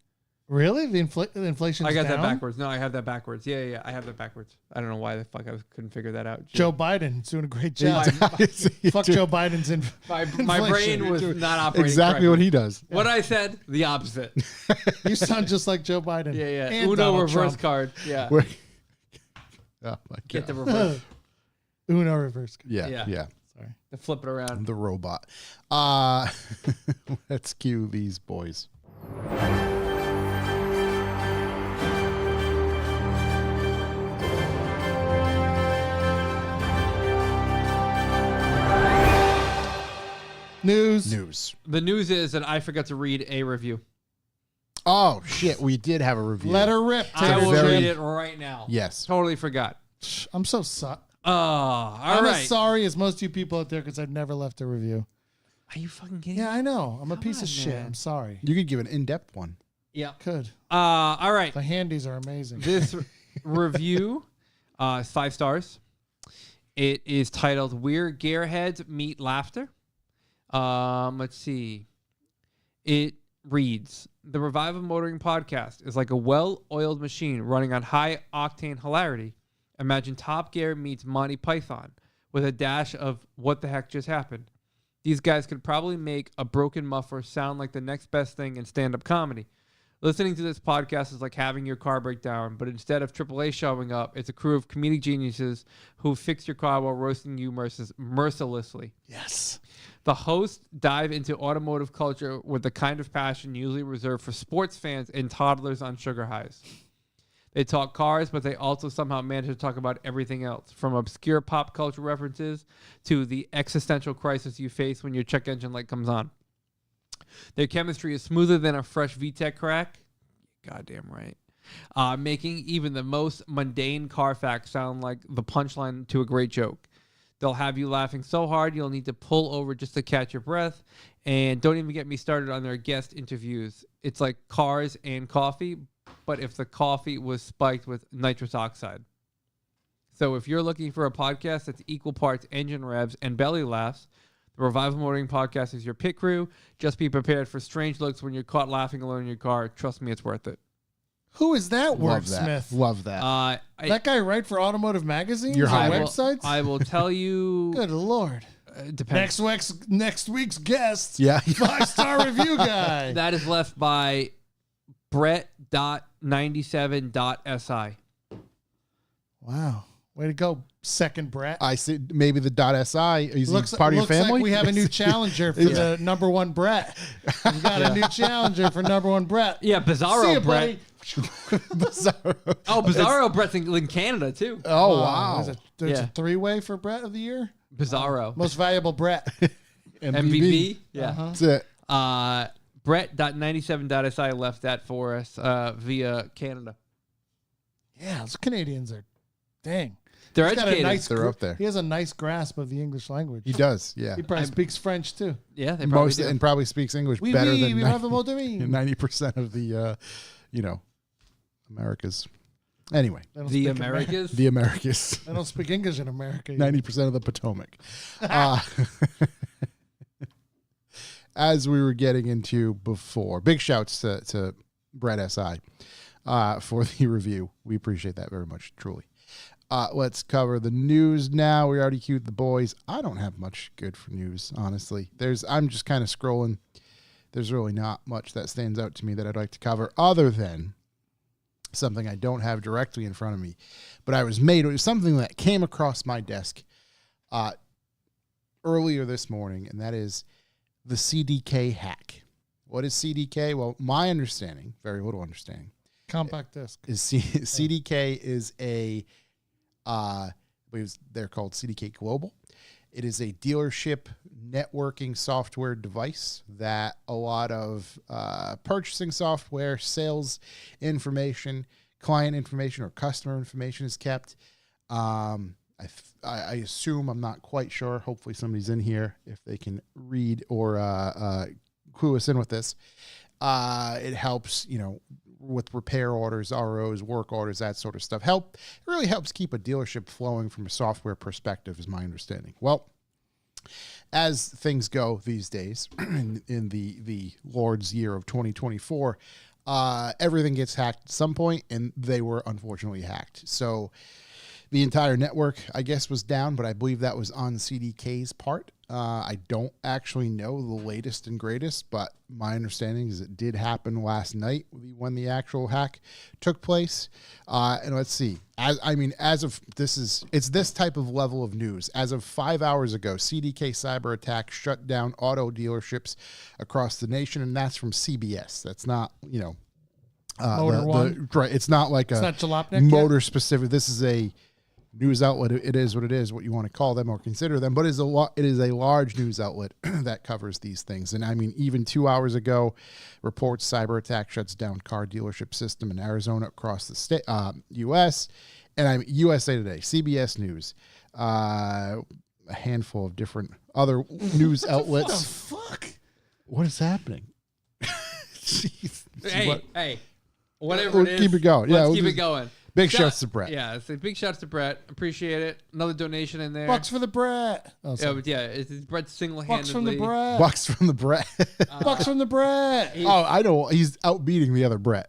Really? The inflation I got down? that backwards. No, I have that backwards. Yeah, I have that backwards. I don't know why the fuck I couldn't figure that out. Joe Biden's doing a great job. Exactly. Fuck Joe Biden's in. My brain was not operating Exactly what correctly. he does. What I said, the opposite. You sound just like Joe Biden. Yeah. And Uno Donald reverse Trump. card. Yeah. Where- oh my Get the god. reverse. Uno reverse. Yeah. Yeah. Sorry. To flip it around. The robot. Let's cue these boys. News. The news is that I forgot to read a review. Oh shit, we did have a review. Let her rip. I Taylor. will very- read it right now. Yes. Totally forgot. I'm so sorry. All I'm right. as sorry as most of you people out there because I've never left a review. Are you fucking kidding Yeah, me? I know. I'm a Come piece on, of shit. man. I'm sorry. You could give an in-depth one. Yeah. Could. All right. The handies are amazing. This review is 5 stars. It is titled "We're Gearheads Meet Laughter." Let's see. It reads: "The Revive of Motoring podcast is like a well-oiled machine running on high-octane hilarity. Imagine Top Gear meets Monty Python with a dash of what the heck just happened. These guys could probably make a broken muffler sound like the next best thing in stand-up comedy. Listening to this podcast is like having your car break down, but instead of AAA showing up, it's a crew of comedic geniuses who fix your car while roasting you mercilessly. Yes. The hosts dive into automotive culture with the kind of passion usually reserved for sports fans and toddlers on sugar highs. They talk cars, but they also somehow manage to talk about everything else, from obscure pop culture references to the existential crisis you face when your check engine light comes on. Their chemistry is smoother than a fresh VTEC crack. Goddamn right. Making even the most mundane car facts sound like the punchline to a great joke. They'll have you laughing so hard you'll need to pull over just to catch your breath. And don't even get me started on their guest interviews. It's like cars and coffee, but if the coffee was spiked with nitrous oxide. So if you're looking for a podcast that's equal parts engine revs and belly laughs, the Revival Motoring Podcast is your pit crew. Just be prepared for strange looks when you're caught laughing alone in your car. Trust me, it's worth it. Who is that Love that. wordsmith? Love that. That guy write for automotive magazines You're or hired. websites? I will tell you. Good Lord. Depends. Next week's guest, Yeah. 5-star review guy. That is left by Brett.97.si. Wow. Way to go, second Brett. I see. Maybe the .si is Looks part of your family. Like we have a new challenger for the number one Brett. We got a new challenger for number one Brett. Yeah, Bizarro See ya, Brett. buddy. Bizarro. Oh, Bizarro Brett's in Canada, too. Oh, wow. There's Yeah. a three-way for Brett of the year. Bizarro. Most valuable Brett. MVP? Yeah. That's it. Brett.97.si left that for us via Canada. Yeah, those Canadians are, dang. They're He's got a educated. nice They're up there. He has a nice grasp of the English language. He does. Yeah. He probably speaks French too. Yeah, they probably Most do. and probably speaks English Oui, better oui, than we have a mot de vie. 90% of the, Americas. Anyway, They don't The speak Americas? the Americas. They don't speak English in America. 90% of the Potomac. As we were getting into before, big shouts to Brett S.I. For the review. We appreciate that very much, truly. Let's cover the news now. We already queued the boys. I don't have much good for news, honestly. I'm just kind of scrolling. There's really not much that stands out to me that I'd like to cover other than something I don't have directly in front of me. But it was something that came across my desk earlier this morning, and that is the CDK hack. What is CDK? Well, my understanding, very little understanding, Compact disc. is CDK is I believe they're called CDK Global. It is a dealership networking software device that a lot of purchasing software, sales information, client information, or customer information is kept. I assume, I'm not quite sure. Hopefully somebody's in here if they can read or clue us in with this. It helps, with repair orders, ROs, work orders, that sort of stuff. It really helps keep a dealership flowing from a software perspective, is my understanding. Well, as things go these days, in the Lord's year of 2024, everything gets hacked at some point, and they were unfortunately hacked. So the entire network, I guess, was down, but I believe that was on CDK's part. I don't actually know the latest and greatest, but my understanding is it did happen last night when the actual hack took place. And let's see. It's this type of level of news. As of 5 hours ago, CDK cyber attack shut down auto dealerships across the nation, and that's from CBS. That's not, Motor One. right. It's not like It's a not Jalopnik motor specific. This is a news outlet. It is what it is, what you want to call them or consider them, but it is a large news outlet that covers these things. And even 2 hours ago, reports cyber attack shuts down car dealership system in Arizona across the state, U.S. and USA Today, CBS News, a handful of different other news outlets. What the fuck? What is happening? Jeez. Hey, whatever it is. Keep it going. Let's keep it going. Big shouts to Brett. Yeah, so big shouts to Brett. Appreciate it. Another donation in there. Bucks for the Brett. Oh, Yeah, sorry. but yeah, it's Brett single-handedly. Bucks from the Brett. Bucks from the Brett. Bucks from the Brett. I know. He's outbeating the other Brett.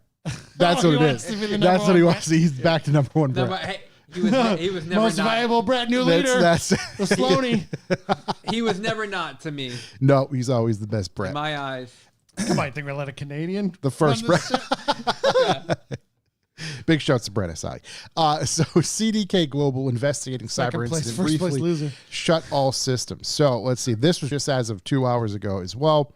That's Oh, what he it wants is. to be the number That's what one he Brett? wants. He's back to number one No, Brett. but, hey, he was never Most not. valuable Brett, new leader. That's The Sloaney. He was never not to me. no, he's always the best Brett. In my eyes. Come on, think we're let a Canadian? The first run this Brett. shit? Big shouts to Brett SI. So CDK Global investigating Second cyber place, incident first place briefly loser. shut all systems. So let's see. This was just as of 2 hours ago as well.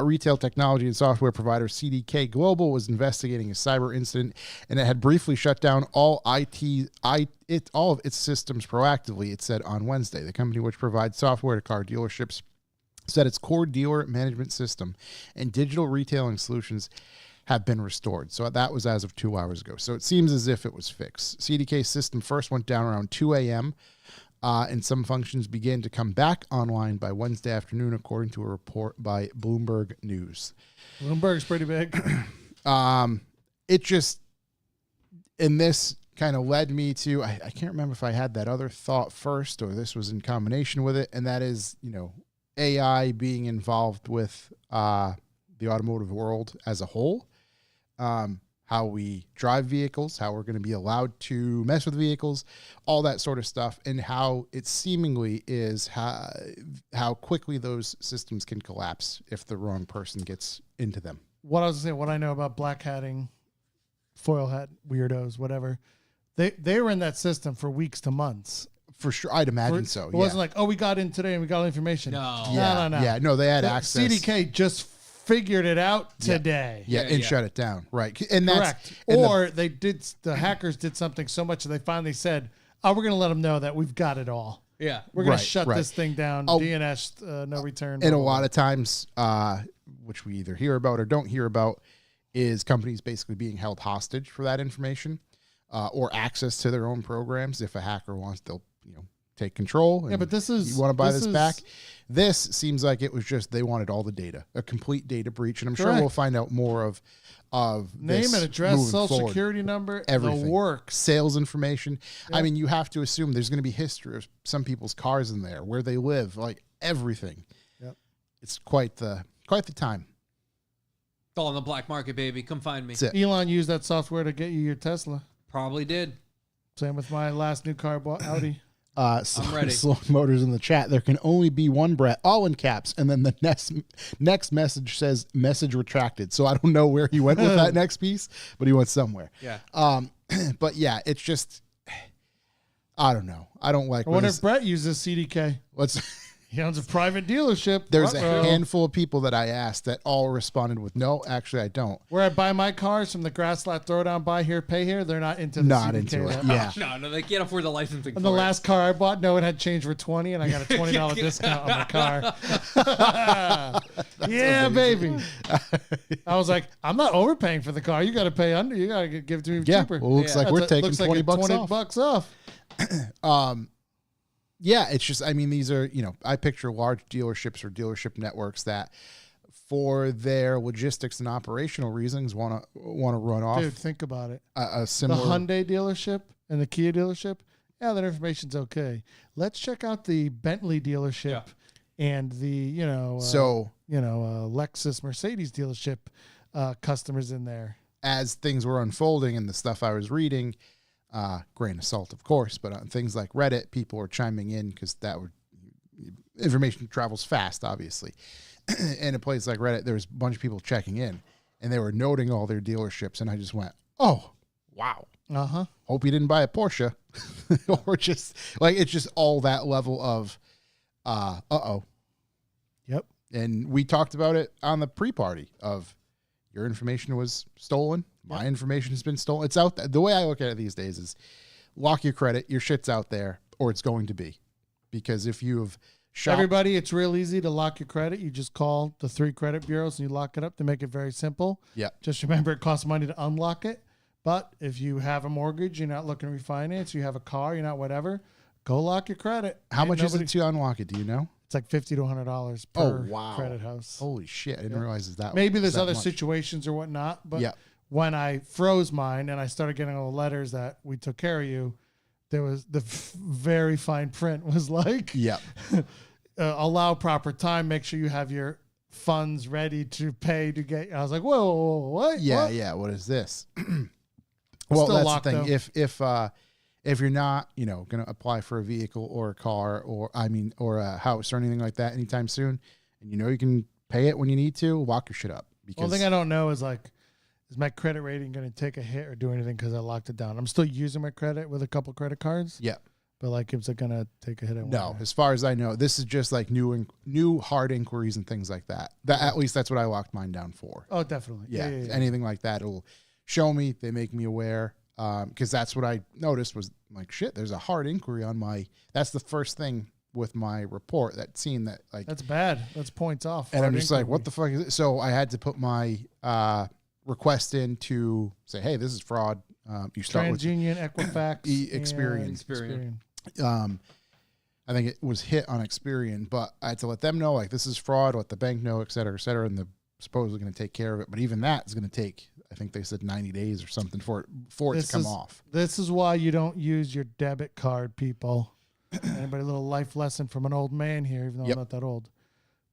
Retail technology and software provider CDK Global was investigating a cyber incident, and it had briefly shut down all all of its systems proactively, it said on Wednesday. The company, which provides software to car dealerships, said its core dealer management system and digital retailing solutions have been restored. So that was as of 2 hours ago. So it seems as if it was fixed. CDK's system first went down around 2 a.m. and some functions began to come back online by Wednesday afternoon, according to a report by Bloomberg News. Bloomberg's pretty big. It just, and this kind of led me to, I can't remember if I had that other thought first or this was in combination with it, and that is, AI being involved with the automotive world as a whole. How we drive vehicles, how we're going to be allowed to mess with vehicles, all that sort of stuff, and how it seemingly is how quickly those systems can collapse if the wrong person gets into them. What I was saying, what I know about black hatting, foil hat weirdos, whatever, they were in that system for weeks to months. For sure, I'd imagine so. It wasn't like, oh, we got in today and we got information. No. No. Yeah, no, they had access. CDK just figured it out today. Yeah, shut it down. Right. And correct. Or the hackers did something so much that they finally said, oh, we're going to let them know that we've got it all. Yeah. We're going to shut this thing down. DNS, no return. And a lot of times, which we either hear about or don't hear about, is companies basically being held hostage for that information or access to their own programs. If a hacker wants, they'll take control. Yeah, but this is... You want to buy this back? This seems like it was just they wanted all the data, a complete data breach. And I'm sure we'll find out more of name and address, social security number, everything. The work. Sales information. Yep. I mean, you have to assume there's going to be history of some people's cars in there, where they live, like everything. Yep. It's quite the time. It's all on the black market, baby. Come find me. That's it. Elon used that software to get you your Tesla. Probably did. Same with my last new car, Audi. I'm ready. Slow Motors in the chat. There can only be one Brett, all in caps, and then the next message says "message retracted." So I don't know where he went with that next piece, but he went somewhere. Yeah. But yeah, it's just I don't know. I don't like. I wonder if Brett uses CDK. He owns a private dealership. There's a handful of people that I asked that all responded with, no, actually, I don't. Where I buy my cars from the Grasslat Throwdown, buy here, pay here, they're not into the CDK. Into it. Yeah. No, they can't afford the licensing. And the last car I bought, no, it had changed for $20, and I got a $20 discount on my car. Yeah, baby. I was like, I'm not overpaying for the car. You got to pay under. You got to give it to me cheaper. Well, looks like we're taking $20 off. Yeah, it's just, I mean, these are, I picture large dealerships or dealership networks that for their logistics and operational reasons want to run off. Dude, think about it. A similar. The Hyundai dealership and the Kia dealership, yeah, that information's okay. Let's check out the Bentley dealership and the, Lexus Mercedes dealership customers in there. As things were unfolding and the stuff I was reading, grain of salt, of course, but on things like Reddit, people are chiming in because information travels fast, obviously. And a place like Reddit, there was a bunch of people checking in, and they were noting all their dealerships, and I just went, "Oh, wow! Hope you didn't buy a Porsche," or just like it's just all that level of, Yep. And we talked about it on the pre-party of your information was stolen. My information has been stolen. It's out there. The way I look at it these days is lock your credit. Your shit's out there, or it's going to be. Because if you have shopped... Everybody, it's real easy to lock your credit. You just call the 3 credit bureaus and you lock it up to make it very simple. Yeah. Just remember it costs money to unlock it. But if you have a mortgage, you're not looking to refinance, you have a car, you're not whatever, go lock your credit. How much is it to unlock it? Do you know? It's like $50 to $100 per credit house. Holy shit. I didn't realize that. Maybe there's other situations or whatnot, but when I froze mine and I started getting all the letters that we took care of you, there was the very fine print was like, allow proper time, make sure you have your funds ready to pay to get. I was like, whoa, what? Yeah. What is this? Well, that's locked, the thing. Though. If you're not, going to apply for a vehicle or a car or a house or anything like that anytime soon, and you can pay it when you need to, lock your shit up. Because one thing I don't know is is my credit rating going to take a hit or do anything because I locked it down? I'm still using my credit with a couple credit cards. Yeah. But is it going to take a hit? No, as far as I know, this is just like new hard inquiries and things like that. At least that's what I locked mine down for. Oh, definitely. Yeah. Anything like that, it'll show me. They make me aware. Because that's what I noticed was like, shit, there's a hard inquiry on that's the first thing with my report, that scene that that's bad. That's points off. And I'm just like, what the fuck is it? So I had to put my request in to say, hey, this is fraud. You start TransUnion, Equifax, Experian. I think it was hit on Experian, but I had to let them know, like, this is fraud, let the bank know, et cetera, and they're supposedly going to take care of it. But even that is going to take, I think they said 90 days or something for it to come off. This is why you don't use your debit card, people. Anybody, a little life lesson from an old man here, even though I'm not that old.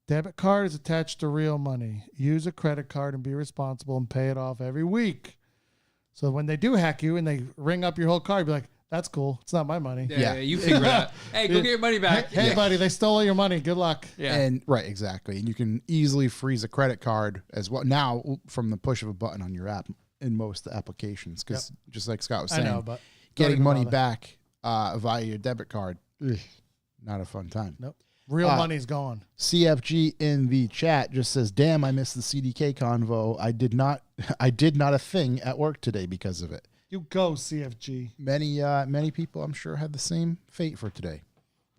Debit card is attached to real money. Use a credit card and be responsible and pay it off every week. So when they do hack you and they ring up your whole card, be like, that's cool. It's not my money. Yeah, you figure it out. Hey, go get your money back. Hey, buddy, they stole your money. Good luck. Yeah. And right, exactly. And you can easily freeze a credit card as well now from the push of a button on your app in most applications. Because just like Scott was saying, I know, but getting money back via your debit card, not a fun time. Nope. Real money's gone. CFG in the chat just says, "Damn, I missed the CDK convo. I did not a thing at work today because of it." You go, CFG. Many people, I'm sure, had the same fate for today.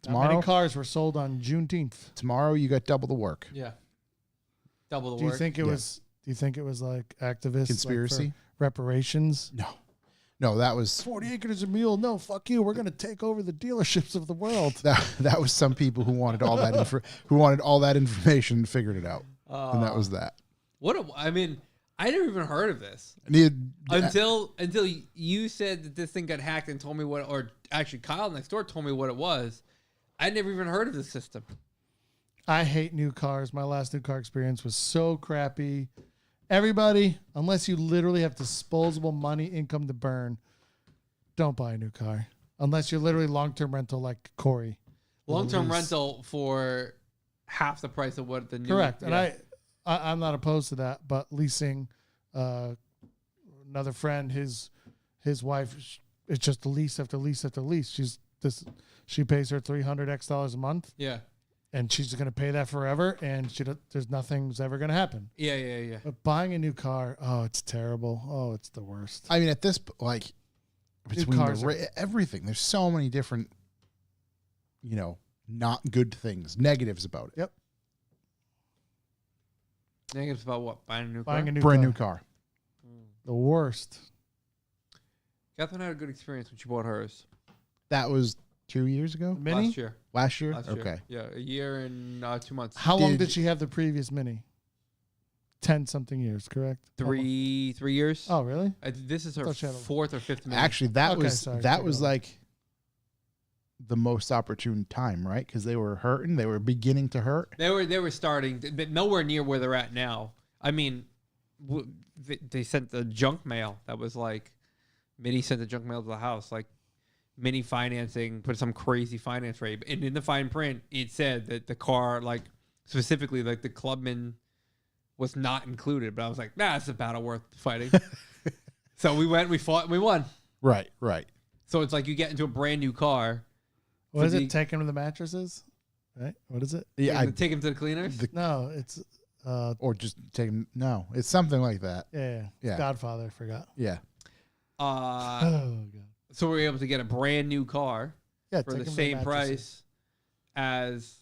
Tomorrow, many cars were sold on Juneteenth. Tomorrow, you got double the work. Yeah, double the work. Do you think it was like activists conspiracy, like reparations? No, that was 40 acres a mule. No, fuck you. We're going to take over the dealerships of the world. That was some people who wanted all that information and figured it out, and that was that. I never even heard of this until you said that this thing got hacked and told me what, or actually Kyle next door told me what it was. I never even heard of this system. I hate new cars. My last new car experience was so crappy. Everybody, unless you literally have disposable money income to burn, don't buy a new car. Unless you're literally long-term rental like Corey. Long-term rental for half the price of what the new... Correct. Yeah. And I'm not opposed to that, but leasing, another friend, his wife, it's just lease after lease after lease. She pays her $300 a month. Yeah. And she's going to pay that forever, and there's nothing's ever going to happen. Yeah. But buying a new car, it's terrible. Oh, it's the worst. I mean, at this, like, between everything, there's so many different, not good things, negatives about it. Yep. Negatives about what? Buying a new Brand new car. The worst. Catherine had a good experience when she bought hers. That was 2 years ago? Mini? Last year? Okay. Yeah, a year and 2 months. How long did she have the previous Mini? 10-something years, correct? 3 years. Oh, really? This is her fourth or fifth Mini. Actually, that was like the most opportune time, right? Because they were hurting. They were beginning to hurt. They were starting, but nowhere near where they're at now. I mean, they sent the junk mail. That was like, Mini sent the junk mail to the house. Like, Mini financing, put some crazy finance rate. And in the fine print, it said that the car, like, specifically, like, the Clubman was not included. But I was like, nah, it's a battle worth fighting. So we went, we fought, and we won. Right. So it's like you get into a brand new car. What is it? Take him to the mattresses? Right? What is it? Yeah, take him to the cleaners? No, it's... or just take him... No, it's something like that. Yeah. Godfather, I forgot. Yeah. Oh, God. So we were able to get a brand new car for the same price as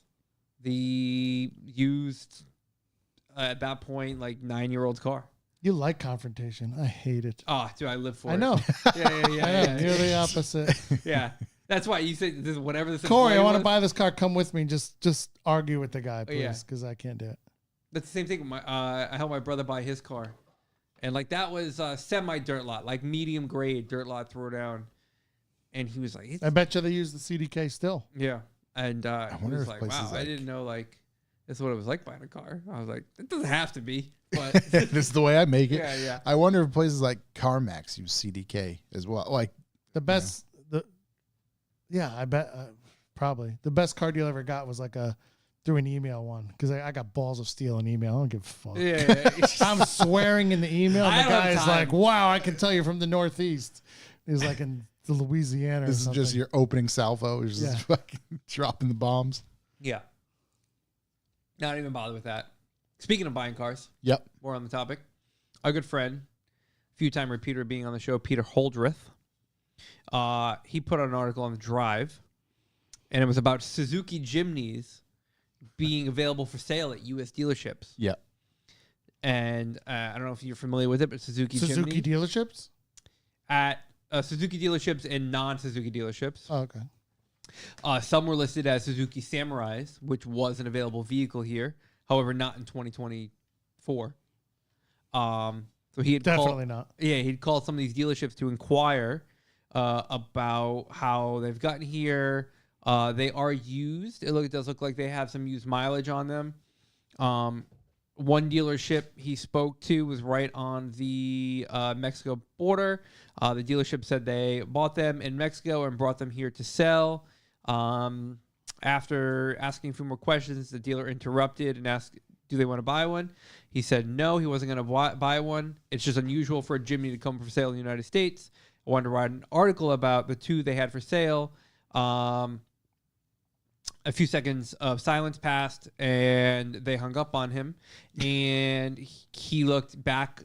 the used, at that point, like 9-year-old car. You like confrontation. I hate it. Oh, dude, I live for it. I know. Yeah. You're the opposite. Yeah. That's why you say this, whatever this. Corey, I want to buy this car. Come with me. Just argue with the guy, please, because I can't do it. That's the same thing. I helped my brother buy his car, and like that was semi dirt lot, like medium grade dirt lot throw down, and he was like, I bet you they use the CDK still. Yeah, and he was like, wow, I didn't know like this is what it was like buying a car. I was like, it doesn't have to be, but this is the way I make it. Yeah. I wonder if places like CarMax use CDK as well. Like the best. Yeah, I bet probably the best car deal I ever got was like through an email one because I got balls of steel in email. I don't give a fuck. Yeah. I'm swearing in the email. And the guy is like, "Wow, I can tell you're from the Northeast." He's like in the Louisiana. This is just your opening salvo. It's just fucking dropping the bombs. Yeah. Not even bother with that. Speaking of buying cars. Yep. More on the topic. Our good friend, few-time repeater being on the show, Peter Holdreth. He put out an article on the Drive, and it was about Suzuki Jimneys being available for sale at U.S. dealerships. Yep. And I don't know if you're familiar with it, but Suzuki dealerships? At Suzuki dealerships and non-Suzuki dealerships. Oh, okay. Some were listed as Suzuki Samurais, which was an available vehicle here. However, not in 2024. So he had Definitely not. Yeah, he'd called some of these dealerships to inquire about how they've gotten here. They are used. It does look like they have some used mileage on them. One dealership he spoke to was right on the Mexico border. The dealership said they bought them in Mexico and brought them here to sell. After asking a few more questions, the dealer interrupted and asked, do they want to buy one? He said no, he wasn't going to buy one. It's just unusual for a Jimny to come for sale in the United States. I wanted to write an article about the two they had for sale. A few seconds of silence passed, and they hung up on him. And he looked back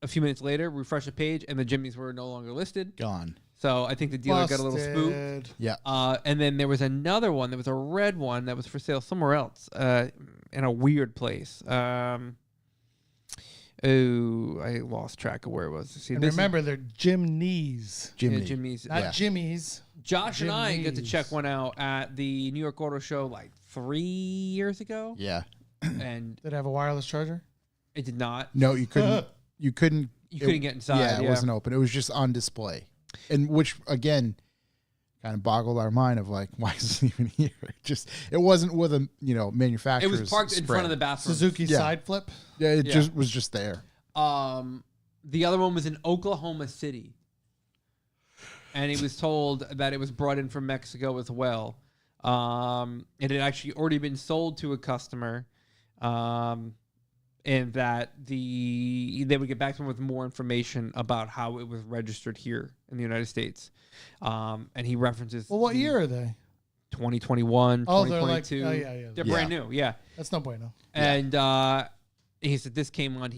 a few minutes later, refreshed the page, and the Jimnys were no longer listed. Gone. So I think the dealer got a little spooked. Yeah. And then there was another one. There was a red one that was for sale somewhere else in a weird place. I lost track of where it was. See, and remember, they're Jimnys. Yeah, Jimnys. Not Jimmys. Josh and I got to check one out at the New York Auto Show like 3 years ago. Yeah. And did it have a wireless charger? It did not. No, you couldn't. You couldn't get inside. Yeah, it wasn't open. It was just on display. And which, again, kind of boggled our mind of like, why is it even here? It wasn't with a, manufacturer's It was parked in front of the bathroom. Suzuki side flip? Yeah, it just was just there. The other one was in Oklahoma City. And he was told that it was brought in from Mexico as well. It had actually already been sold to a customer. And that they would get back to him with more information about how it was registered here in the United States. And he references... Well, what year are they? 2021, 2022. They're like, They're brand new, yeah. That's no bueno. And he said this came on...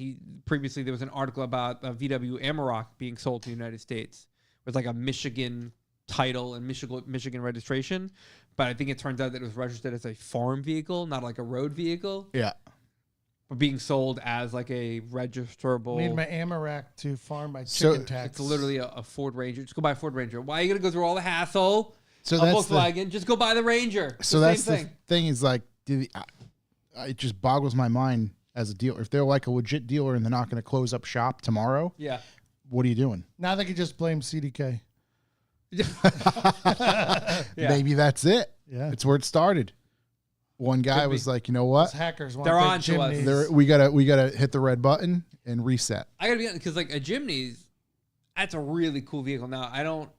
Previously, there was an article about VW Amarok being sold to the United States with like a Michigan title and Michigan registration. But I think it turns out that it was registered as a farm vehicle, not like a road vehicle. Yeah. But being sold as like a registerable. Need my Amarok to farm my chicken tax. It's literally a Ford Ranger. Just go buy a Ford Ranger. Why are you going to go through all the hassle of Volkswagen? Just go buy the Ranger. So that's the thing is like, it just boggles my mind as a dealer. If they're like a legit dealer and they're not going to close up shop tomorrow, what are you doing? Now they could just blame CDK. Maybe that's it. Yeah. It's where it started. One guy was like, you know what? Those hackers want they're on to us. We gotta hit the red button and reset. I gotta be honest, because like a Jimny's, that's a really cool vehicle. Now I don't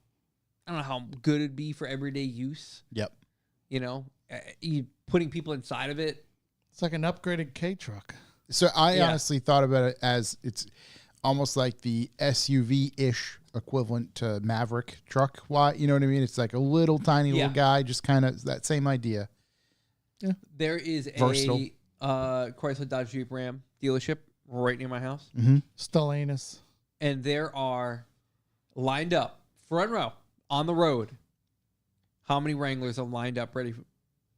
know how good it'd be for everyday use. Yep. You putting people inside of it. It's like an upgraded K truck. So I honestly thought about it as it's almost like the SUV-ish equivalent to Maverick truck. Why? You know what I mean? It's like a little tiny little guy, just kind of that same idea. Yeah. There is Versatile. a Chrysler Dodge Jeep Ram dealership right near my house. Mm-hmm. Stellantis. And there are lined up, front row, on the road. How many Wranglers are lined up ready for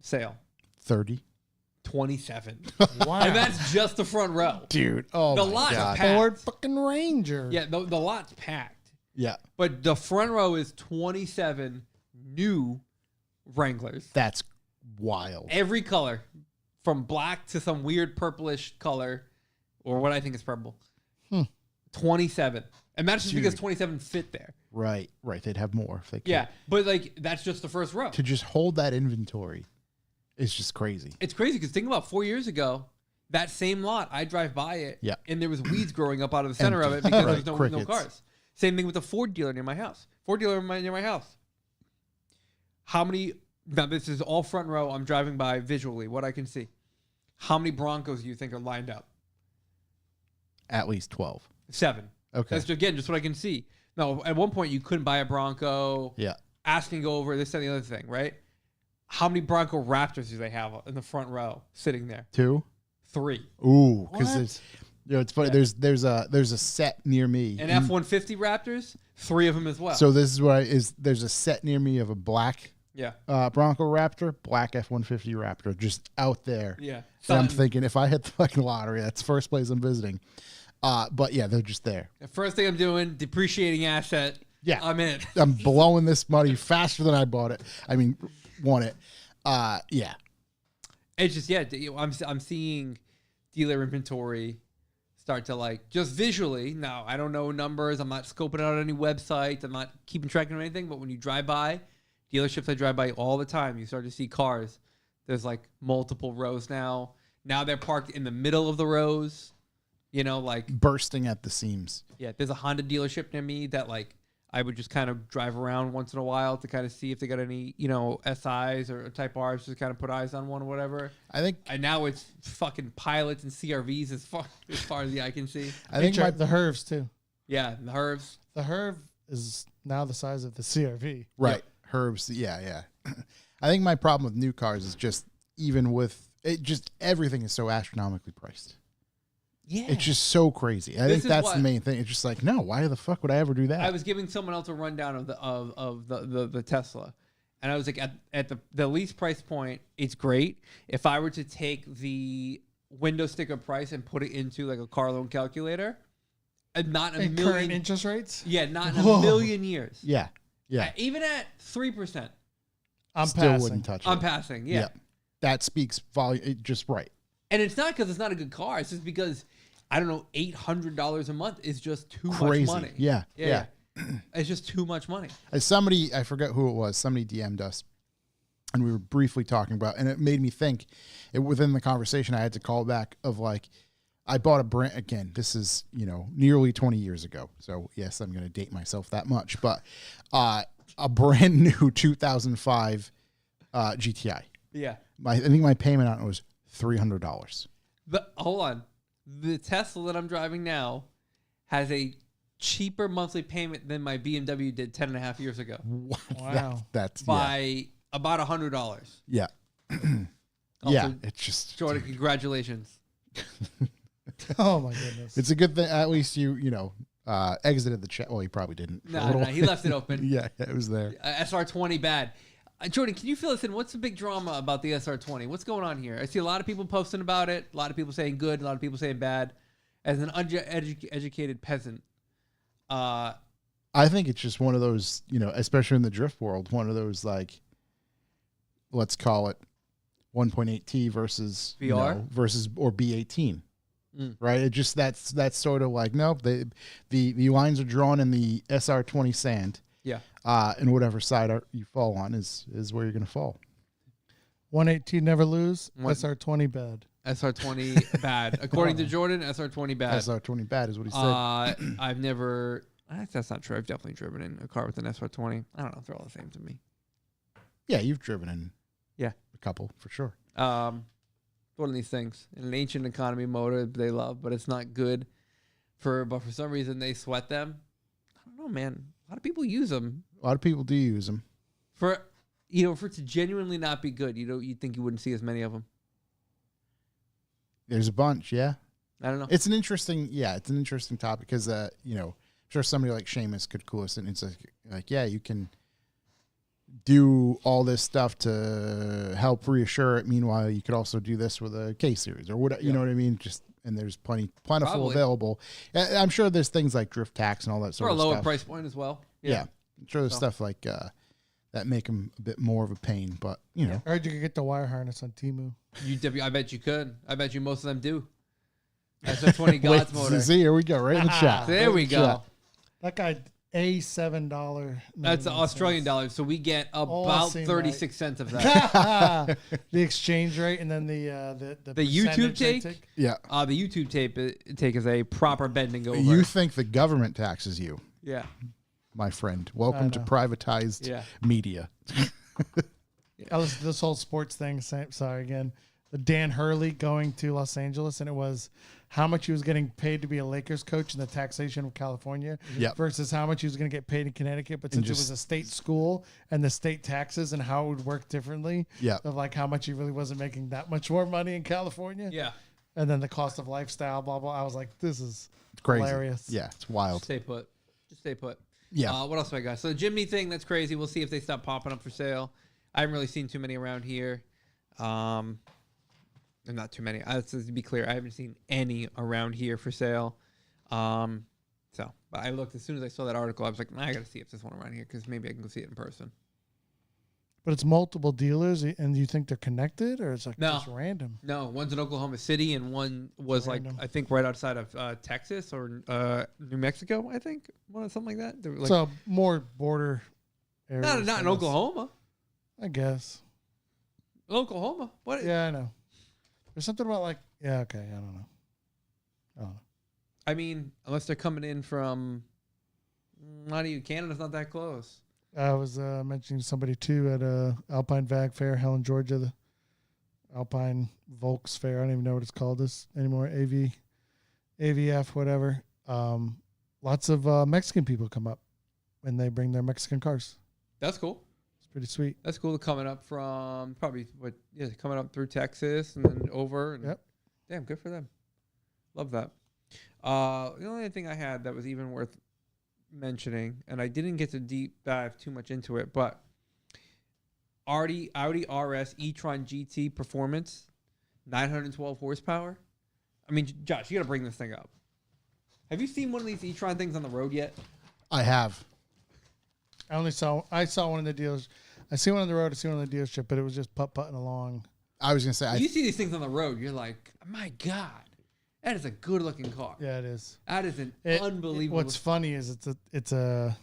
sale? 30. 27. Wow. And that's just the front row. Dude. Oh, the my lot's God. packed. Ford fucking Ranger. Yeah, the lot's packed. Yeah. But the front row is 27 new Wranglers. That's wild. Every color, from black to some weird purplish color, or what I think is purple. 27. And that's just because 27 fit there. Right. They'd have more if they could. Yeah, but like that's just the first row. To just hold that inventory is just crazy. It's crazy because think about 4 years ago, that same lot, I drive by it, and there was weeds growing up out of the center of it because there was no cars. Same thing with the Ford dealer near my house. Near my house. How many? Now this is all front row. I'm driving by visually, what I can see. How many Broncos do you think are lined up? At least 12. 7. Okay. That's again just what I can see. No, at one point you couldn't buy a Bronco. Yeah. Asking go over this and the other thing, right? How many Bronco Raptors do they have in the front row sitting there? 2? 3. Ooh, because it's it's funny. Yeah. There's a set near me. And F-150 Raptors, 3 of them as well. So this is where there's a set near me of a black Bronco Raptor, black F-150 Raptor, just out there. Yeah. And I'm thinking if I hit the fucking lottery, that's the first place I'm visiting. But yeah, they're just there. The first thing I'm doing, depreciating asset. Yeah. I'm in. I'm blowing this money faster than I bought it. I mean, want it. Yeah. It's just I'm seeing dealer inventory start to like just visually. Now I don't know numbers. I'm not scoping out any websites. I'm not keeping track of anything. But when you drive by dealerships, I drive by all the time. You start to see cars. There's like multiple rows now. Now they're parked in the middle of the rows. You know, like bursting at the seams. Yeah, there's a Honda dealership near me that like I would just kind of drive around once in a while to kind of see if they got any, SIs or Type Rs, just kind of put eyes on one or whatever. I think, and now it's fucking pilots and CRVs as far as the eye can see. I think the Hervs too. Yeah, the Hervs. The Herv is now the size of the CRV. Right, Yep. Hervs. Yeah. I think my problem with new cars is just even with it, just everything is so astronomically priced. Yeah, it's just so crazy. I think that's the main thing. It's just like, no, why the fuck would I ever do that? I was giving someone else a rundown of the Tesla, and I was like, at the least price point, it's great. If I were to take the window sticker price and put it into like a car loan calculator, not a million current interest rates. Yeah, not in a million years. Yeah. Even at 3%, I'm still passing. wouldn't touch it. I'm passing. Yeah. That speaks volume. Just right. And it's not because it's not a good car. It's just because, I don't know, $800 a month is just too Crazy. much money. Yeah. It's just too much money. As somebody, I forget who it was, somebody DM'd us, and we were briefly talking about, and it made me think, within the conversation, I had to call back of like, I bought a brand, again, this is, nearly 20 years ago. So, yes, I'm going to date myself that much, but a brand new 2005 GTI. Yeah. I think my payment on it was $300. But hold on. The Tesla that I'm driving now has a cheaper monthly payment than my BMW did 10 and a half years ago. Wow. That's by about $100. Yeah. Also, it's just Jordan, congratulations. Oh my goodness. It's a good thing. At least you exited the chat. Well, he probably didn't. No, he left it open. Yeah, it was there. SR20 bad. Jordan, can you fill us in? What's the big drama about the SR20? What's going on here? I see a lot of people posting about it. A lot of people saying good. A lot of people saying bad. As an educated peasant, I think it's just one of those, especially in the drift world, one of those like, let's call it 1.8T versus VR or B18, right? It just that's sort of like no, the lines are drawn in the SR20 sand. Yeah. And whatever side you fall on is where you're going to fall. 118 never lose. SR20 bad. SR20 bad. According to Jordan, SR20 bad. SR20 bad is what he said. I've never. That's not true. I've definitely driven in a car with an SR20. I don't know. They're all the same to me. Yeah, you've driven in. Yeah, a couple for sure. One of these things, an ancient economy motor they love, but it's not good but for some reason they sweat them. I don't know, man. A lot of people use them. A lot of people do use them. For it to genuinely not be good, you'd think you wouldn't see as many of them. There's a bunch, yeah. I don't know. It's an interesting topic because, I'm sure somebody like Seamus could cool us in. It's like, yeah, you can do all this stuff to help reassure it. Meanwhile, you could also do this with a K series or whatever. You know what I mean? And there's plentiful Probably. available. I'm sure there's things like drift tax and all that sort of stuff. For a lower price point as well. Yeah. I'm sure there's stuff like that make them a bit more of a pain, but I heard you could get the wire harness on Temu. I bet you could. I bet you most of them do. That's a 20 Gods motor. See, here we go, right in the chat. There we go. That guy, $7. That's Australian dollars. So we get about 36 cents of that. The exchange rate and then the YouTube take. Yeah. The YouTube take is a proper bending over. You think the government taxes you? Yeah. My friend, welcome to privatized media. This whole sports thing. Sorry again. The Dan Hurley going to Los Angeles, and it was how much he was getting paid to be a Lakers coach in the taxation of California versus how much he was going to get paid in Connecticut. But since it was a state school and the state taxes and how it would work differently, of like how much he really wasn't making that much more money in California. Yeah. And then the cost of lifestyle, blah, blah. I was like, this is crazy. Hilarious. Yeah, it's wild. Just stay put. Yeah. What else do I got? So the Jimny thing, that's crazy. We'll see if they stop popping up for sale. I haven't really seen too many around here. Not too many. To be clear, I haven't seen any around here for sale. But I looked as soon as I saw that article. I was like, I got to see if there's one around here because maybe I can go see it in person. But it's multiple dealers, and you think they're connected, or it's like No. just random? No, one's in Oklahoma City and one was Random. like I think right outside of Texas or New Mexico. I think something like that. They were like, So more border areas. not I in guess. Oklahoma. I guess. Oklahoma. What? Yeah, I know. There's something about like, yeah, okay, I don't know. I mean, unless they're coming in from not even Canada's not that close. I was mentioning to somebody too at Alpine Vag Fair, Helen, Georgia, the Alpine Volks Fair. I don't even know what it's called this anymore. AVF, whatever. Lots of Mexican people come up and they bring their Mexican cars. That's cool. It's pretty sweet. That's cool. Coming up from coming up through Texas and then over. And Yep. Damn, good for them. Love that. The only thing I had that was even worth mentioning, and I didn't get to deep dive too much into it, but Audi RS e-tron GT Performance, 912 horsepower. I mean, Josh, you got to bring this thing up. Have you seen one of these e-tron things on the road yet? I have. I saw one in the dealers. I see one on the road. I see one in the dealership, but it was just putting along. I was gonna say. You see these things on the road, you're like, my God, that is a good looking car. Yeah, it is. That is an unbelievable. What's funny is it's a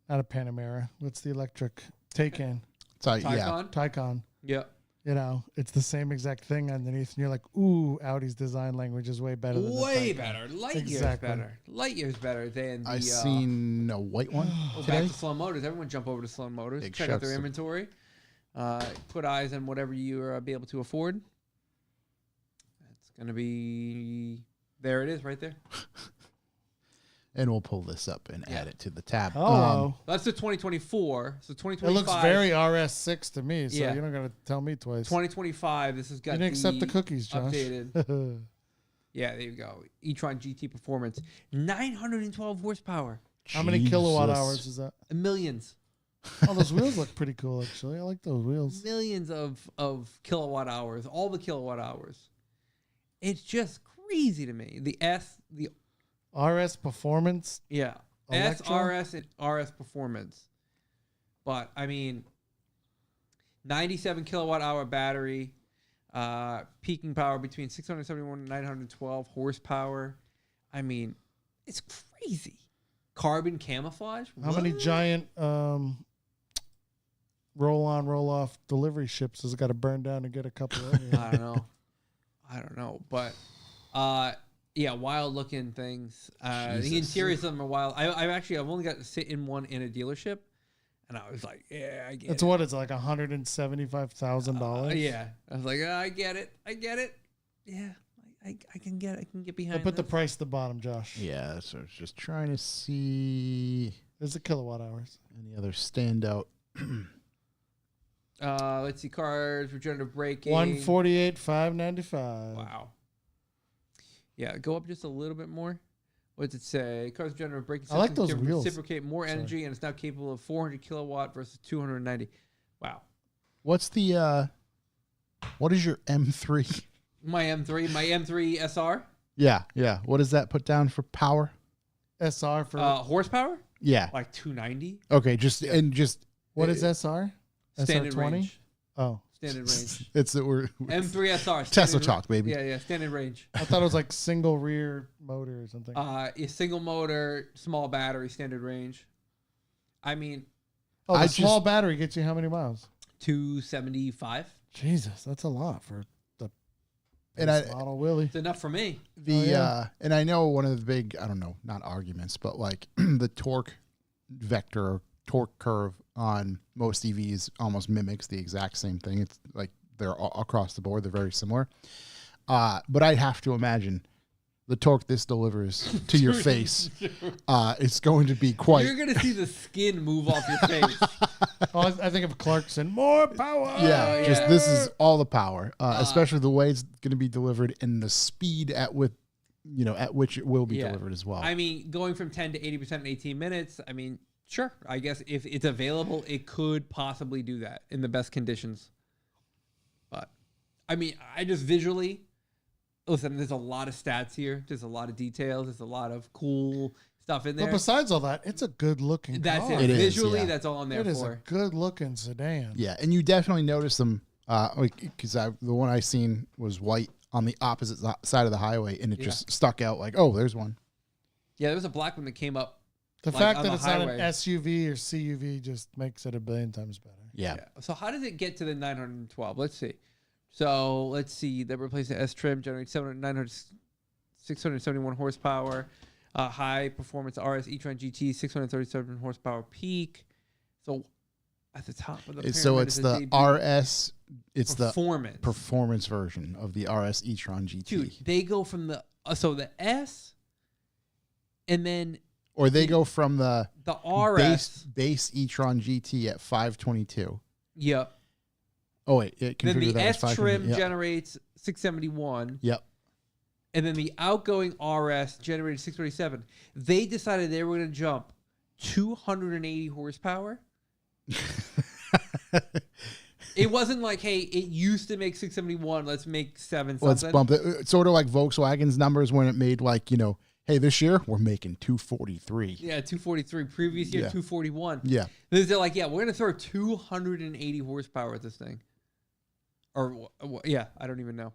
not a Panamera. What's the electric Taycan? Taycan. Yeah. You know, it's the same exact thing underneath, and you're like, "Ooh, Audi's design language is way better than Way the Taycan." better. Light Exactly. years better. Light years better than the. I seen a white one Back today. to Sloan Motors. Everyone jump over to Sloan Motors. Big Check out their shouts to- inventory. Put eyes on whatever you be able to afford. It's going to be... There it is right there. And we'll pull this up and add it to the tab. Oh, That's the 2024. So it 2025. looks very RS6 to me. So Yeah. you're not gonna tell me twice. 2025. This has got You didn't accept the cookies, Josh. updated. Yeah, there you go. e-tron GT Performance. 912 horsepower. How many kilowatt Jesus. hours is that? Millions. Oh, those wheels look pretty cool. Actually, I like those wheels. Millions of kilowatt hours. All the kilowatt hours. It's just crazy to me. The RS Performance. Yeah. Electro? SRS and RS Performance. But, I mean, 97 kilowatt hour battery, peaking power between 671 and 912 horsepower. I mean, it's crazy. Carbon camouflage? How many What? giant roll-on, roll-off delivery ships has it got to burn down to get a couple of you? I don't know. But, yeah, wild looking things. The Jesus. interiors of them are wild. I've only got to sit in one in a delership. And I was like, yeah, I get That's it. what it's like, $175,000. Yeah. I was like, I get it. Yeah. I can get it. I can get behind But put the this. price at the bottom, Josh. Yeah, so I was just trying to see There's the kilowatt hours. any other standout. Let's see. Cars, regenerative braking. 148,595. Wow. Yeah, go up just a little bit more. What does it say? Cars regenerative braking I like systems those can wheels. reciprocate more Sorry. energy and it's now capable of 400 kilowatt versus 290. Wow. What's the what is your M3? My M3 SR Yeah. What does that put down for power? SR for horsepower Yeah. like 290. Okay, what is SR? Standard SR20? range. Oh, Standard range. it's that we're M3 SR. Tesla standard talk, baby. Yeah, standard range. I thought it was like single rear motor or something. A single motor, small battery, standard range. I mean, the I small battery gets you how many miles? 275. Jesus, that's a lot for the And base I- model Willie. It's enough for me. and I know one of the big, I don't know, not arguments, but like the torque vector or torque curve on most EVs almost mimics the exact same thing. It's like they're all across the board, they're very similar. But I'd have to imagine the torque this delivers to your face, it's going to be quite. You're going to see the skin move off your face. Oh, I think of Clarkson. More power. Yeah, just this is all the power, especially the way it's going to be delivered and the speed at which it will be delivered as well. I mean, going from 10 to 80% in 18 minutes, I mean, sure. I guess if it's available, it could possibly do that in the best conditions. But, I mean, I just visually, listen, there's a lot of stats here. There's a lot of details. There's a lot of cool stuff in But there. besides all that, it's a good looking That's car. it. It is, Visually, yeah. that's all I'm there It is for. a good looking sedan. Yeah, and you definitely notice them because the one I seen was white on the opposite side of the highway, and it just stuck out like, oh, there's one. Yeah, there was a black one that came up. The like, fact on that the it's highway. not an SUV or CUV just makes it a billion times better. Yeah. So how does it get to the 912? Let's see. So let's see. That replaced the S trim, generates 671 horsepower. High performance RS e-tron GT, 637 horsepower peak. So at the top of the So pyramid it's is the a debut RS. It's performance. the performance version of the RS e-tron GT. Dude, they go from the so the S, and then Or they go from the RS. base e-tron GT at 522. Yep. Oh wait, it Then configured the that as S 520. trim Yep. generates 671. Yep. And then the outgoing RS generated 637. They decided they were going to jump 280 horsepower. It wasn't like, hey, it used to make 671. Let's make 7 something. Let's bump it. It's sort of like Volkswagen's numbers when it made like, hey, this year we're making 243. Yeah, 243. Previous year, 241. Yeah. They're like, yeah, we're going to throw 280 horsepower at this thing. Or, yeah, I don't even know.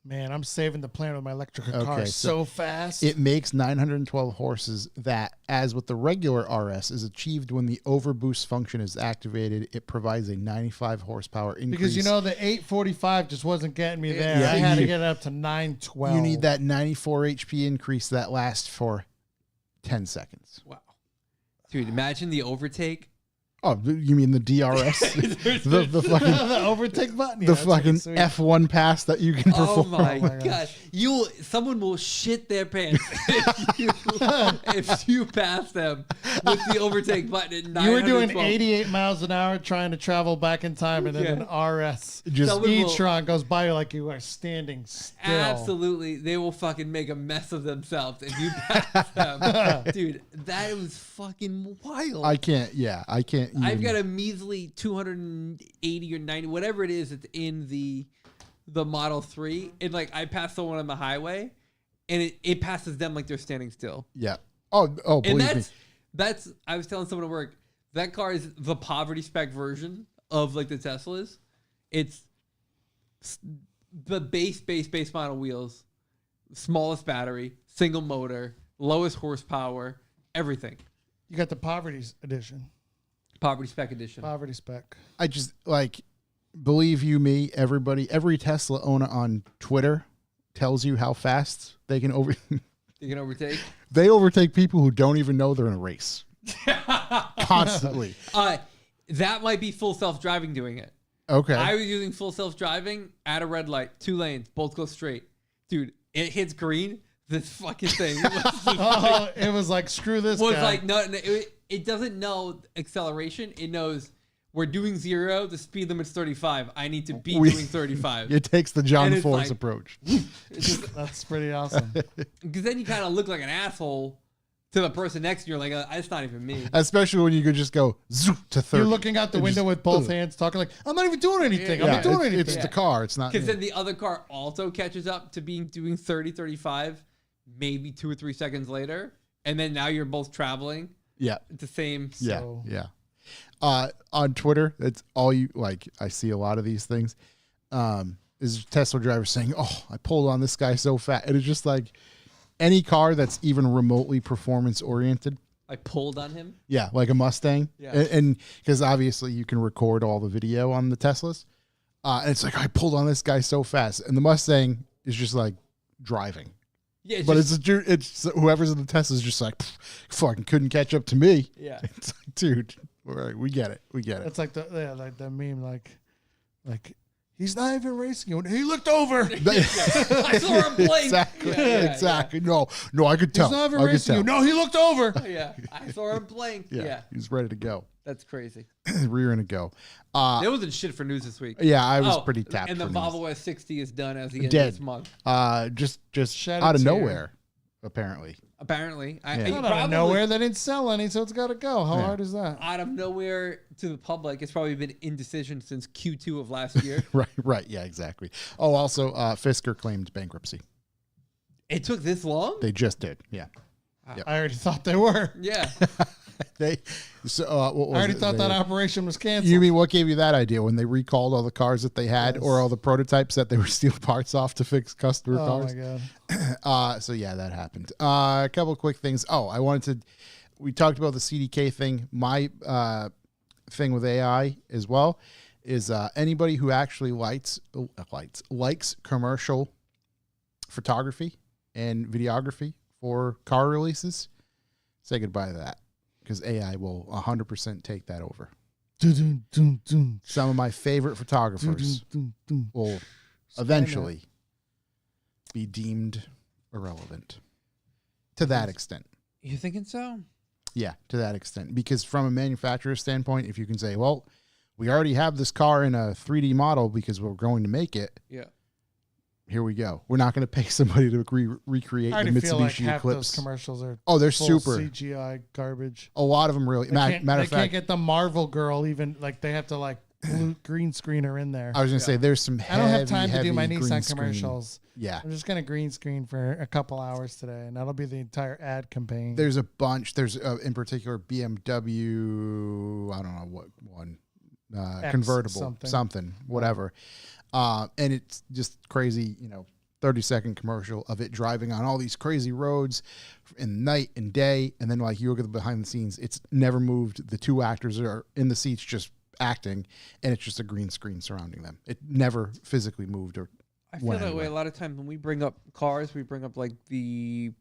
Man, I'm saving the planet with my electric car Okay, so fast. It makes 912 horses that, as with the regular RS, is achieved when the overboost function is activated. It provides a 95 horsepower increase. because the 845 just wasn't getting me there. Yeah, I had to get it up to 912. You need that 94 HP increase that lasts for 10 seconds. Wow. Dude, imagine the overtake. Oh, you mean the DRS? the fucking the overtake button. the fucking F1 pass that you can Oh perform. my gosh. god! Someone will shit their pants if you pass them with the overtake button at 912. You were doing 88 miles an hour trying to travel back in time, and then an RS Just e-tron goes by you like you are standing still. Absolutely, they will fucking make a mess of themselves if you pass them, dude. That was fucking wild. I can't I've even- got a measly 280 or 90, whatever it is that's in the Model 3. And like I passed someone on the highway and it passes them like they're standing still. Yeah. Oh, believe And me. that's I was telling someone at work, that car is the poverty spec version of like the Teslas. It's the base model wheels, smallest battery, single motor, lowest horsepower, everything. You got the poverty edition. Poverty spec edition. Poverty spec. I just believe you me, every Tesla owner on Twitter tells you how fast they can You can overtake. they overtake people who don't even know they're in a race. Constantly. That might be full self-driving doing it. Okay. I was using full self-driving at a red light, 2 lanes, both go straight. Dude, it hits green. This fucking thing It was like, screw this was guy. like, no, it doesn't know acceleration. It knows we're doing 0. The speed limit's 35. I need to be doing 35. It takes the John And it's Force like- approach. That's pretty awesome. Because then you kind of look like an asshole to the person next to you. You're like, it's not even me. Especially when you could just go zoop to 30. You're looking out the It window just- with both hands, talking like, I'm not even doing anything. I'm Yeah, not doing anything. it's the car. It's not. Because then the other car also catches up to doing 30, 35, maybe 2 or 3 seconds later. And then now you're both traveling Yeah. at the same. Yeah. So- Yeah. On Twitter, it's all you like. I see a lot of these things. Is Tesla drivers saying, "Oh, I pulled on this guy so fast," and it's just like any car that's even remotely performance oriented. I pulled on him. Yeah, like a Mustang. Yeah. And because obviously you can record all the video on the Teslas, and it's like I pulled on this guy so fast, and the Mustang is just like driving. Yeah, It's whoever's in the Tesla is just like fucking couldn't catch up to me. yeah. It's like, dude, all right, we get it. It's like the meme, like he's not even racing you. He looked over. I saw him blink. Exactly. Yeah, exactly. No, I could tell. He's not even I could racing you. tell. No, he looked over. Yeah, I saw him blink. Yeah. He's ready to go. That's crazy. Rearing to go. There wasn't shit for news this week. Yeah, I was pretty tapped. And the for news. Volvo S60 is done as the end Dead. of this month. Just Shed out a of tear. nowhere, apparently. Apparently, Yeah. you Not out of nowhere. They didn't sell any, so it's got to go. How hard is that? out of nowhere to the public. It's probably been indecision since Q2 of last year. Right. Yeah, exactly. Oh, also, Fisker claimed bankruptcy. It took this long? They just did. Yeah. Yep. I already thought they were. Yeah. What was I already it? thought that operation was canceled. You mean what gave you that idea when they recalled all the cars that they had or all the prototypes that they were stealing parts off to fix customer cars? Oh my god. So yeah, that happened. A couple of quick things. We talked about the CDK thing. My thing with AI as well is anybody who actually likes commercial photography and videography for car releases, say goodbye to that, because AI will 100% take that over. Some of my favorite photographers will eventually be deemed irrelevant to that extent. You thinking so? Yeah, to that extent. Because from a manufacturer standpoint, if you can say, well, we already have this car in a 3D model because we're going to make it. Yeah. Here we go. We're not going to pay somebody to recreate I the already feel like Mitsubishi half Eclipse. those commercials are They're full super CGI garbage. A lot of them really. Matter of They fact, can't get the Marvel girl even. Like they have to like green screen her in there. I was going to say there's some heavy, I don't have time to do my green Nissan screen. commercials. Yeah. I'm just gonna green screen for a couple hours today, and that'll be the entire ad campaign. There's a bunch. There's in particular BMW. I don't know what one. Convertible, something, whatever. And it's just crazy, 30-second commercial of it driving on all these crazy roads in night and day. And then like you look at the behind the scenes, it's never moved. The two actors are in the seats just acting, and it's just a green screen surrounding them. It never physically moved or I feel that way a lot of times when we bring up cars, we bring up like the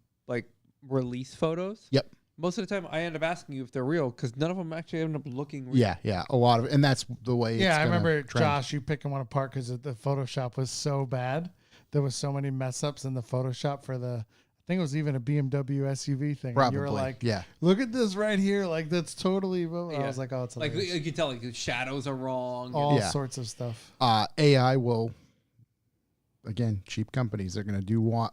release photos. Yep. Most of the time, I end up asking you if they're real because none of them actually end up looking real. Yeah, a lot of it. And that's the way it's I remember trend. Josh, you picking one apart because the Photoshop was so bad. There was so many mess ups in the Photoshop for I think it was even a BMW SUV thing. Probably, and you were like, yeah. Look at this right here. Like, that's totally. I was like, oh, it's like hilarious. you can tell like the shadows are wrong. All Yeah. sorts of stuff. AI will, again, cheap companies are going to do what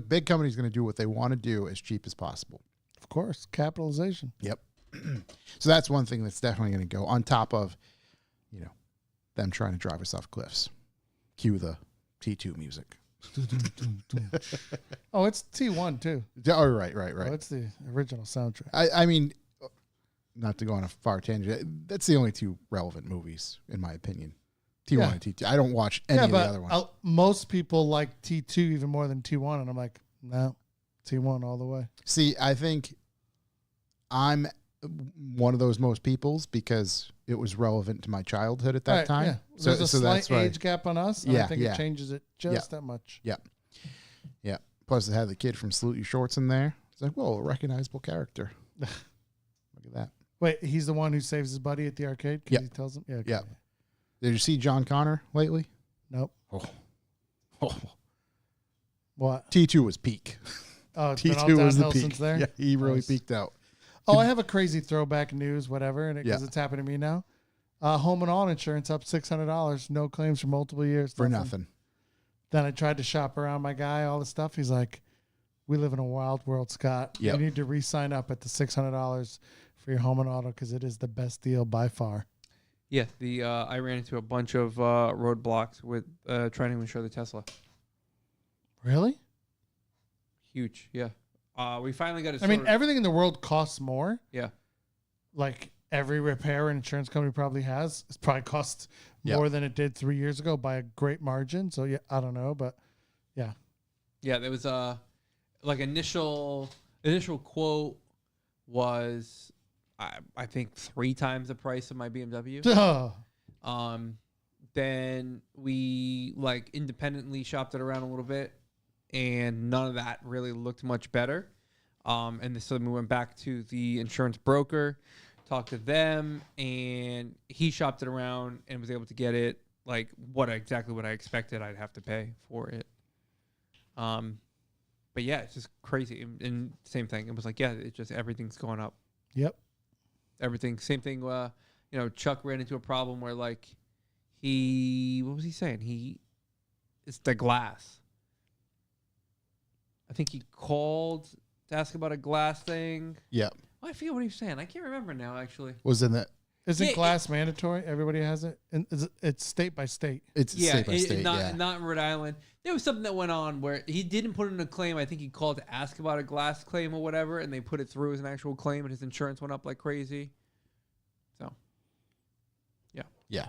big companies going to do what they want to do as cheap as possible. Of course, capitalization. Yep. So that's one thing that's definitely going to go on top of, them trying to drive us off cliffs. Cue the T2 music. Oh, it's T1 too. Oh, right. Oh, it's the original soundtrack. I mean, not to go on a far tangent, that's the only two relevant movies, in my opinion. T1 and T2. I don't watch any of the other ones. Most people like T2 even more than T1, and I'm like, no, T1 all the way. See, I think I'm one of those most peoples because it was relevant to my childhood at that time. Yeah. There's a slight age gap on us, and I think it changes it just that much. Yeah. Plus, it had the kid from Salute Your Shorts in there. It's like, whoa, a recognizable character. Look at that. Wait, he's the one who saves his buddy at the arcade? Yeah. He tells him? Yeah. Okay. Yeah. Did you see John Connor lately? Nope. Oh. What? T2 was peak. Oh, it's been all T2 was the downhill peak. since there? Yeah, he really peaked out. Oh, I have a crazy throwback news, whatever, and because it's happened to me now. Home and auto insurance up $600, no claims for multiple years. For nothing. Then I tried to shop around my guy, all the stuff. He's like, we live in a wild world, Scott. Yep. You need to re-sign up at the $600 for your home and auto because it is the best deal by far. Yeah, I ran into a bunch of roadblocks with trying to insure the Tesla. Really? Huge, yeah. We finally got it. I mean, everything in the world costs more. Yeah. Like every repair an insurance company probably has. It's probably cost more than it did 3 years ago by a great margin. So, yeah, I don't know, but yeah. Yeah, there was like initial quote was I think 3 times the price of my BMW. Then we like independently shopped it around a little bit, and none of that really looked much better. And so we went back to the insurance broker, talked to them, and he shopped it around and was able to get it like exactly what I expected I'd have to pay for it. But yeah, it's just crazy. And same thing. It was like, it just everything's going up. Yep. Everything. Same thing. Chuck ran into a problem where like what was he saying? It's the glass. I think he called to ask about a glass thing. Yeah. I forget what he was saying. I can't remember now, actually. Was in Isn't glass mandatory? Everybody has it, and it's state by state. It's state by state. Not in Rhode Island. There was something that went on where he didn't put in a claim. I think he called to ask about a glass claim or whatever, and they put it through as an actual claim, and his insurance went up like crazy. So, yeah.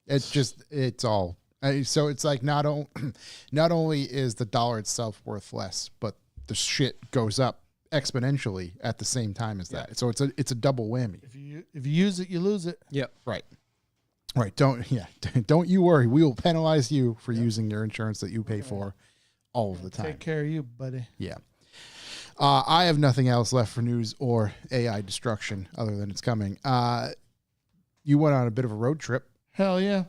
It's all. So it's like not only is the dollar itself worth less, but the shit goes up exponentially at the same time as that. So it's a double whammy. If you use it, you lose it. Yep. Right. Don't you worry. We will penalize you for using your insurance that you pay for all of the time. Take care of you, buddy. Yeah. I have nothing else left for news or AI destruction other than it's coming. You went on a bit of a road trip. Hell yeah.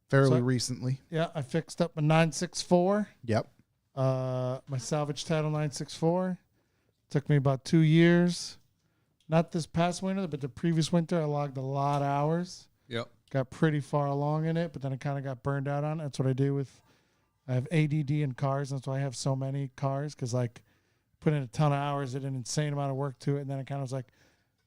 Fairly recently. Yeah, I fixed up a 964. Yep. My salvage title 964. Took me about 2 years. Not this past winter, but the previous winter, I logged a lot of hours. Yep. Got pretty far along in it, but then I kind of got burned out on it. That's what I do I have ADD in cars. That's why I have so many cars, because like put in a ton of hours, did an insane amount of work to it, and then I kind of was like,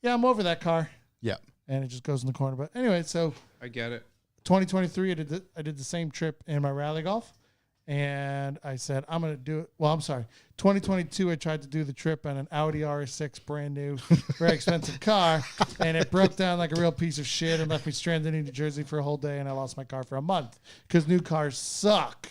yeah, I'm over that car. Yep. And it just goes in the corner. But anyway, so I get it. 2023, I did the same trip in my rally golf, and I said I'm going to do it. Well, I'm sorry. 2022, I tried to do the trip on an Audi RS6, brand new, very expensive car, and it broke down like a real piece of shit and left me stranded in New Jersey for a whole day, and I lost my car for a month because new cars suck.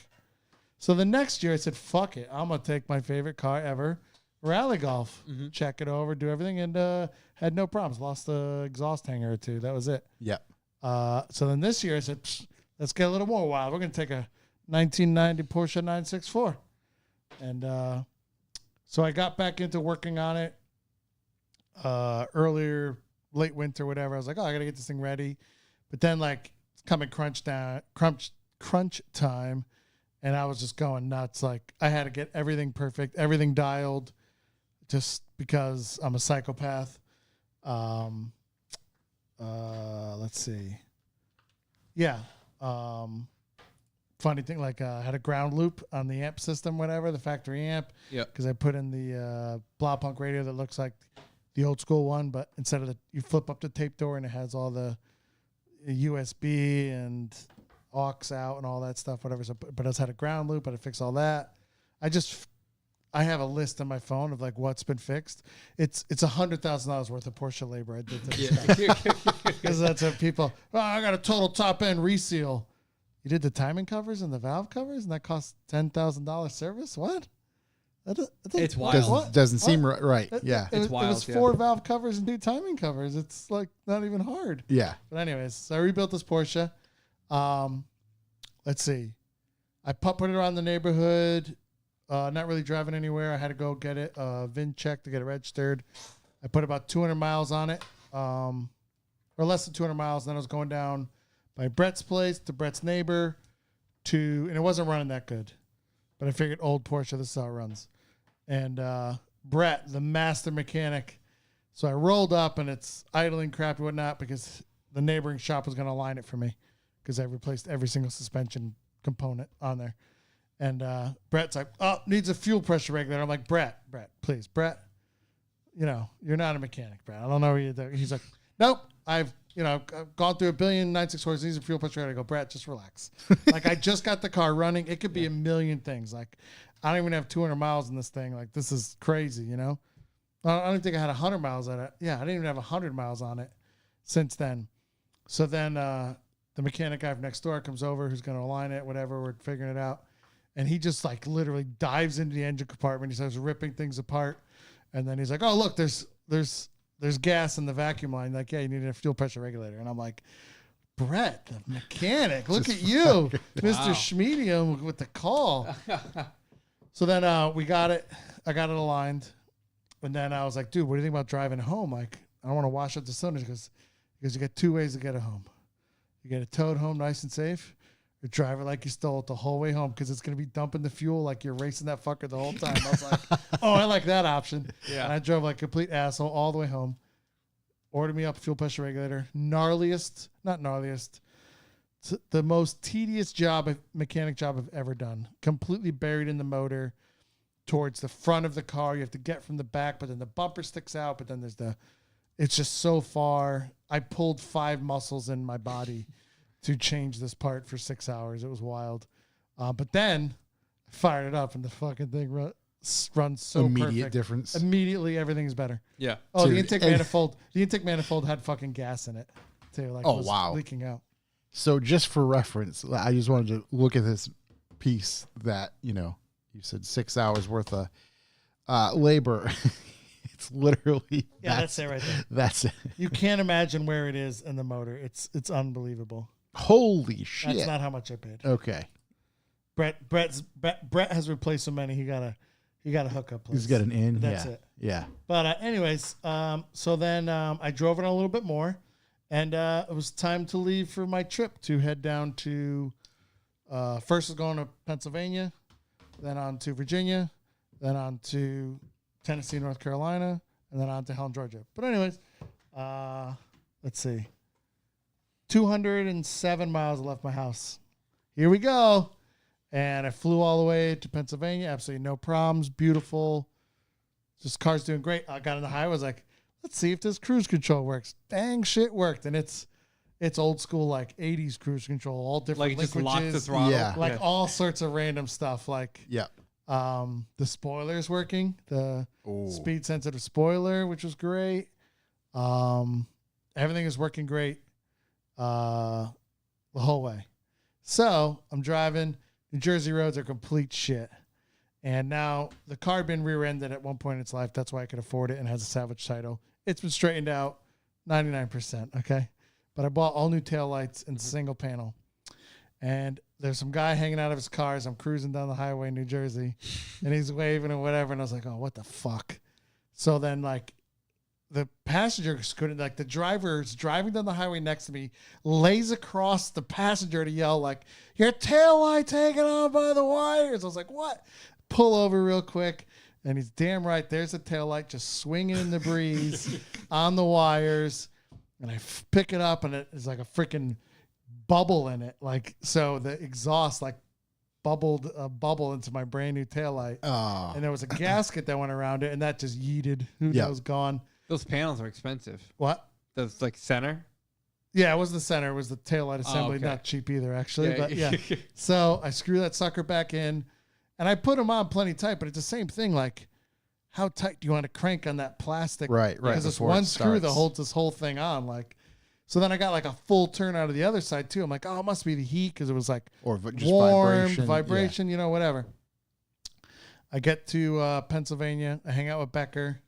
So the next year, I said, fuck it. I'm going to take my favorite car ever, rally golf, check it over, do everything, and had no problems. Lost the exhaust hanger or two. That was it. Yep. So then this year I said, let's get a little more wild. We're going to take a 1990 Porsche 964. And so I got back into working on it earlier, late winter, whatever. I was like, I got to get this thing ready. But then like it's coming crunch time. And I was just going nuts. Like I had to get everything perfect, everything dialed just because I'm a psychopath. Let's see. Yeah. Funny thing, like I had a ground loop on the amp system, whatever, the factory amp. Yeah. Because I put in the Blaupunkt radio that looks like the old school one, but instead of you flip up the tape door and it has all the USB and aux out and all that stuff, whatever. So, but I just had a ground loop, but I fixed all that. I have a list on my phone of like what's been fixed. It's $100,000 worth of Porsche labor I did to this stuff. Because that's what people. I got a total top end reseal. You did the timing covers and the valve covers, and that cost $10,000 service. What? It's wild. Doesn't seem right. Yeah, it's wild. It was 4 valve covers and 2 timing covers. It's like not even hard. Yeah. But anyways, so I rebuilt this Porsche. Let's see. I put it around the neighborhood. Not really driving anywhere. I had to go get it VIN checked to get it registered. I put about 200 miles on it, or less than 200 miles. And then I was going down by Brett's place to Brett's neighbor and it wasn't running that good. But I figured old Porsche, this is how it runs. And Brett, the master mechanic. So I rolled up and it's idling crap and whatnot because the neighboring shop was going to align it for me because I replaced every single suspension component on there. And Brett's like, needs a fuel pressure regulator. I'm like, Brett, please, Brett, you're not a mechanic, Brett. I don't know what you're doing. He's like, nope, I've gone through 1 billion 964s, needs a fuel pressure regulator. I go, Brett, just relax. Like, I just got the car running. It could be a million things. Like, I don't even have 200 miles in this thing. Like, this is crazy, I don't think I had 100 miles on it. Yeah, I didn't even have 100 miles on it since then. So then the mechanic guy from next door comes over who's going to align it, whatever. We're figuring it out. And he just like literally dives into the engine compartment. He starts ripping things apart. And then he's like, oh, look, there's gas in the vacuum line. Like, yeah, you need a fuel pressure regulator. And I'm like, Brett, the mechanic, look at you, Mr. Schmedium with the call. So then we got it. I got it aligned. And then I was like, dude, what do you think about driving home? Like, I don't want to wash up the cylinders because you get 2 ways to get it home. You get it towed home nice and safe. Or drive it like you stole it the whole way home because it's going to be dumping the fuel like you're racing that fucker the whole time. I was like, I like that option. Yeah. And I drove like a complete asshole all the way home. Ordered me up a fuel pressure regulator. Not gnarliest. The most tedious mechanic job I've ever done. Completely buried in the motor towards the front of the car. You have to get from the back, but then the bumper sticks out. But then there's it's just so far. I pulled 5 muscles in my body to change this part for 6 hours. It was wild. But then I fired it up and the fucking thing runs so Immediate perfect. difference. Immediately everything's better. Yeah. Oh, Dude, the intake manifold. The intake manifold had fucking gas in it too. Like, Oh, was wow. leaking out. So just for reference, I just wanted to look at this piece that, you said 6 hours worth of labor. It's literally That's it right there. That's it. You can't imagine where it is in the motor. It's unbelievable. Holy shit. That's not how much I paid. Okay. Brett has replaced so many. He got a hookup place. He's got an in. That's yeah. it. Yeah. But anyways, so then I drove it a little bit more, and it was time to leave for my trip to head down to. First was going to Pennsylvania, then on to Virginia, then on to Tennessee, North Carolina, and then on to Helen, Georgia. But anyways, let's see. 207 miles left my house. Here we go. And I flew all the way to Pennsylvania. Absolutely no problems. Beautiful. Just car's doing great. I got on the highway. I was like, let's see if this cruise control works. Dang shit worked. And it's old school, like 80s cruise control, all different Like just linkages. lock the throttle. Yeah. Like all sorts of random stuff. Like Yeah. the spoiler's working. The Oh. speed sensitive spoiler, which was great. Everything is working great the whole way. So I'm driving. New Jersey roads are complete shit. And now the car had been rear-ended at one point in its life. That's why I could afford it and has a salvage title. It's been straightened out 99%, okay? But I bought all new taillights and single panel. And there's some guy hanging out of his car as I'm cruising down the highway in New Jersey. And he's waving and whatever. And I was like, oh, what the fuck? So then, like, the passengers couldn't, like, the driver's driving down the highway next to me, lays across the passenger to yell, like, your taillight taken on by the wires. I was like, what? Pull over real quick. And he's damn right. There's a taillight just swinging in the breeze on the wires. And I pick it up, and it's like a freaking bubble in it. Like, so the exhaust, like, bubbled a bubble into my brand new taillight. Oh. And there was a gasket that went around it, and that just yeeted. Who knows, gone. Those panels are expensive. What? Those like center. Yeah, it was the center. It was the taillight assembly. okay. Not cheap either, actually. Yeah. But yeah. So I screw that sucker back in, and I put them on plenty tight, but it's the same thing. Like, how tight do you want to crank on that plastic? Right. Because it's one screw that holds this whole thing on. Like, so then I got like a full turn out of the other side too. I'm like, oh, it must be the heat because it was like Just warm, vibration. whatever. I get to Pennsylvania. I hang out with Becker.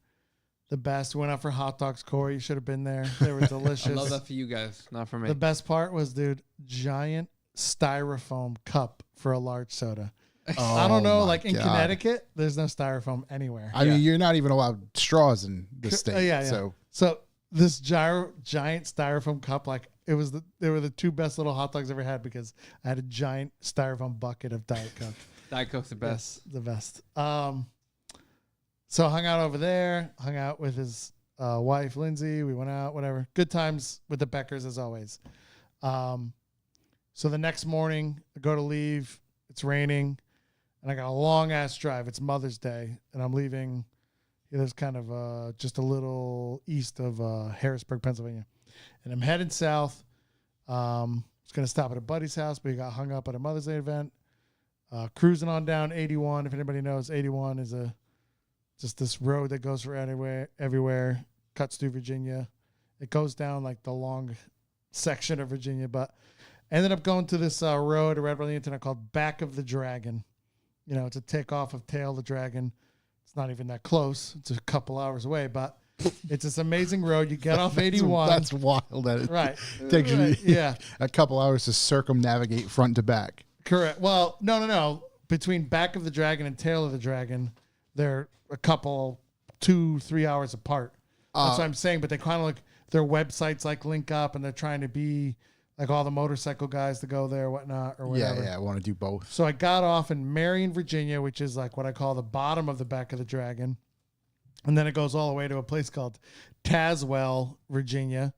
The best. Went out for hot dogs, Corey. You should have been there. They were delicious. I love that for you guys, not for me. The best part was, dude, giant styrofoam cup for a large soda. I don't know, like in Connecticut, there's no styrofoam anywhere. I mean, you're not even allowed straws in the state. Yeah. So this giant styrofoam cup, like they were the two best little hot dogs I ever had because I had a giant styrofoam bucket of Diet Coke. Diet Coke's the best. Yes, the best. So I hung out over there, hung out with his wife, Lindsay. We went out, whatever. Good times with the Beckers, as always. So the next morning, I go to leave. It's raining, and I got a long-ass drive. It's Mother's Day, and I'm leaving. He lives kind of just a little east of Harrisburg, Pennsylvania. And I'm heading south. I was going to stop at a buddy's house, but he got hung up at a Mother's Day event. Cruising on down 81. If anybody knows, 81 is just this road that goes for everywhere, cuts through Virginia. It goes down like the long section of Virginia, but I ended up going to this road I read on the internet called Back of the Dragon. You know, it's a takeoff of Tail of the Dragon. It's not even that close. It's a couple hours away, but it's this amazing road. You get off 81. That's wild. That it Right. takes you Yeah. a couple hours to circumnavigate front to back. Correct. Well, no. Between Back of the Dragon and Tail of the Dragon, they're a couple, 2-3 hours apart. That's what I'm saying. But they kind of like their websites like link up, and they're trying to be like all the motorcycle guys to go there, whatnot, or whatever. Yeah. I want to do both. So I got off in Marion, Virginia, which is like what I call the bottom of the Back of the Dragon. And then it goes all the way to a place called Tazewell, Virginia.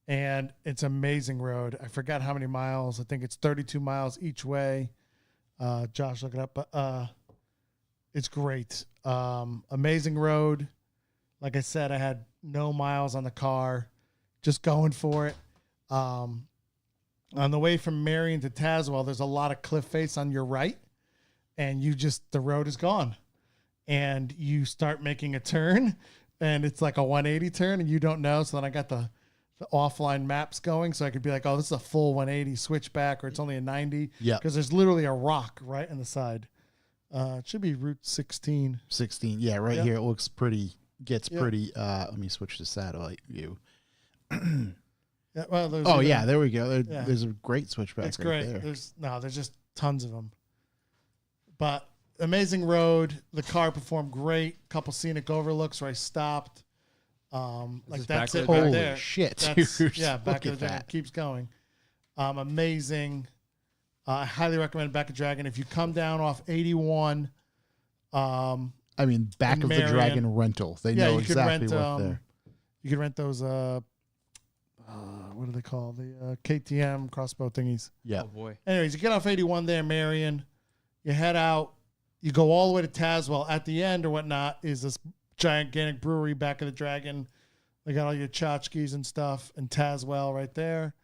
And it's an amazing road. I forgot how many miles. I think it's 32 miles each way. Josh, look it up. But it's great. Amazing road. Like I said, I had no miles on the car, just going for it. On the way from Marion to Tazewell, there's a lot of cliff face on your right, and the road is gone. And you start making a turn, and it's like a 180 turn, and you don't know. So then I got the offline maps going, so I could be like, oh, this is a full 180 switchback, or it's only a 90. Yeah. Because there's literally a rock right on the side. It should be Route 16. 16. Yeah, right here. It looks pretty, pretty. Let me switch to satellite view. Yeah, well, there we go. There's a great switchback. It's right great. there. There's just tons of them. But amazing road. The car performed great. Couple scenic overlooks where I stopped. That's it right there. Holy shit! Back of the Dragon keeps going. Amazing. I highly recommend Back of the Dragon. If you come down off 81, Back of the Dragon rental. They know exactly what they're. You can rent those. What do they call the KTM crossbow thingies? Yeah. Oh boy. Anyways, you get off 81 there, Marion. You head out. You go all the way to Tazewell. At the end or whatnot is this gigantic brewery, Back of the Dragon. They got all your tchotchkes and stuff, and Tazewell right there.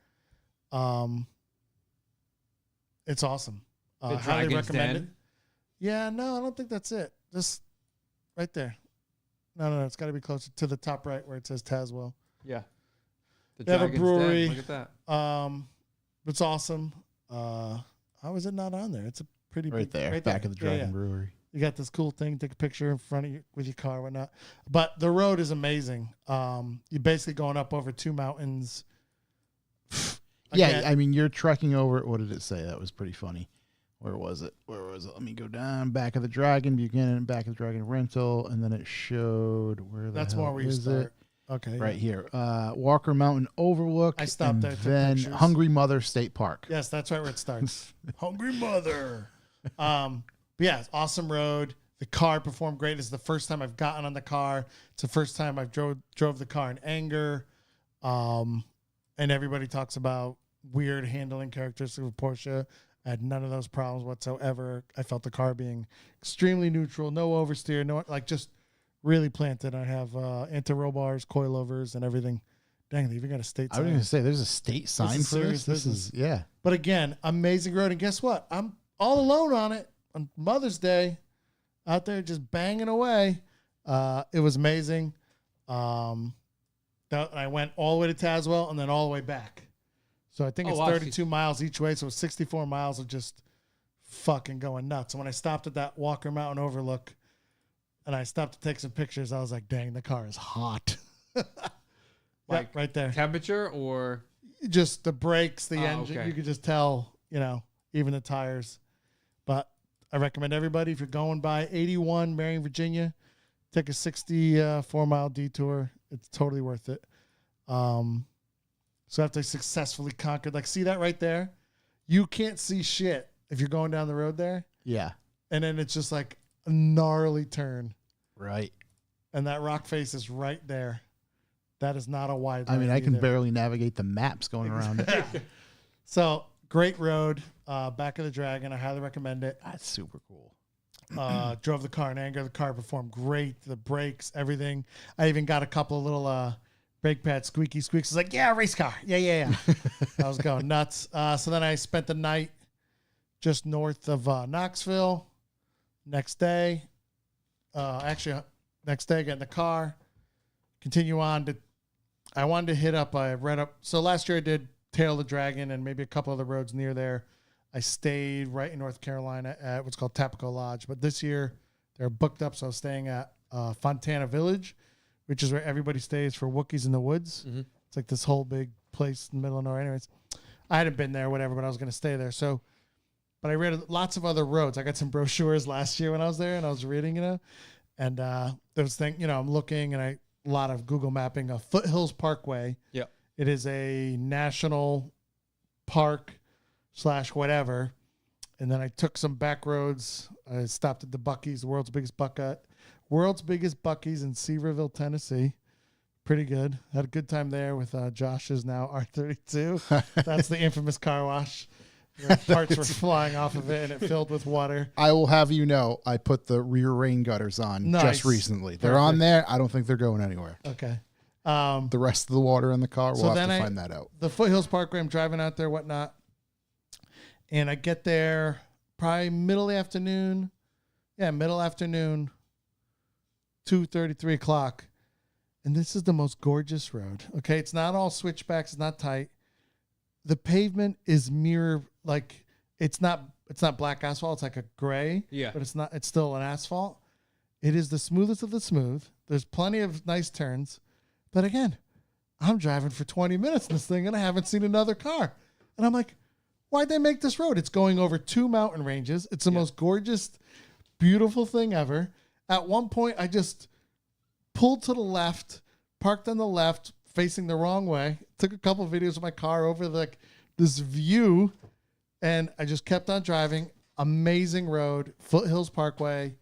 It's awesome. Highly recommend it. Yeah, no, I don't think that's it. Just right there. No, it's got to be closer to the top right where it says Tazewell. Yeah. The They have a Dragon's brewery. Den. Look at that. It's awesome. How is it not on there? It's a pretty right big there. right Back there. of the Dragon Brewery. You got this cool thing, take a picture in front of you with your car, whatnot. But the road is amazing. You're basically going up over two mountains. Yeah, you're trekking over. What did it say? That was pretty funny. Where was it? Let me go down. Back of the Dragon, Buchanan, Back of the Dragon rental, and then it showed where the That's hell more where you is start. it? Okay. Right here. Walker Mountain Overlook. I stopped and there, took then pictures. Hungry Mother State Park. Yes, that's right where it starts. Hungry Mother. But yeah, it's awesome road. The car performed great. It's the first time I've gotten on the car. It's the first time I've drove the car in anger. And everybody talks about weird handling characteristics of Porsche. I had none of those problems whatsoever. I felt the car being extremely neutral, no oversteer, just really planted. I have anti-roll bars, coilovers, and everything. Dang, they even got a state sign. I was going to say, there's a state sign for this. This is, yeah. But again, amazing road. And guess what? I'm all alone on it on Mother's Day, out there just banging away. It was amazing. I went all the way to Tazewell and then all the way back. So I think it's 32 miles each way. So it's 64 miles of just fucking going nuts. And when I stopped at that Walker Mountain overlook and I stopped to take some pictures, I was like, dang, the car is hot. Like right there. Temperature or just the brakes, the engine. Okay. You could just tell, even the tires. But I recommend everybody, if you're going by 81 Marion, Virginia, take a 64-mile detour. It's totally worth it. So after I successfully conquered, see that right there? You can't see shit if you're going down the road there. Yeah. And then it's just like a gnarly turn. Right. And that rock face is right there. That is not a wide lane. I can barely navigate the maps going around it. So great road. Back of the Dragon. I highly recommend it. That's super cool. Drove the car in anger. The car performed great. The brakes, everything. I even got a couple of little brake pad squeaky squeaks. It's like, yeah, race car. Yeah. I was going nuts. So then I spent the night just north of Knoxville. Next day, get in the car, continue on to. I wanted to hit up. I read up. So last year I did Tail of the Dragon and maybe a couple other roads near there. I stayed right in North Carolina at what's called Tapico Lodge. But this year they're booked up, so I was staying at Fontana Village, which is where everybody stays for Wookiees in the Woods. Mm-hmm. It's like this whole big place in the middle of nowhere. Anyways, I hadn't been there, whatever, but I was going to stay there. But I read lots of other roads. I got some brochures last year when I was there, and I was reading, and there was I'm looking, and a lot of Google mapping of Foothills Parkway. Yeah. It is a national park / whatever. And then I took some back roads. I stopped at the Buc-ee's, the world's biggest Buc-ee's in Seaverville, Tennessee. Pretty good. Had a good time there with Josh's now R32. That's the infamous car wash. Parts were flying off of it, and it filled with water. I will have you know, I put the rear rain gutters on just recently. They're on there. I don't think they're going anywhere. Okay. The rest of the water in the car, we'll have to find that out. The Foothills Parkway, I'm driving out there, whatnot, and I get there probably middle afternoon. Yeah, middle afternoon, 2:30, 3 o'clock. And this is the most gorgeous road. Okay, it's not all switchbacks. It's not tight. The pavement is mirror, like it's not black asphalt. It's like a gray. Yeah. But it's not. It's still an asphalt. It is the smoothest of the smooth. There's plenty of nice turns, but again, I'm driving for 20 minutes in this thing, and I haven't seen another car. And I'm like, why'd they make this road? It's going over 2 mountain ranges. It's the most gorgeous, beautiful thing ever. At one point, I just pulled to the left, parked on the left, facing the wrong way. Took a couple of videos of my car over this view, and I just kept on driving. Amazing road, Foothills Parkway,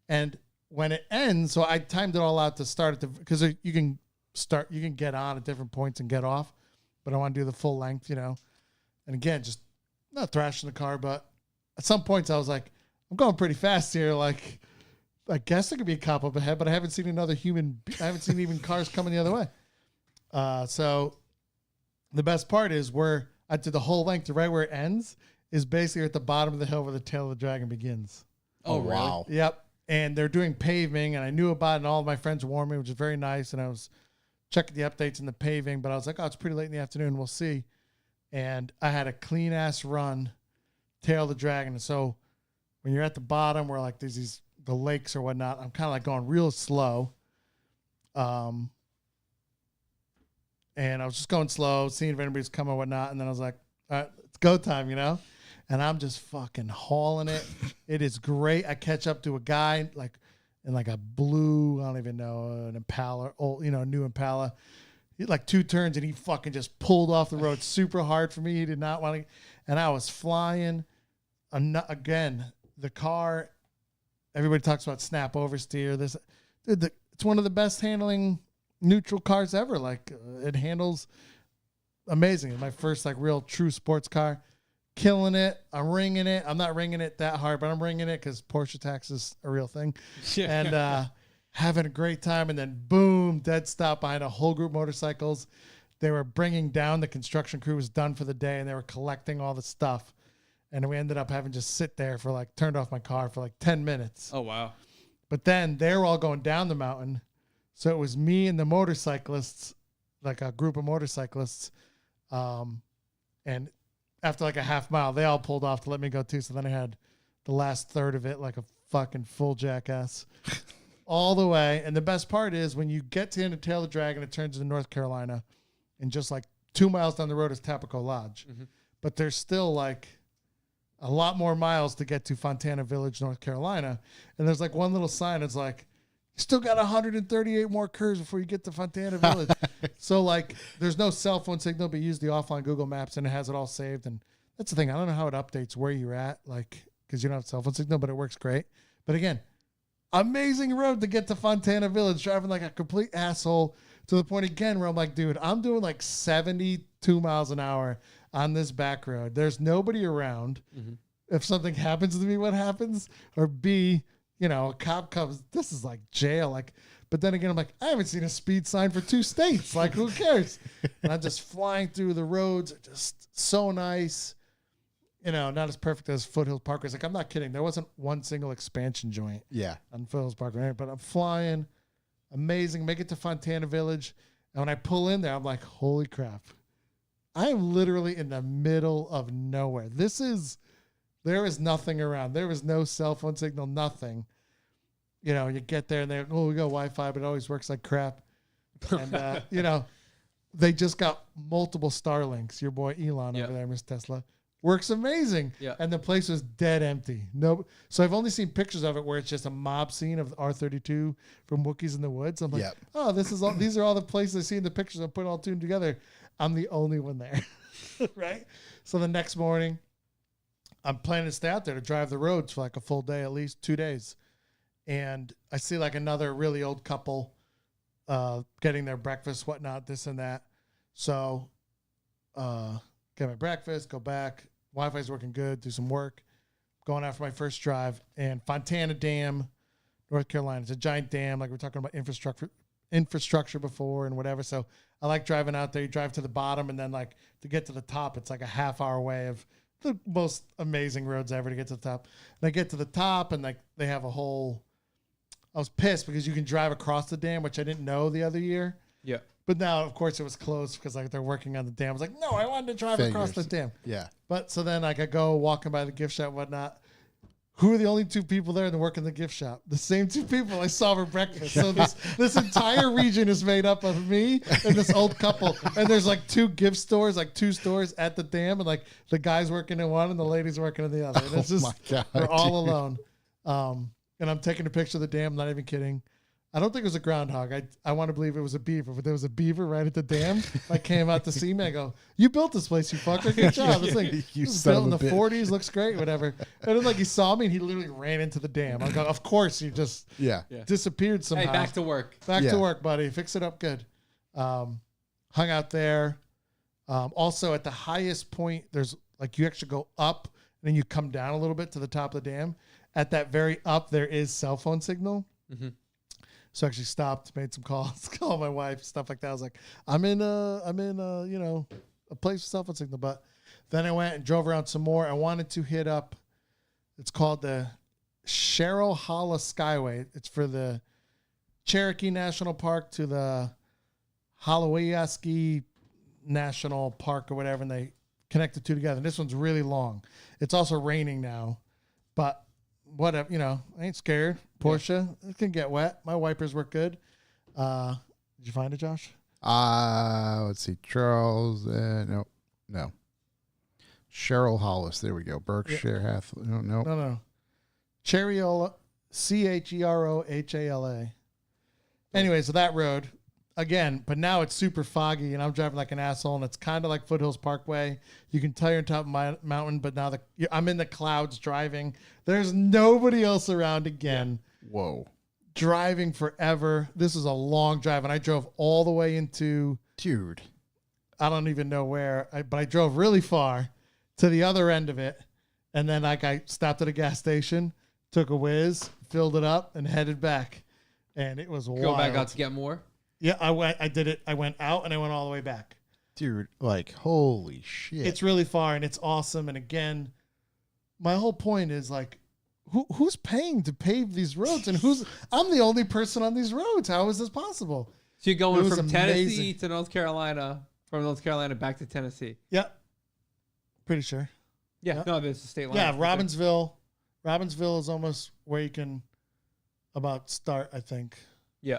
and when it ends, so I timed it all out to start at because you can get on at different points and get off, but I want to do the full length, And again, just not thrashing the car, but at some points I was like, I'm going pretty fast here, like. I guess there could be a cop up ahead, but I haven't seen another human. I haven't seen even cars coming the other way. So the best part is where I did the whole length, right where it ends, is basically at the bottom of the hill where the tail of the dragon begins. Oh, wow. Really? Yep. And they're doing paving, and I knew about it, and all of my friends warned me, which is very nice. And I was checking the updates in the paving, but I was like, oh, it's pretty late in the afternoon. We'll see. And I had a clean-ass run, tail of the dragon. And so when you're at the bottom where, like, there's the lakes or whatnot, I'm kind of like going real slow. And I was just going slow, seeing if anybody's coming or whatnot. And then I was like, all right, it's go time, And I'm just fucking hauling it. It is great. I catch up to a guy in a blue, I don't even know, an Impala, old, new Impala. He had like 2 turns and he fucking just pulled off the road super hard for me. He did not want to, and I was flying. Again, the car, everybody talks about snap oversteer. It's one of the best handling neutral cars ever. Like it handles amazing. It's my first real true sports car. Killing it. I'm ringing it. I'm not ringing it that hard, but I'm ringing it because Porsche tax is a real thing. And having a great time. And then boom, dead stop behind a whole group of motorcycles. They were bringing down. The construction crew was done for the day, and they were collecting all the stuff. And we ended up having to just sit there turned off my car for 10 minutes. Oh, wow. But then they were all going down the mountain. So it was me and the motorcyclists, like a group of motorcyclists. And after a half mile, they all pulled off to let me go too. So then I had the last third of it like a fucking full jackass all the way. And the best part is when you get to the end of Tail of the Dragon, it turns into North Carolina. And just 2 miles down the road is Tapico Lodge. Mm-hmm. But there's still a lot more miles to get to Fontana Village, North Carolina. And there's one little sign. It's you still got 138 more curves before you get to Fontana Village. So there's no cell phone signal, but you use the offline Google Maps and it has it all saved. And that's the thing. I don't know how it updates where you're at, because you don't have cell phone signal, but it works great. But again, amazing road to get to Fontana Village, driving like a complete asshole to the point again where I'm like, dude, I'm doing 72 miles an hour on this back road. There's nobody around. Mm-hmm. If something happens to me, what happens? Or B, a cop comes. This is jail. But then again, I'm like, I haven't seen a speed sign for 2 states. Who cares? And I'm just flying through the roads. Just so nice. Not as perfect as Foothills Parkway. I'm not kidding. There wasn't one single expansion joint. Yeah. On Foothills Parkway, but I'm flying. Amazing. Make it to Fontana Village. And when I pull in there, I'm like, holy crap. I am literally in the middle of nowhere. There is nothing around. There is no cell phone signal, nothing. You get there and they're, we got Wi-Fi, but it always works like crap. And, they just got multiple Starlinks. Your boy Elon over there, Miss Tesla. Works amazing. Yeah. And the place was dead empty. No, so I've only seen pictures of it where it's just a mob scene of R32 from Wookiees in the Woods. I'm like, oh, these are all the places I see in the pictures. I'm putting all 2 together. I'm the only one there. Right? So the next morning, I'm planning to stay out there to drive the roads for a full day, at least 2 days. And I see another really old couple getting their breakfast, whatnot, this and that. So get my breakfast, go back, Wi-Fi's working good. Do some work. Going out for my first drive. And Fontana Dam, North Carolina. It's a giant dam. Like we're talking about infrastructure before and whatever. So I like driving out there. You drive to the bottom, and then like to get to the top, it's like a half-hour way of the most amazing roads ever to get to the top. And I get to the top, and like they have a whole. I was pissed because you can drive across the dam, which I didn't know the other year. Yeah. But now, of course, it was closed because like they're working on the dam. I was like, no, I wanted to drive across the dam. Yeah. But so then like I go walking by the gift shop and whatnot. Who are the only two people there that work in the gift shop? The same two people I saw for breakfast. So this entire region is made up of me and this old couple. And there's like two gift stores, like two stores at the dam. And like the guy's working in one and the lady's working in the other. And it's just, my God, we're all alone. And I'm taking a picture of the dam, not even kidding. I don't think it was a groundhog. I want to believe it was a beaver, but there was a beaver right at the dam. I came out to see me. I go, you built this place, you fucker. Good job. This thing was built in the 40s, looks great, whatever. And then like he saw me and he literally ran into the dam. I go, of course, you just disappeared somehow. Hey, back to work. Back to work, buddy. Fix it up good. Hung out there. Also at the highest point, there's like you actually go up and then you come down a little bit to the top of the dam. At that very up, there is cell phone signal. Mm-hmm. So I actually stopped, made some calls, called my wife, stuff like that. I was like, I'm in a place with cell phone signal. But then I went and drove around some more. I wanted to hit up, it's called the Cheryl-Halla Skyway. It's for the Cherokee National Park to the Halawayaski National Park or whatever, and they connect the two together. And this one's really long. It's also raining now, but whatever, I ain't scared. Porsche, it can get wet. My wipers work good. Did you find it, Josh? Let's see. Charles, no. Cheryl Hollis. There we go. Berkshire Hath. No. Cheriola, Cherohala. Anyway, so that road again, but now it's super foggy and I'm driving like an asshole and it's kind of like Foothills Parkway. You can tell you're on top of my mountain, but now I'm in the clouds driving. There's nobody else around again. Yeah. Whoa. Driving forever. This is a long drive and I drove all the way into... Dude. I don't even know where, but I drove really far to the other end of it. And then like I stopped at a gas station, took a whiz, filled it up and headed back. And it was wild. Go back out to get more? Yeah, I did it. I went out and I went all the way back. Dude, like, holy shit. It's really far and it's awesome. And again, my whole point is like, who's paying to pave these roads? And I'm the only person on these roads. How is this possible? So you're going from Tennessee to North Carolina, from North Carolina back to Tennessee. Yeah. Pretty sure. Yeah. No, there's a state line. Yeah, Robbinsville. Robbinsville is almost where you can about start, I think. Yeah.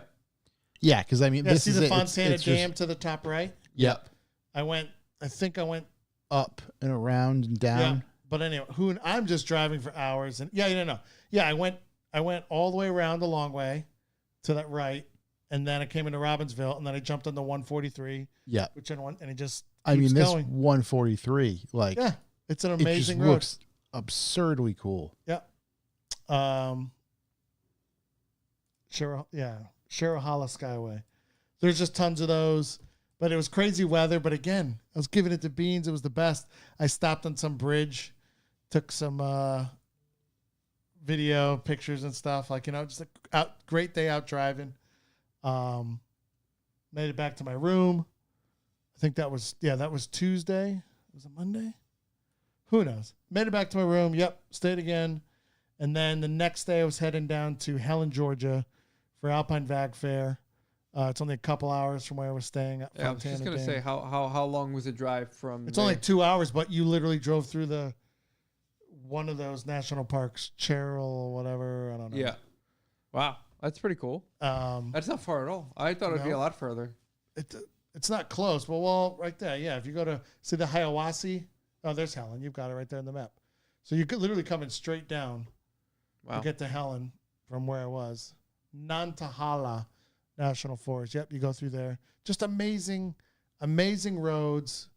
Yeah, because I mean, this is the Fontana Dam to the top right. Yep. I think I went up and around and down. Yeah, but anyway, I'm just driving for hours and I went all the way around the long way to that right, and then I came into Robbinsville, and then I jumped on the 143. Yeah, which and it just this going. 143, like it's an amazing road. Looks absurdly cool. Yeah. Cheryl-Halla Skyway. There's just tons of those, but it was crazy weather. But again, I was giving it to Beans. It was the best. I stopped on some bridge, took some video pictures and stuff. Like, just a great day out driving. Made it back to my room. I think that was Tuesday. Was it Monday? Who knows? Made it back to my room. Yep. Stayed again. And then the next day I was heading down to Helen, Georgia for Alpine Vag Fair. It's only a couple hours from where I was staying at Fontana. I was just going to say, how long was the drive from It's only 2 hours, but you literally drove through one of those national parks, Cheryl or whatever. I don't know. Yeah. Wow. That's pretty cool. That's not far at all. I thought it'd be a lot further. It's not close, but well, right there. Yeah. If you go to see the Hiawassee, oh, there's Helen. You've got it right there on the map. So you could literally coming straight down to get to Helen from where I was. Nantahala National Forest. Yep, you go through there. Just amazing, amazing roads.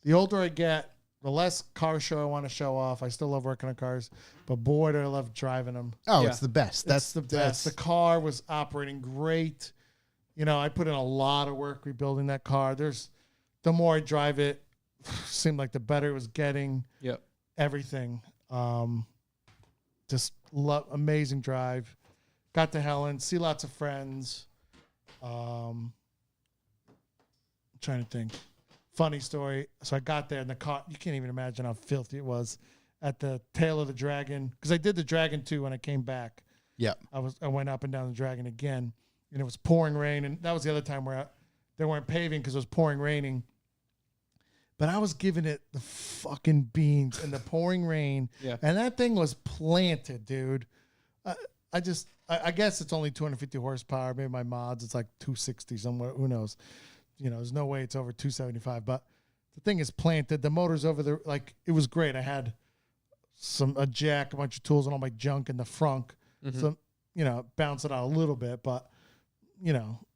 The older I get, the less car show I want to show off. I still love working on cars, but boy, do I love driving them. Oh, it's the best. That's the best. The car was operating great. I put in a lot of work rebuilding that car. The more I drive it, seemed like the better it was getting. Yep. everything. Just amazing drive. Got to Helen, see lots of friends. Trying to think. Funny story. So I got there and the car, you can't even imagine how filthy it was at the tail of the Dragon. Because I did the Dragon too when I came back. Yep. I went up and down the Dragon again, and it was pouring rain. And that was the other time where they weren't paving because it was pouring raining. But I was giving it the fucking beans in the pouring rain. Yeah. And that thing was planted, dude. I guess it's only 250 horsepower. Maybe my mods, it's like 260 somewhere. Who knows? There's no way it's over 275. But the thing is planted. The motor's over there. Like, it was great. I had a jack, a bunch of tools, and all my junk in the frunk. Mm-hmm. So, bounce it out a little bit. But,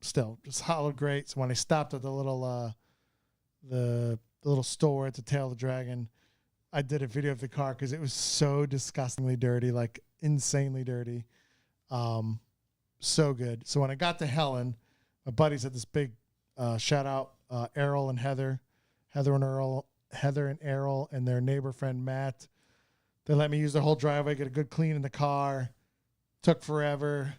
still, just hollowed great. So when I stopped at the little store at the tail of the Dragon, I did a video of the car because it was so disgustingly dirty, like insanely dirty. So good. So when I got to Helen, my buddies had this big shout out Errol and Heather and Errol and their neighbor friend Matt. They let me use the whole driveway, get a good clean in the car. Took forever.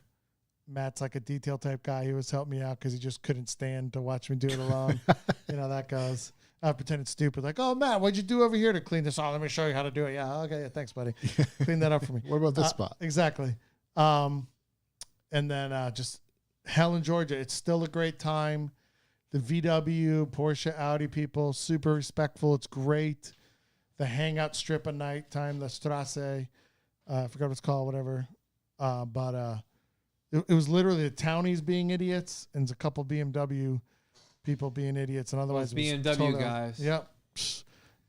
Matt's like a detail type guy. He was helping me out because he just couldn't stand to watch me do it alone. That goes. I pretended stupid, like, oh, Matt, what'd you do over here to clean this? Oh, let me show you how to do it. Yeah, okay, yeah, thanks, buddy. Clean that up for me. What about this spot? Exactly. And then just Helen, Georgia. It's still a great time. The VW, Porsche, Audi people, super respectful. It's great. The hangout strip at nighttime, the Strasse. I forgot what it's called, whatever. But it was literally the townies being idiots and a couple BMW people being idiots, and otherwise BMW guys. Yep.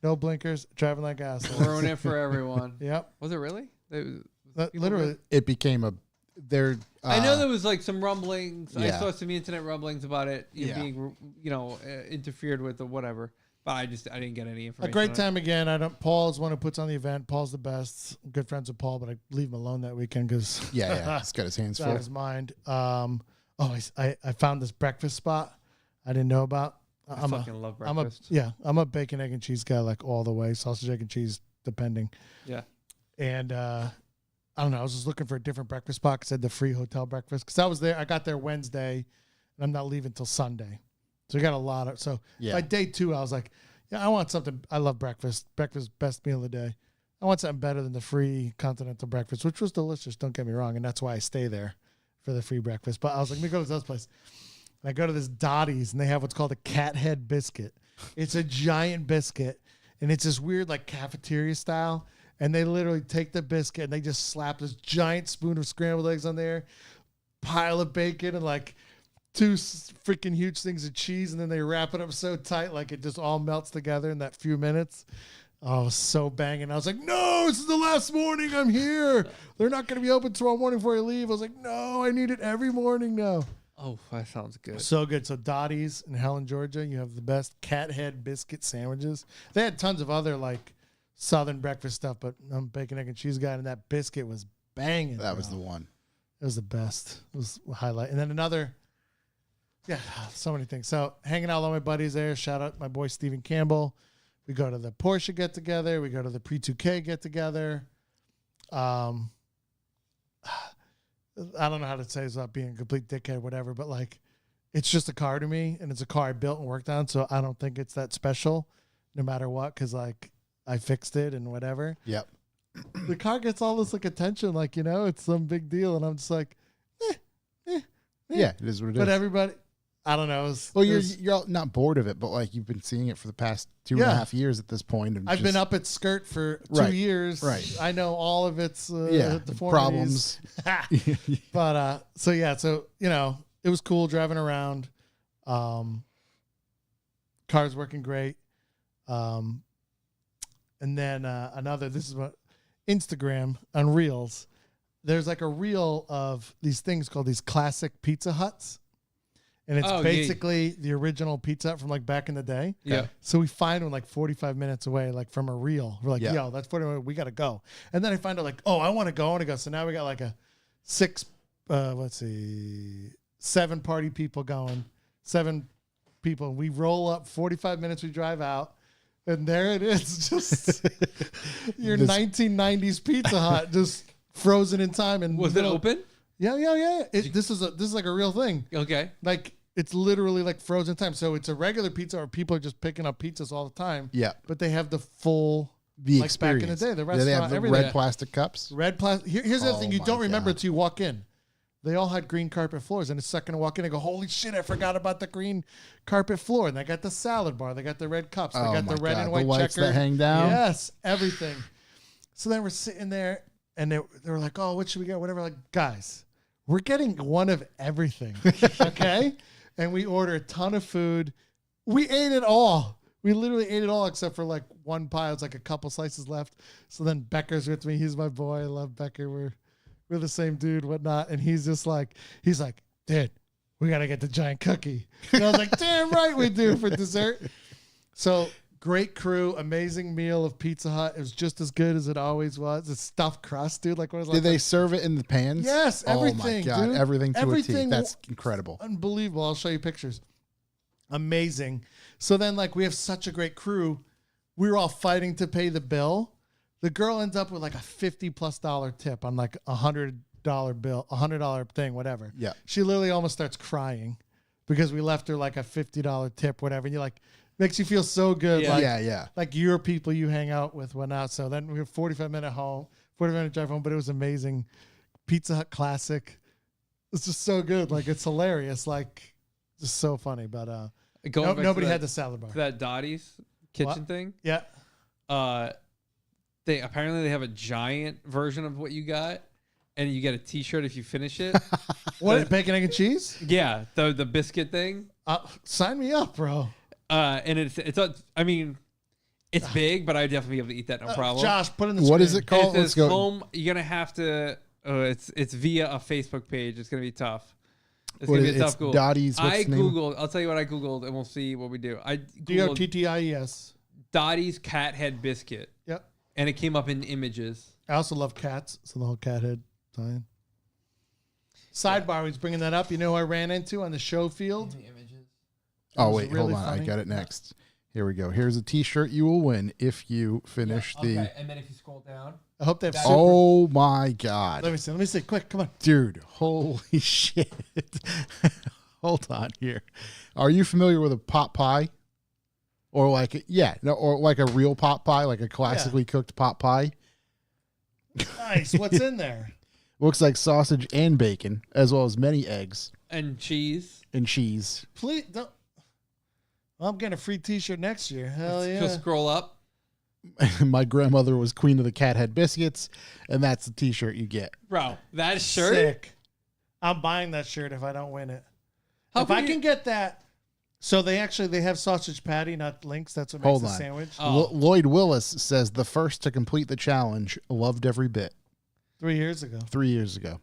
No blinkers, driving like assholes. Ruin it for everyone. Yep. Was it really? Literally, it became a. I know there was like some rumblings. Yeah. I saw some internet rumblings about it being, interfered with or whatever. But I didn't get any information. A great time again. Paul's one who puts on the event. Paul's the best. I'm good friends with Paul, but I leave him alone that weekend because he's got his hands full. Out of his mind. I found this breakfast spot I didn't know about. I fucking love breakfast. I'm a bacon, egg, and cheese guy, like all the way. Sausage, egg, and cheese, depending. Yeah. And I don't know. I was just looking for a different breakfast spot because I had the free hotel breakfast. Because I was there. I got there Wednesday, and I'm not leaving till Sunday. So we got a lot of. So by day 2, I was like, I want something. I love breakfast. Breakfast, best meal of the day. I want something better than the free continental breakfast, which was delicious. Don't get me wrong. And that's why I stay there for the free breakfast. But I was like, let me go to this place. And I go to this Dottie's, and they have what's called a cat head biscuit. It's a giant biscuit, and it's this weird, like, cafeteria style. And they literally take the biscuit, and they just slap this giant spoon of scrambled eggs on there, pile of bacon, and, like, 2 freaking huge things of cheese, and then they wrap it up so tight, like, it just all melts together in that few minutes. Oh, it was so banging. I was like, no, this is the last morning I'm here. They're not going to be open tomorrow morning before I leave. I was like, no, I need it every morning now. Oh, that sounds good. So good. So Dottie's in Helen, Georgia, you have the best cat head biscuit sandwiches. They had tons of other like Southern breakfast stuff, but I'm a bacon, egg, and cheese guy, and that biscuit was banging. That was the one. It was the best. It was a highlight. And then another, so many things. So hanging out with all my buddies there. Shout out my boy Stephen Campbell. We go to the Porsche get together. We go to the Pre-2K get together. I don't know how to say this without being a complete dickhead or whatever, but like, it's just a car to me, and it's a car I built and worked on, so I don't think it's that special no matter what, because like, I fixed it and whatever. Yep. The car gets all this like attention, like, it's some big deal, and I'm just like, Yeah, it is what it is. But everybody, I don't know. You're not bored of it, but like you've been seeing it for the past 2.5 years at this point. And I've been up at Skirt for 2 years. Right. I know all of its problems. But so it was cool driving around. Car's working great. And then this is what Instagram on Reels. There's like a reel of these things called these classic Pizza Huts. And it's basically the original Pizza Hut from like back in the day. Yeah. So we find one like 45 minutes away, like from a reel. We're like, yo, that's 40 minutes. We got to go. And then I find out like, oh, I want to go. So now we got like a 7 party people going, 7 people. We roll up 45 minutes. We drive out. And there it is, just your 1990s Pizza Hut, just frozen in time. And Was it open? Yeah. This is like a real thing. Okay. Like it's literally like frozen time. So it's a regular pizza, or people are just picking up pizzas all the time. Yeah. But they have the full like experience. back in the day. The Yeah, they have restaurant, the everything. red plastic cups. Red plastic. Here's the other thing you my don't remember God. until you walk in. They all had green carpet floors, and the second I walk in, I go, "Holy shit! I forgot about the green carpet floor." And they got the salad bar, they got the red cups, they got the red and white the lights checker that hang down. Yes, everything. So then we're sitting there, and they were like, "Oh, what should we get?" Whatever. Like, guys, we're getting one of everything, okay? And we order a ton of food. We ate it all. We literally ate it all except for like one pie. It's like a couple slices left. So then Becker's with me. He's my boy. I love Becker. We're the same dude, whatnot. And he's like, dude, we got to get the giant cookie. And I was like, damn right we do for dessert. So great crew, amazing meal of Pizza Hut. It was just as good as it always was. It's stuffed crust, dude. Like, what was Did they serve it in the pans? Yes, everything, Oh my God, dude. everything to a T. Everything That's incredible. Unbelievable. I'll show you pictures. Amazing. So then, like, we have such a great crew. We were all fighting to pay the bill. The girl ends up with like a $50+ tip on like $100 bill, $100 thing, whatever. Yeah. She literally almost starts crying because we left her like a $50 tip, whatever. And you're like, makes you feel so good. Yeah. Like, Yeah. like your people you hang out with went out. So then we were 45-minute drive home, but it was amazing. Pizza Hut classic. It's just so good. Like, it's hilarious. Like, just so funny. But nobody had the salad bar. That Dottie's kitchen What? thing. Yeah. They have a giant version of what you got, and you get a T-shirt if you finish it. What, bacon, egg, and cheese? Yeah, the biscuit thing. Sign me up, bro. And it's big, but I'd definitely be able to eat that no problem. Josh, put in the What screen. is it called? It Let's says go. home. You're gonna have to. It's via a Facebook page. It's gonna be tough. It's What gonna is be a it? tough Google. Dottie's, what's I the name? googled. I'll tell you what I googled, and we'll see what we do. I googled Dotties. Dottie's cat head biscuit, Yep. and it came up in images. I also love cats, so the whole cat head tie-in. Sidebar, he's bringing that up. You know who I ran into on the show field? Oh, was wait, really hold on. funny. I got it next. Here we go. Here's a T-shirt you will win if you finish the. and then if you scroll down, I hope they have super. Oh my God, Let me see. Quick, come on. dude! Holy shit! Hold on here. Are you familiar with a pot pie? Or like or like a real pot pie, like a classically cooked pot pie. Nice. What's in there? Looks like sausage and bacon, as well as many eggs and cheese. and cheese. Please don't. Well, I'm getting a free T-shirt next year. Hell yeah. Just scroll up. My grandmother was queen of the cat head biscuits, and that's the T-shirt you get. Bro, that shirt. Sick. I'm buying that shirt if I don't win it. How If I you- can get that. So they have sausage patty, not links. That's what makes Hold the on. sandwich. Oh. Lloyd Willis says the first to complete the challenge, loved every bit. 3 years ago. 3 years ago.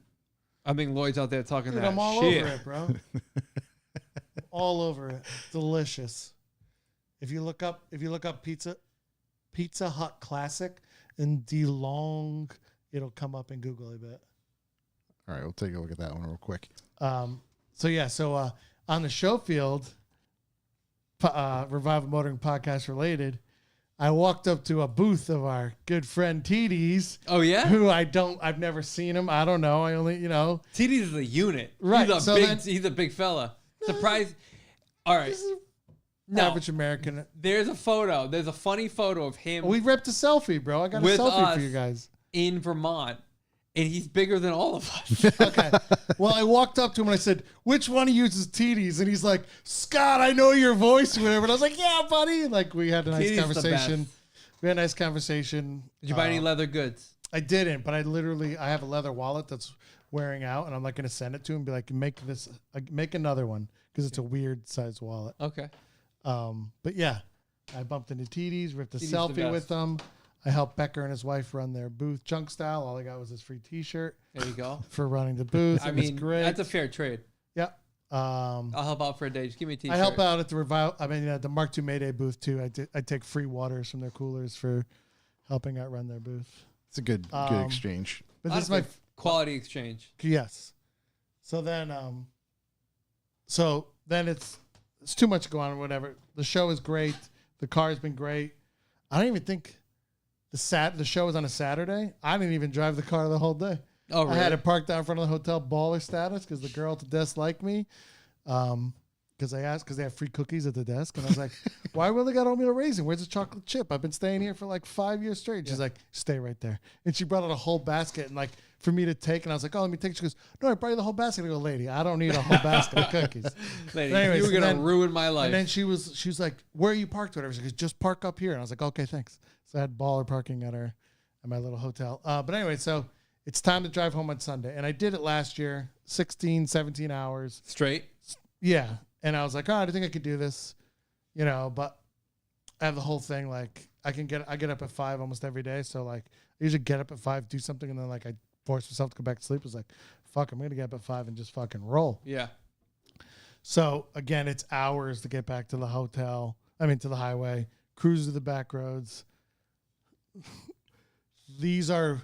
I think Lloyd's out there talking Dude, that I'm all shit. over it, bro. All over it. Delicious. If you look up Pizza Hut Classic in DeLong, it'll come up in Google, I bet. All right, we'll take a look at that one real quick. So on the show field, Revival Motoring Podcast related, I walked up to a booth of our good friend TD's, Oh yeah, who I've never seen him. I don't know. I only, TD's is a unit. Right, so He's a big fella. Surprise. All right. No, average American. there's a photo. There's a funny photo of him We ripped a selfie, bro. I got a With selfie us. for you guys. in Vermont, and he's bigger than all of us. Okay. Well, I walked up to him and I said, "Which one of you uses TD's?" And he's like, "Scott, I know your voice," or whatever. And I was like, "Yeah, buddy." Like, we had a nice TD's the conversation. best. We had a nice conversation. Did you buy any leather goods? I didn't, but I have a leather wallet that's wearing out, and I'm like going to send it to him and be like, make another one, because it's a weird size wallet. Okay. But yeah, I bumped into TD's, ripped a TD's the selfie best. with them. I helped Becker and his wife run their booth, Junk Style. All I got was his free T-shirt There you go. for running the booth. I It was mean, great. that's a fair trade. Yeah. I'll help out for a day. Just give me a T-shirt. I help out at the Mark II Mayday booth too. I take free waters from their coolers for helping out run their booth. It's a good exchange. But this is my Honestly, quality exchange. yes. So then it's too much to go on or whatever. The show is great. The car has been great. I don't even think the show was on a Saturday. I didn't even drive the car the whole day. Oh, really? I had it parked down in front of the hotel, baller status, because the girl at the desk liked me. Because I asked, because they have free cookies at the desk. And I was like, why will they got oatmeal raisin? Where's the chocolate chip? I've been staying here for like 5 years straight. She's like, stay right there. And she brought out a whole basket and like for me to take. And I was like, oh, let me take. She goes, no, I brought you the whole basket. I go, lady, I don't need a whole basket of cookies. Lady, anyways, you were going to ruin my life. And then she was like, where are you parked? Whatever. She goes, just park up here. And I was like, okay, thanks. So I had baller parking at my little hotel. But anyway, so it's time to drive home on Sunday. And I did it last year, 16, 17 hours. Straight? Yeah. And I was like, oh, I think I could do this, but I have the whole thing. Like I get up at 5 almost every day. So like I usually get up at 5, do something. And then like I force myself to go back to sleep. I was like, fuck, I'm going to get up at 5 and just fucking roll. Yeah. So again, it's hours to get back to the hotel. To the highway, cruise to the back roads. These are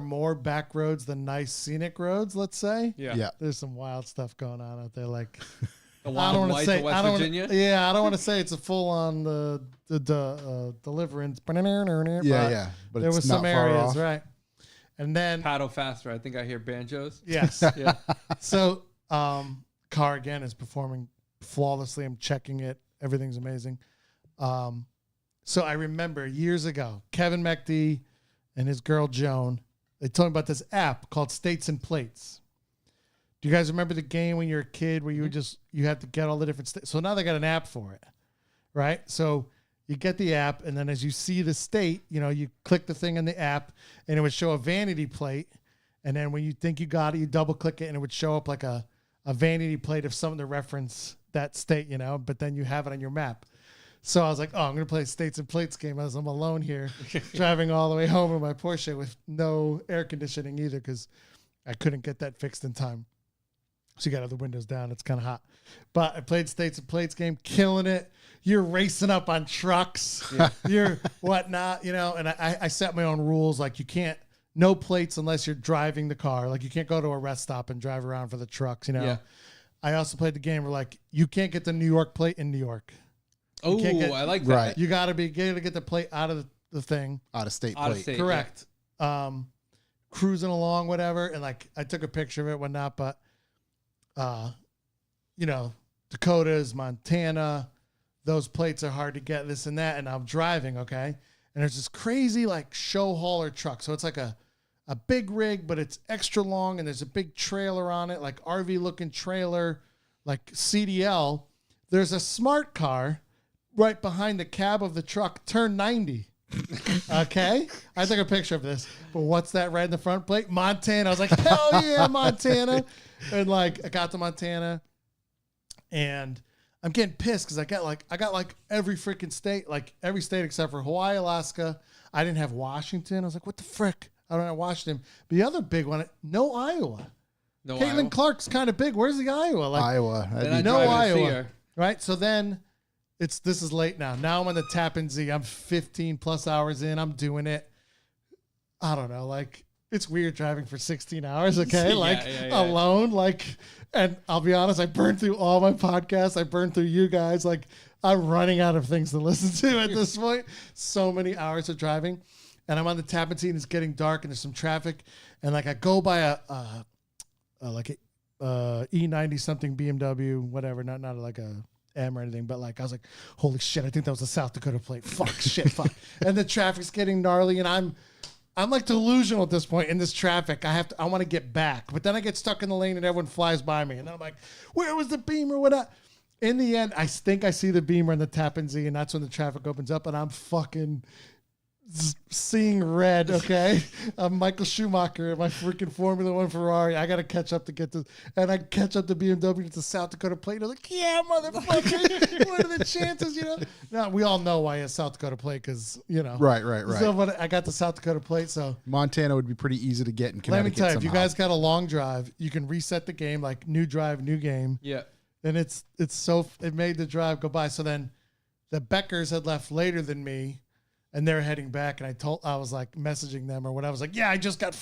more back roads than nice scenic roads, let's say. Yeah. There's some wild stuff going on out there. Like, The Wild Whites of West Virginia? I don't want to say it's a full-on deliverance. Yeah. But there it's was not some far areas, off. right? And then Paddle faster. I think I hear banjos. yes, Yeah. so car again is performing flawlessly. I'm checking it. Everything's amazing. So I remember years ago, Kevin McD and his girl Joan, they told me about this app called States and Plates. Do you guys remember the game when you were a kid where you had to get all the different states? So now they got an app for it, right? So you get the app, and then as you see the state, you click the thing in the app, and it would show a vanity plate. And then when you think you got it, you double click it, and it would show up like a vanity plate of something to reference that state, but then you have it on your map. So I was like, oh, I'm going to play a States and Plates game as I'm alone here, driving all the way home in my Porsche with no air conditioning either because I couldn't get that fixed in time. So you got to have the windows down. It's kind of hot. But I played States and Plates game, killing it. You're racing up on trucks. Yeah. You're whatnot, and I set my own rules. Like you can't, no plates unless you're driving the car. Like you can't go to a rest stop and drive around for the trucks, Yeah. I also played the game where like you can't get the New York plate in New York. Oh, I like that. Right. You got to get the plate out of the thing. Out of state Out of plate. state. Correct. Yeah. Cruising along, whatever. And like, I took a picture of it, whatnot, but, Dakotas, Montana, those plates are hard to get, this and that. And I'm driving. Okay. And there's this crazy like show hauler truck. So it's like a big rig, but it's extra long. And there's a big trailer on it, like RV looking trailer, like CDL. There's a smart car right behind the cab of the truck, turn 90. Okay? I took a picture of this. But what's that right in the front plate? Montana. I was like, hell yeah, Montana. And like, I got to Montana and I'm getting pissed because I got like every freaking state, like every state except for Hawaii, Alaska. I didn't have Washington. I was like, what the frick? I don't have Washington. But the other big one, no Iowa. No Caitlin Iowa. Clark's kind of big. Where's the Iowa? Like, Iowa. Then I no drive to see Iowa. her. Right? So then this is late now. Now I'm on the Tappan Zee. I'm 15 plus hours in. I'm doing it. I don't know. Like, it's weird driving for 16 hours, okay? Like, alone. Like, and I'll be honest, I burned through all my podcasts. I burned through you guys. Like, I'm running out of things to listen to at this point. So many hours of driving. And I'm on the Tappan Zee and it's getting dark and there's some traffic. And like, I go by a E90 something BMW, whatever, not like a M or anything, but like I was like, holy shit, I think that was a South Dakota plate. Fuck, shit, fuck. And the traffic's getting gnarly and I'm like delusional at this point in this traffic. I want to get back, but then I get stuck in the lane and everyone flies by me and then I'm like, where was the Beamer? What up? In the end, I think I see the Beamer in the Tappan Zee and that's when the traffic opens up and I'm fucking seeing red, okay? I'm Michael Schumacher in my freaking Formula One Ferrari. I got to catch up to get this. And I catch up to BMW to South Dakota plate. I'm like, yeah, motherfucker. What are the chances, Now, we all know why it's South Dakota plate because, Right. So but I got the South Dakota plate, so. Montana would be pretty easy to get in Connecticut. Let me tell you, if you somehow. guys got a long drive, you can reset the game, like new drive, new game. Yeah. And it made the drive go by. So then the Beckers had left later than me. And they're heading back, and I was like messaging them or what. I was like, yeah, I just got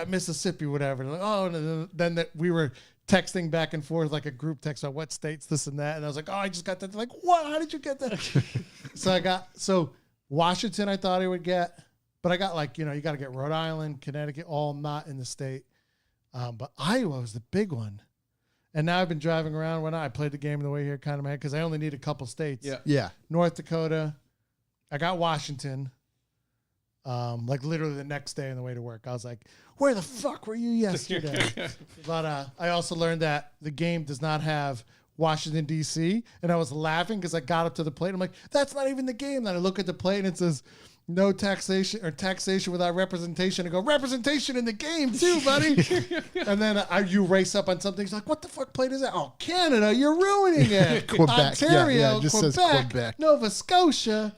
Mississippi, whatever. And like, oh, and then we were texting back and forth like a group text on what states, this and that. And I was like, oh, I just got that. They're like, what? How did you get that? So Washington, I thought I would get, but I got like, you got to get Rhode Island, Connecticut, all not in the state. But Iowa was the big one. And now I've been driving around when I played the game on the way here kind of mad because I only need a couple states. Yeah. North Dakota. I got Washington. Like literally the next day on the way to work. I was like, where the fuck were you yesterday? But I also learned that the game does not have Washington, D.C. And I was laughing because I got up to the plate. I'm like, that's not even the game. Then I look at the plate and it says, no taxation or taxation without representation. I go, representation in the game too, buddy. And then you race up on something. He's like, what the fuck plate is that? Oh, Canada, you're ruining it. Quebec. Ontario, It just Quebec, says Quebec. Nova Scotia.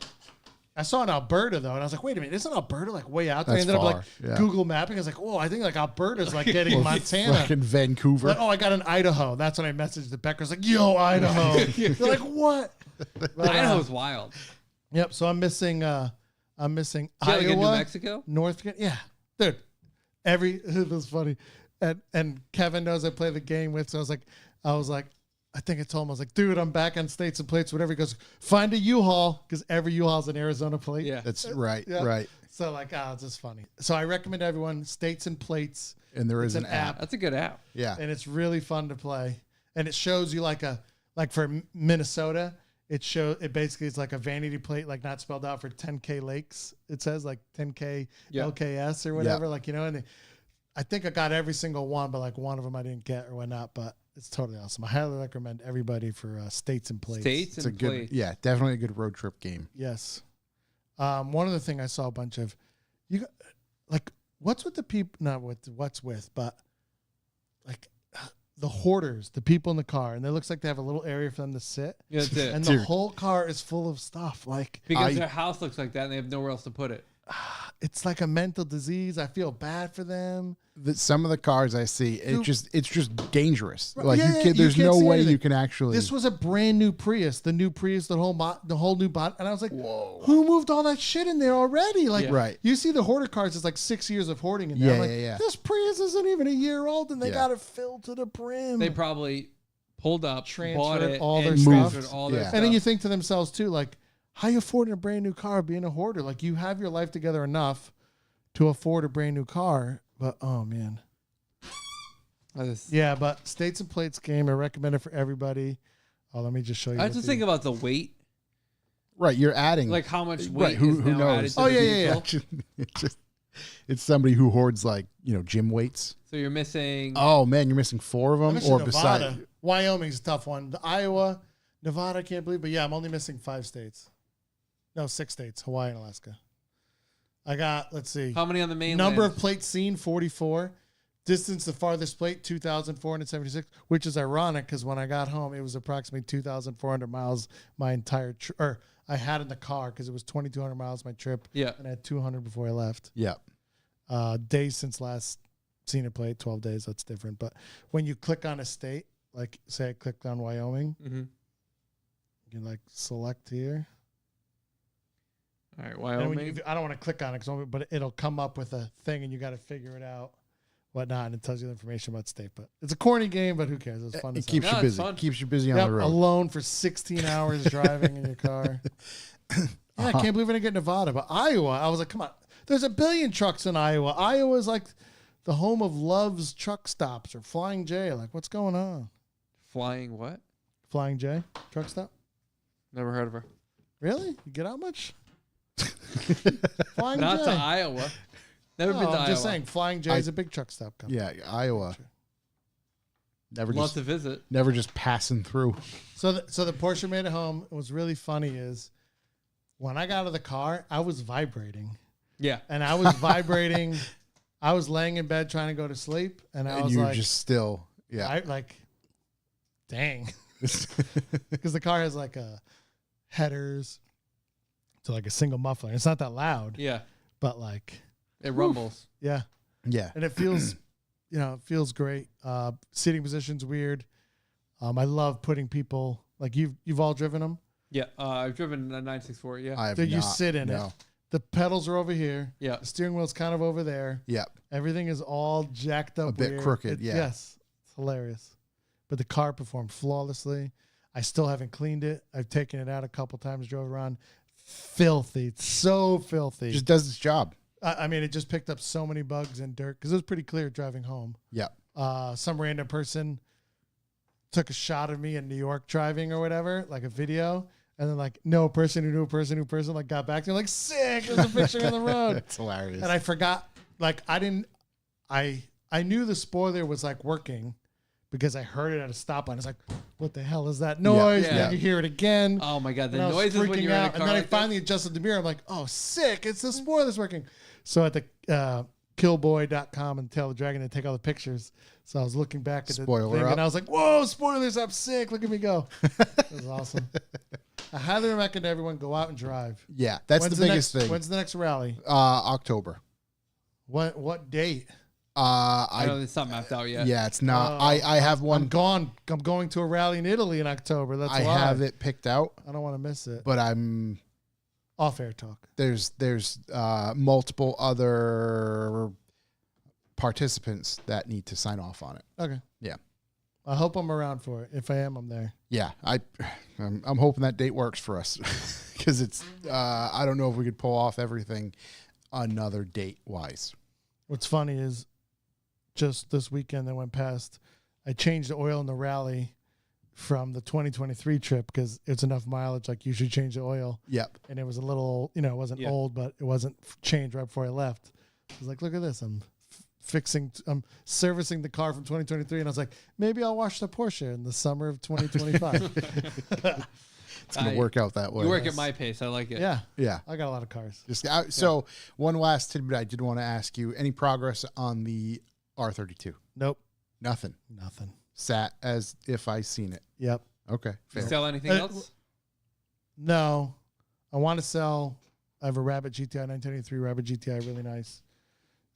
I saw in Alberta though, and I was like, wait a minute, isn't Alberta like way out there? I That's ended up far, like Google mapping. I was like, oh, I think like Alberta's like getting Montana. Fucking Vancouver. Like, oh, I got an Idaho. That's when I messaged the Beckers like, yo, Idaho. They're like, what? But, Idaho's wild. Yep. So I'm missing Iowa, Iowa, New Mexico, North. Yeah, dude. It was funny, and Kevin knows I play the game with. So I was like, I think I told him I was like, dude, I'm back on states and plates, whatever. He goes, find a U-Haul because every U-Haul's an Arizona plate. Yeah, that's right. Yeah. Right. So it's just funny. So I recommend everyone states and plates. And there is an app. That's a good app. Yeah. And it's really fun to play. And it shows you like for Minnesota. It basically is like a vanity plate, like not spelled out for 10K Lakes. It says like 10K LKS or whatever, and I think I got every single one, but like one of them I didn't get or whatnot, but it's totally awesome. I highly recommend everybody for states and plates. States It's and a good, plates. yeah, definitely a good road trip game. Yes. One other thing I saw a bunch of, you got, like, what's with the people, not with what's with, but like, the hoarders, the people in the car, and it looks like they have a little area for them to sit. Yeah, that's it. And the whole car is full of stuff. Like Because their house looks like that and they have nowhere else to put it. it's like a mental disease. I feel bad for them. Some of the cars I see, it's just dangerous. Right, Like yeah, there's you can't no see way anything. you can actually. This was a brand new Prius, the new Prius, the whole new bot, and I was like, Whoa. who moved all that shit in there already? Like, Yeah. Right. You see the hoarder cars, it's like 6 years of hoarding in there. I'm like, Yeah. This Prius isn't even a year old, and they Yeah. got it filled to the brim. They probably pulled up, bought Transferred it, all their and stuff. transferred all their Yeah. stuff. And then you think to themselves too, like, how you affording a brand new car being a hoarder? Like, you have your life together enough to afford a brand new car, but oh man. Yeah, but States and Plates game, I recommend it for everybody. Oh, let me just show you. I have to think about the weight, Right, you're adding like how much weight who is now knows? added to Oh, the yeah. vehicle. It's somebody who hoards like gym weights. So you're missing. Oh man, you're missing 4 of I'm them, missing or Nevada. beside. Wyoming's a tough one. The Iowa, Nevada, I can't believe, but yeah, I'm only missing 5 states. No, 6 states: Hawaii and Alaska. I got, let's see, How many on the mainland? number of plates seen 44. Distance the farthest plate 2,476, which is ironic because when I got home, it was approximately 2,400 miles my entire trip. I had in the car because it was 2,200 miles my trip. Yeah. And I had 200 before I left. Yeah. Days since last seen it play, 12 days. That's different. But when you click on a state, like say I clicked on Wyoming, Mm-hmm. you can like select here. All right, And Wyoming. when I don't want to click on it, but it'll come up with a thing and you got to figure it out, whatnot, and it tells you the information about state. But it's a corny game, but who cares? It's fun. It as hell. keeps No, you it's busy. fun. Keeps you busy on Yep, the road. alone for 16 hours driving in your car. Yeah, I can't believe I didn't get Nevada, but Iowa, I was like, come on. There's a billion trucks in Iowa. Iowa is like the home of Love's Truck Stops or Flying J. Like, what's going on? Flying what? Flying J Truck Stop? Never heard of her. Really? You get out much? Flying Not J. to Iowa. Never No, been to I'm Iowa. just saying, Flying J is a big truck stop company. Yeah, Iowa. Never Love just to visit. never just passing through. So the Porsche made it home. What was really funny is when I got out of the car, I was vibrating. Yeah. And I was vibrating. I was laying in bed trying to go to sleep. And I And was you're like, just still, yeah. I like, dang. Because the car has like headers to like a single muffler. It's not that loud, Yeah. but like, It rumbles. yeah. Yeah. And it feels, it feels great. Seating position's weird. I love putting people, like you've all driven them. Yeah. I've driven a 964. Yeah. I have Dude, you not, sit in no. it. The pedals are over here. Yeah. The steering wheel's kind of over there. Yeah. Everything is all jacked up. A bit weird. crooked, yeah. Yes. It's hilarious. but the car performed flawlessly. I still haven't cleaned it. I've taken it out a couple times, drove around. Filthy. It's so filthy. Just does its job. I mean, it just picked up so many bugs and dirt because it was pretty clear driving home. Yeah. Some random person took a shot of me in New York driving or whatever, like a video. And then like, no person who knew a person who person like got back to me like, sick. There's a picture on the road. That's hilarious. And I forgot, like I knew the spoiler was like working because I heard it at a stop line. It's like, what the hell is that noise? Yeah. And then you hear it again. Oh my God, the And I was noises when freaking you're in a out. car. And then I like finally adjusted the mirror. I'm like, oh, sick. It's the spoiler's working. So at the killboy.com and Tail the Dragon, they take all the pictures. So I was looking back at Spoiler the thing up. and I was like, whoa, spoilers up, sick. Look at me go. It was awesome. I highly recommend everyone go out and drive. Yeah, that's the biggest thing. When's the next rally? October. What date? I know it's not mapped out yet. Yeah, it's not. I have one. I'm going to a rally in Italy in October. That's I why. have it picked out, I don't want to miss it. but I'm Off-air talk. there's multiple other participants that need to sign off on it. Okay. Yeah. I hope I'm around for it. If I am, I'm there. Yeah, I'm hoping that date works for us because it's I don't know if we could pull off everything another date wise. What's funny is just this weekend that went past, I changed the oil in the rally from the 2023 trip because it's enough mileage. Like you should change the oil. Yep. And it was a little, it wasn't old, but it wasn't changed right before I left. I was like, look at this. I'm servicing the car from 2023. And I was like, maybe I'll wash the Porsche in the summer of 2025. It's going to work out that way. You work at my pace. I like it. Yeah. Yeah. I got a lot of cars. So one last tidbit I did want to ask you, any progress on the R32? Nope. Nothing. Sat as if I seen it. Yep. Okay. You Fair. sell anything else? No. I want to sell. I have a Rabbit GTI 1983 Rabbit GTI, really nice.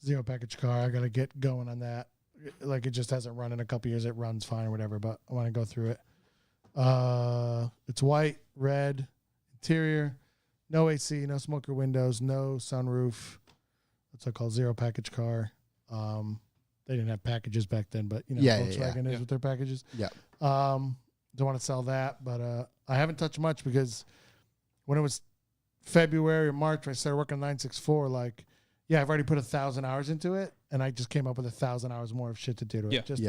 Zero package car. I got to get going on that. Like it just hasn't run in a couple years. It runs fine or whatever, but I want to go through it. It's white, red, interior, no AC, no smoker windows, no sunroof. That's what I call zero package car. They didn't have packages back then, but Volkswagen is with their packages. Yeah. Don't want to sell that, but I haven't touched much because when it was February or March when I started working on 964, like, I've already put 1,000 hours into it, and I just came up with 1,000 hours more of shit to do to it. Just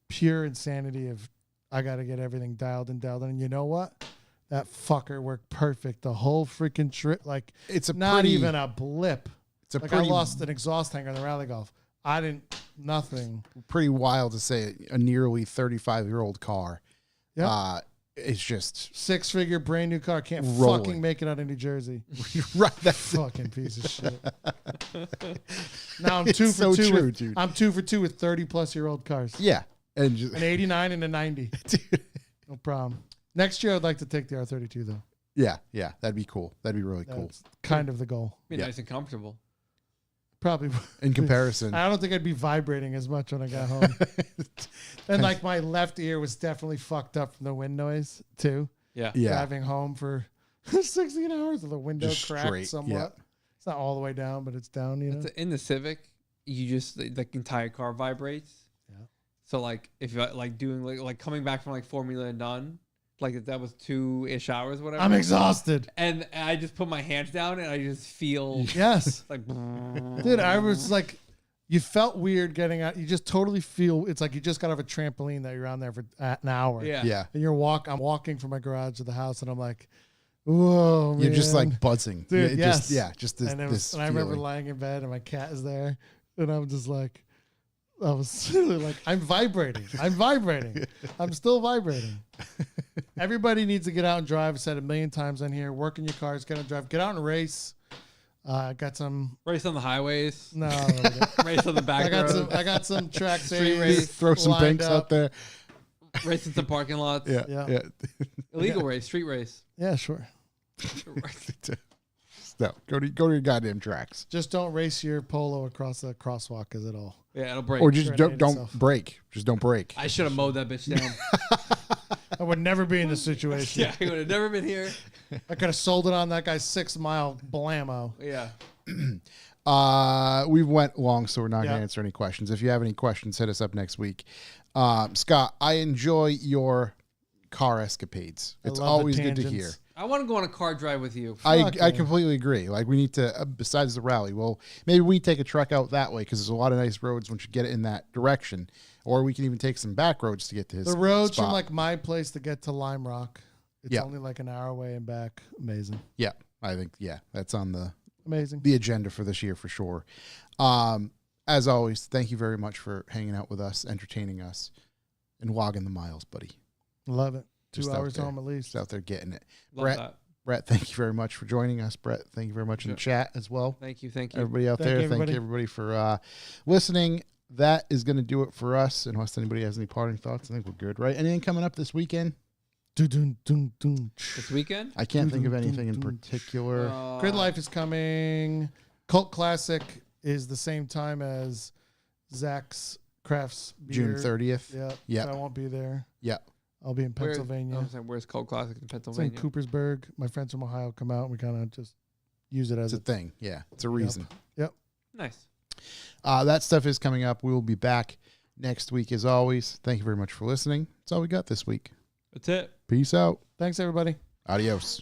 pure insanity of I got to get everything dialed in. And you know what? That fucker worked perfect. The whole freaking trip, like It's a not pretty, even a blip. It's a Like pretty, I lost an exhaust hanger in the rally golf. I didn't, nothing. pretty wild to say a nearly 35-year-old car. Yeah. It's just 6-figure brand new car. Can't Rolling. fucking make it out of New Jersey. right. That's Fucking piece of shit. Now I'm It's 2 for so 2. true, with, dude. I'm 2 for 2 with 30-plus-year-old cars. yeah. And just, An 89 and a 90. No problem. Next year, I'd like to take the R32 though. yeah, that'd be cool. That'd be really cool. That's kind of the goal. Be nice and comfortable. Probably. In comparison. I don't think I'd be vibrating as much when I got home. And like my left ear was definitely fucked up from the wind noise too. Yeah. Yeah. Driving home for 16 hours with the window Just cracked straight, somewhat. yeah. It's not all the way down, but it's down, you know. In the Civic, you just the entire car vibrates. Yeah. So like if you're like doing like coming back from like Formula and done, like that was 2-ish hours, whatever. I'm exhausted. And I just put my hands down and I just feel Yes. like Dude, I was like, you felt weird getting out. You just totally feel, it's like you just got off a trampoline that you're on there for an hour. Yeah. Yeah. And I'm walking from my garage to the house and I'm like, whoa, You're just man. like buzzing. Dude, Just, yes. just this. And, This and I remember feeling. lying in bed and my cat is there. And I'm just like, I was really like, I'm vibrating. I'm still vibrating. Everybody needs to get out and drive. I said a million times on here. Work in your cars, get out and drive. Get out and race. Got some. race on the highways, No. race on the back road, I got some track Street days race. Throw some lined banks up. out there. race in some parking lots. Yeah. Illegal race, street race. Yeah, sure. No, go to your goddamn tracks. Just don't race your Polo across the crosswalk because it'll. Yeah, it'll break. Or just Grenade don't itself. break. Just don't break. I should have mowed that bitch down. I would never be in this situation. Yeah, I would have never been here. I could have sold it on that guy's 6-mile blammo. Yeah. We went long, so we're not Yeah. going to answer any questions. If you have any questions, hit us up next week. Scott, I enjoy your car escapades. I It's love the always good to tangents. hear. I want to go on a car drive with you. I yeah. completely agree. Like we need to, besides the rally, well, maybe we take a truck out that way because there's a lot of nice roads once you get it in that direction. Or we can even take some back roads to get to his The roads spot. from like my place to get to Lime Rock. It's Yeah. only like an hour away and back. Amazing. Yeah, I think, that's on Amazing. the agenda for this year for sure. As always, thank you very much for hanging out with us, entertaining us, and logging the miles, buddy. Love it. 2 Just out hours there. home at least. Just out there getting it. Love Brett, thank you very much for joining us. Brett, thank you very much in the chat as well. Thank you. Thank you. Everybody out there, thank you everybody for listening. That is going to do it for us. Unless anybody has any parting thoughts, I think we're good, right? Anything coming up this weekend? This weekend? I can't think of anything in particular. Grid Life is coming. Cult Classic is the same time as Zach's Crafts June beer. 30th. Yeah. Yeah. So I won't be there. Yeah. I'll be in Pennsylvania. Where's Cold Classic in It's Pennsylvania? in Coopersburg. My friends from Ohio come out and we kind of just use it as It's a thing. Yeah. It's a reason. Yep. Nice. That stuff is coming up. We will be back next week as always. Thank you very much for listening. That's all we got this week. That's it. Peace out. Thanks, everybody. Adios.